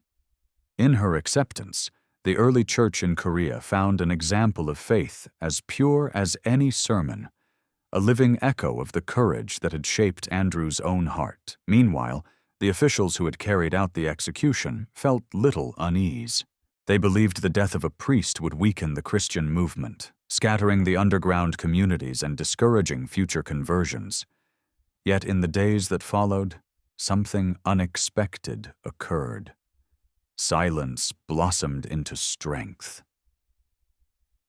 In her acceptance, the early church in Korea found an example of faith as pure as any sermon, a living echo of the courage that had shaped Andrew's own heart. Meanwhile, the officials who had carried out the execution felt little unease. They believed the death of a priest would weaken the Christian movement, scattering the underground communities and discouraging future conversions. Yet in the days that followed, something unexpected occurred. Silence blossomed into strength.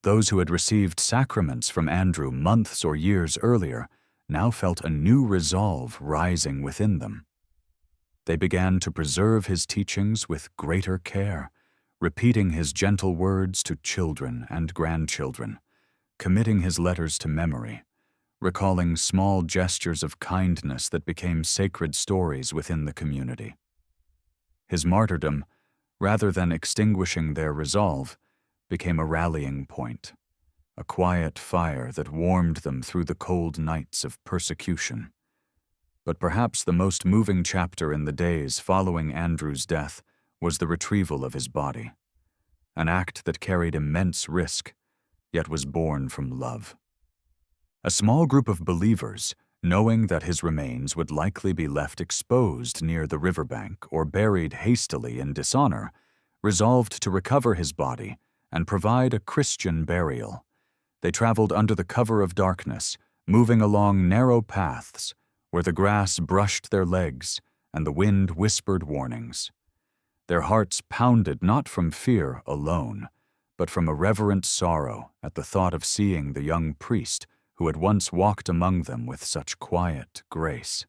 Those who had received sacraments from Andrew months or years earlier now felt a new resolve rising within them. They began to preserve his teachings with greater care, repeating his gentle words to children and grandchildren, committing his letters to memory, recalling small gestures of kindness that became sacred stories within the community. His martyrdom, rather than extinguishing their resolve, became a rallying point, a quiet fire that warmed them through the cold nights of persecution. But perhaps the most moving chapter in the days following Andrew's death was the retrieval of his body, an act that carried immense risk, yet was born from love. A small group of believers, knowing that his remains would likely be left exposed near the riverbank or buried hastily in dishonor, resolved to recover his body and provide a Christian burial. They traveled under the cover of darkness, moving along narrow paths where the grass brushed their legs and the wind whispered warnings. Their hearts pounded not from fear alone, but from a reverent sorrow at the thought of seeing the young priest who had once walked among them with such quiet grace.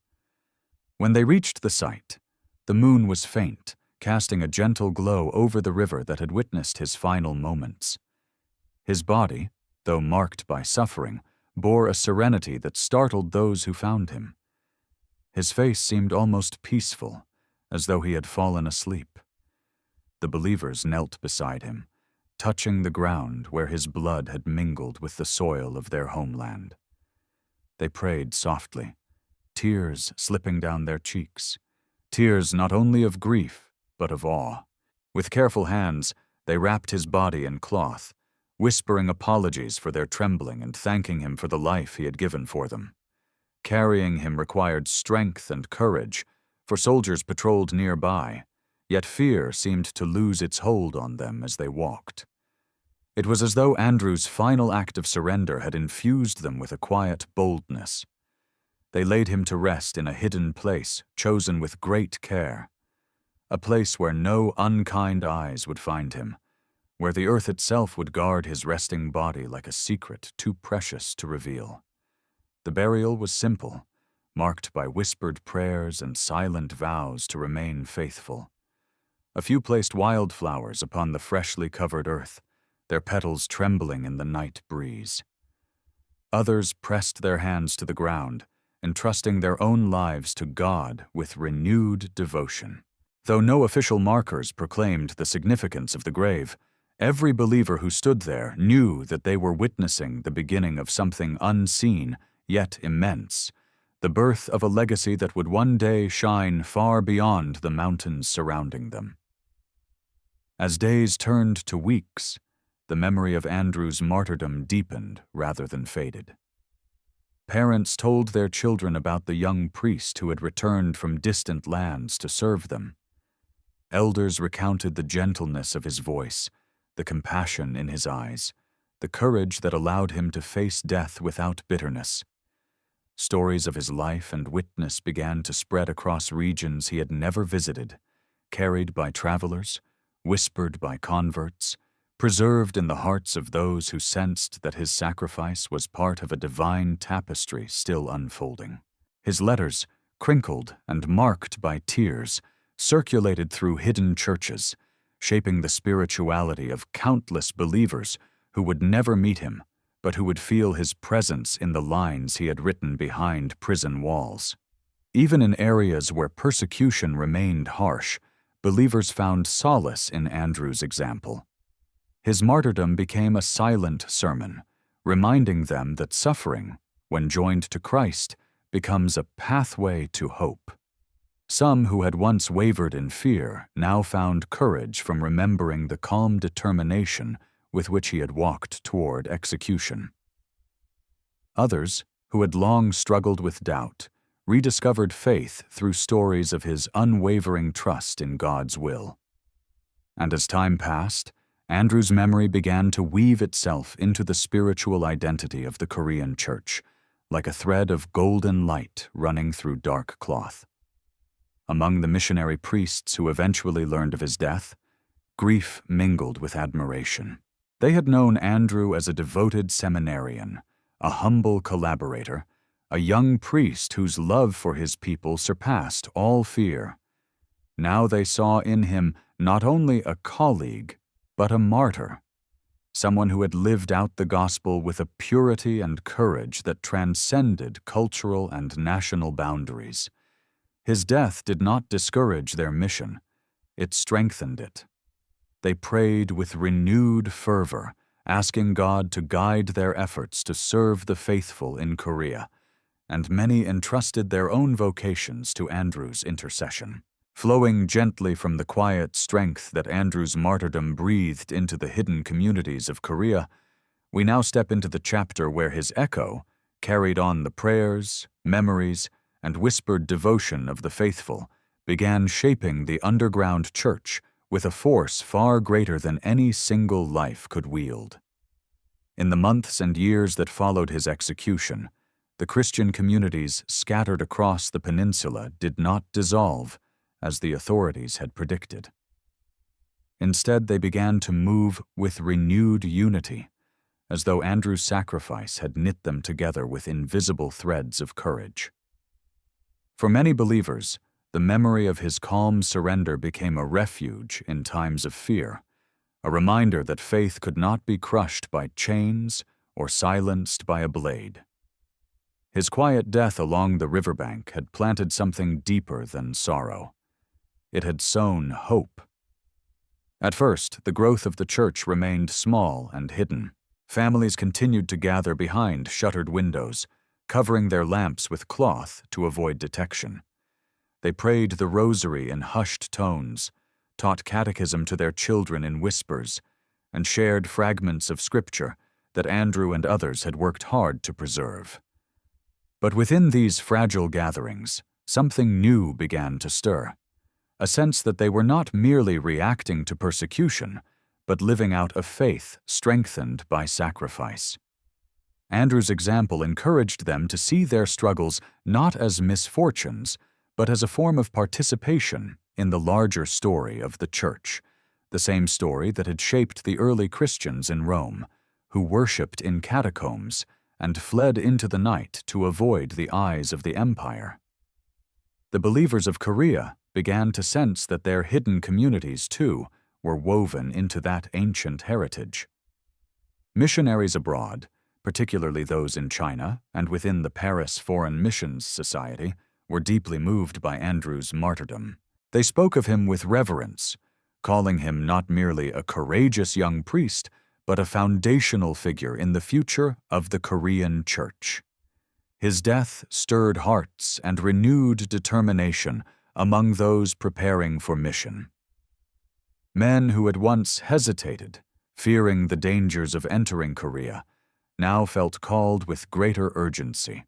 When they reached the site, the moon was faint, casting a gentle glow over the river that had witnessed his final moments. His body, though marked by suffering, bore a serenity that startled those who found him. His face seemed almost peaceful, as though he had fallen asleep. The believers knelt beside him, touching the ground where his blood had mingled with the soil of their homeland. They prayed softly, tears slipping down their cheeks, tears not only of grief, but of awe. With careful hands, they wrapped his body in cloth, whispering apologies for their trembling and thanking him for the life he had given for them. Carrying him required strength and courage, for soldiers patrolled nearby, yet fear seemed to lose its hold on them as they walked. It was as though Andrew's final act of surrender had infused them with a quiet boldness. They laid him to rest in a hidden place chosen with great care, a place where no unkind eyes would find him, where the earth itself would guard his resting body like a secret too precious to reveal. The burial was simple, marked by whispered prayers and silent vows to remain faithful. A few placed wildflowers upon the freshly covered earth, their petals trembling in the night breeze. Others pressed their hands to the ground, entrusting their own lives to God with renewed devotion. Though no official markers proclaimed the significance of the grave, every believer who stood there knew that they were witnessing the beginning of something unseen, yet immense, the birth of a legacy that would one day shine far beyond the mountains surrounding them. As days turned to weeks, the memory of Andrew's martyrdom deepened rather than faded. Parents told their children about the young priest who had returned from distant lands to serve them. Elders recounted the gentleness of his voice, the compassion in his eyes, the courage that allowed him to face death without bitterness. Stories of his life and witness began to spread across regions he had never visited, carried by travelers, whispered by converts, preserved in the hearts of those who sensed that his sacrifice was part of a divine tapestry still unfolding. His letters, crinkled and marked by tears, circulated through hidden churches, shaping the spirituality of countless believers who would never meet him, but who would feel his presence in the lines he had written behind prison walls. Even in areas where persecution remained harsh, believers found solace in Andrew's example. His martyrdom became a silent sermon, reminding them that suffering, when joined to Christ, becomes a pathway to hope. Some who had once wavered in fear now found courage from remembering the calm determination with which he had walked toward execution. Others, who had long struggled with doubt, rediscovered faith through stories of his unwavering trust in God's will. And as time passed, Andrew's memory began to weave itself into the spiritual identity of the Korean church, like a thread of golden light running through dark cloth. Among the missionary priests who eventually learned of his death, grief mingled with admiration. They had known Andrew as a devoted seminarian, a humble collaborator, a young priest whose love for his people surpassed all fear. Now they saw in him not only a colleague, but a martyr, someone who had lived out the gospel with a purity and courage that transcended cultural and national boundaries. His death did not discourage their mission, it strengthened it. They prayed with renewed fervor, asking God to guide their efforts to serve the faithful in Korea, and many entrusted their own vocations to Andrew's intercession. Flowing gently from the quiet strength that Andrew's martyrdom breathed into the hidden communities of Korea, we now step into the chapter where his echo carried on the prayers, memories, and whispered devotion of the faithful, began shaping the underground church with a force far greater than any single life could wield. In the months and years that followed his execution, the Christian communities scattered across the peninsula did not dissolve, as the authorities had predicted. Instead, they began to move with renewed unity, as though Andrew's sacrifice had knit them together with invisible threads of courage. For many believers, the memory of his calm surrender became a refuge in times of fear, a reminder that faith could not be crushed by chains or silenced by a blade. His quiet death along the riverbank had planted something deeper than sorrow. It had sown hope. At first, the growth of the church remained small and hidden. Families continued to gather behind shuttered windows, covering their lamps with cloth to avoid detection. They prayed the rosary in hushed tones, taught catechism to their children in whispers, and shared fragments of scripture that Andrew and others had worked hard to preserve. But within these fragile gatherings, something new began to stir, a sense that they were not merely reacting to persecution, but living out a faith strengthened by sacrifice. Andrew's example encouraged them to see their struggles not as misfortunes, but as a form of participation in the larger story of the Church, the same story that had shaped the early Christians in Rome, who worshipped in catacombs and fled into the night to avoid the eyes of the empire. The believers of Korea began to sense that their hidden communities, too, were woven into that ancient heritage. Missionaries abroad, particularly those in China and within the Paris Foreign Missions Society, were deeply moved by Andrew's martyrdom. They spoke of him with reverence, calling him not merely a courageous young priest, but a foundational figure in the future of the Korean Church. His death stirred hearts and renewed determination among those preparing for mission. Men who had once hesitated, fearing the dangers of entering Korea, now felt called with greater urgency.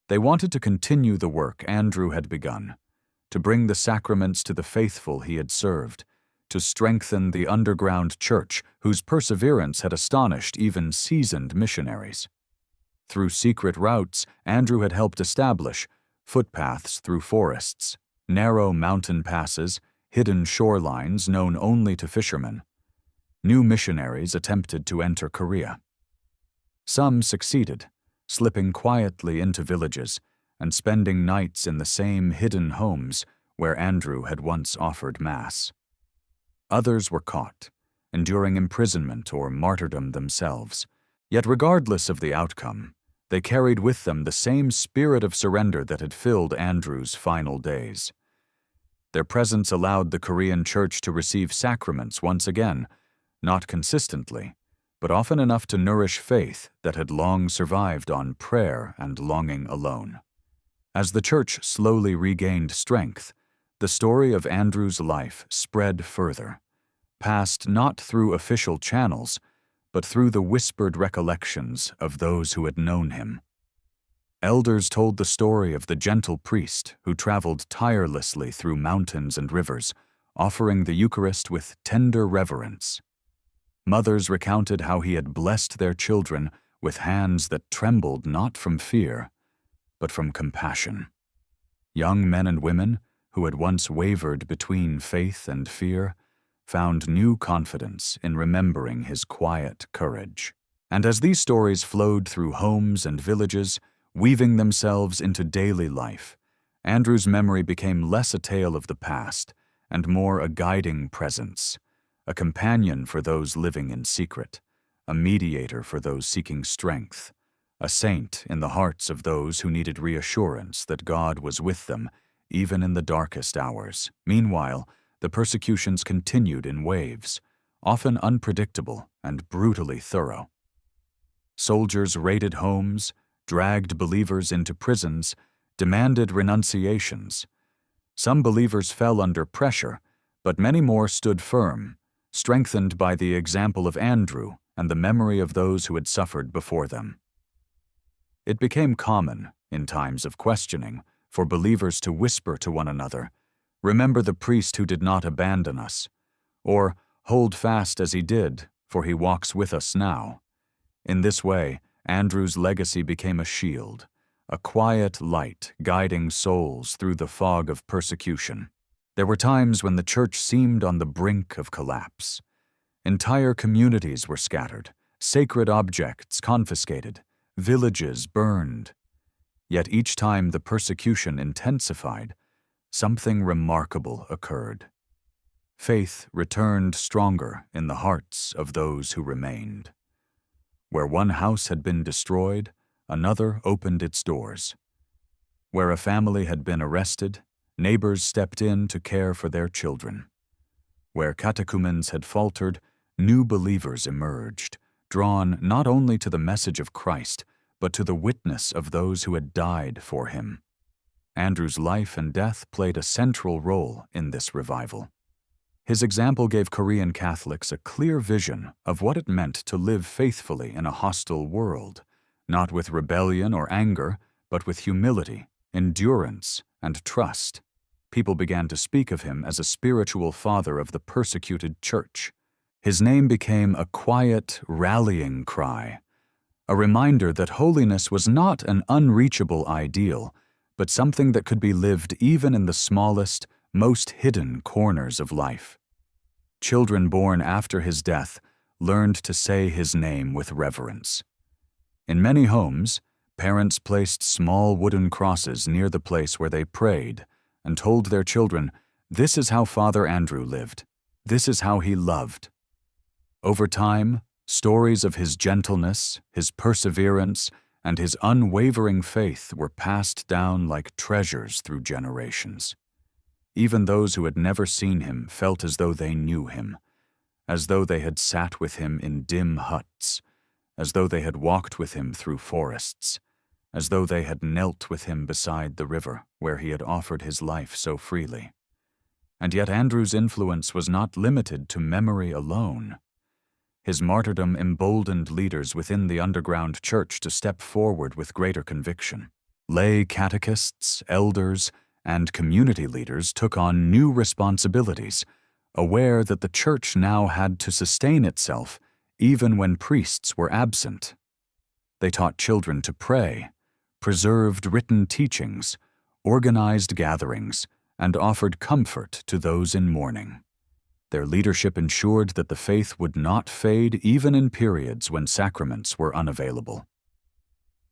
They wanted to continue the work Andrew had begun, to bring the sacraments to the faithful he had served, to strengthen the underground church whose perseverance had astonished even seasoned missionaries. Through secret routes, Andrew had helped establish footpaths through forests, narrow mountain passes, hidden shorelines known only to fishermen. New missionaries attempted to enter Korea. Some succeeded, slipping quietly into villages and spending nights in the same hidden homes where Andrew had once offered Mass. Others were caught, enduring imprisonment or martyrdom themselves. Yet regardless of the outcome, they carried with them the same spirit of surrender that had filled Andrew's final days. Their presence allowed the Korean Church to receive sacraments once again, not consistently, but often enough to nourish faith that had long survived on prayer and longing alone. As the Church slowly regained strength, the story of Andrew's life spread further, passed not through official channels, but through the whispered recollections of those who had known him. Elders told the story of the gentle priest who traveled tirelessly through mountains and rivers, offering the Eucharist with tender reverence. Mothers recounted how he had blessed their children with hands that trembled not from fear, but from compassion. Young men and women, who had once wavered between faith and fear, found new confidence in remembering his quiet courage. And as these stories flowed through homes and villages, weaving themselves into daily life, Andrew's memory became less a tale of the past and more a guiding presence, a companion for those living in secret, a mediator for those seeking strength, a saint in the hearts of those who needed reassurance that God was with them even in the darkest hours. Meanwhile, the persecutions continued in waves, often unpredictable and brutally thorough. Soldiers raided homes, dragged believers into prisons, demanded renunciations. Some believers fell under pressure, but many more stood firm, strengthened by the example of Andrew and the memory of those who had suffered before them. It became common, in times of questioning, for believers to whisper to one another, "Remember the priest who did not abandon us," or "Hold fast as he did, for he walks with us now." In this way, Andrew's legacy became a shield, a quiet light guiding souls through the fog of persecution. There were times when the church seemed on the brink of collapse. Entire communities were scattered, sacred objects confiscated, villages burned. Yet each time the persecution intensified, something remarkable occurred. Faith returned stronger in the hearts of those who remained. Where one house had been destroyed, another opened its doors. Where a family had been arrested, neighbors stepped in to care for their children. Where catechumens had faltered, new believers emerged, drawn not only to the message of Christ, but to the witness of those who had died for him. Andrew's life and death played a central role in this revival. His example gave Korean Catholics a clear vision of what it meant to live faithfully in a hostile world, not with rebellion or anger, but with humility, endurance, and trust. People began to speak of him as a spiritual father of the persecuted church. His name became a quiet, rallying cry, a reminder that holiness was not an unreachable ideal, but something that could be lived even in the smallest, most hidden corners of life. Children born after his death learned to say his name with reverence. In many homes, parents placed small wooden crosses near the place where they prayed and told their children, "This is how Father Andrew lived. This is how he loved." Over time, stories of his gentleness, his perseverance, and his unwavering faith were passed down like treasures through generations. Even those who had never seen him felt as though they knew him, as though they had sat with him in dim huts, as though they had walked with him through forests, as though they had knelt with him beside the river where he had offered his life so freely. And yet Andrew's influence was not limited to memory alone. His martyrdom emboldened leaders within the underground church to step forward with greater conviction. Lay catechists, elders, and community leaders took on new responsibilities, aware that the church now had to sustain itself even when priests were absent. They taught children to pray, preserved written teachings, organized gatherings, and offered comfort to those in mourning. Their leadership ensured that the faith would not fade even in periods when sacraments were unavailable.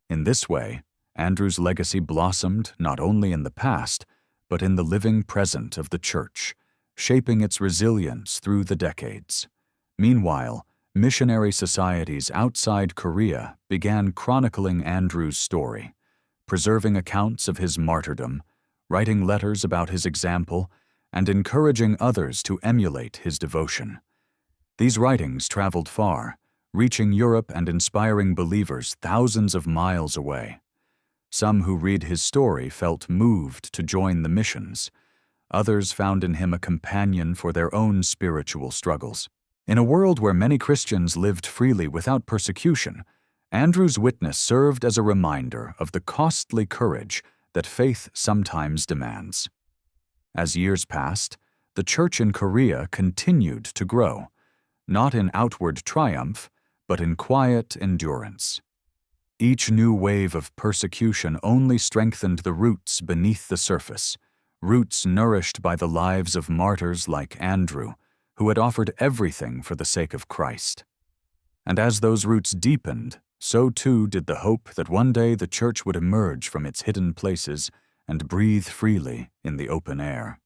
In this way, Andrew's legacy blossomed not only in the past, but in the living present of the Church, shaping its resilience through the decades. Meanwhile, missionary societies outside Korea began chronicling Andrew's story, preserving accounts of his martyrdom, writing letters about his example, and encouraging others to emulate his devotion. These writings traveled far, reaching Europe and inspiring believers thousands of miles away. Some who read his story felt moved to join the missions. Others found in him a companion for their own spiritual struggles. In a world where many Christians lived freely without persecution, Andrew's witness served as a reminder of the costly courage that faith sometimes demands. As years passed, the church in Korea continued to grow, not in outward triumph, but in quiet endurance. Each new wave of persecution only strengthened the roots beneath the surface, roots nourished by the lives of martyrs like Andrew, who had offered everything for the sake of Christ. And as those roots deepened, so too did the hope that one day the church would emerge from its hidden places and breathe freely in the open air.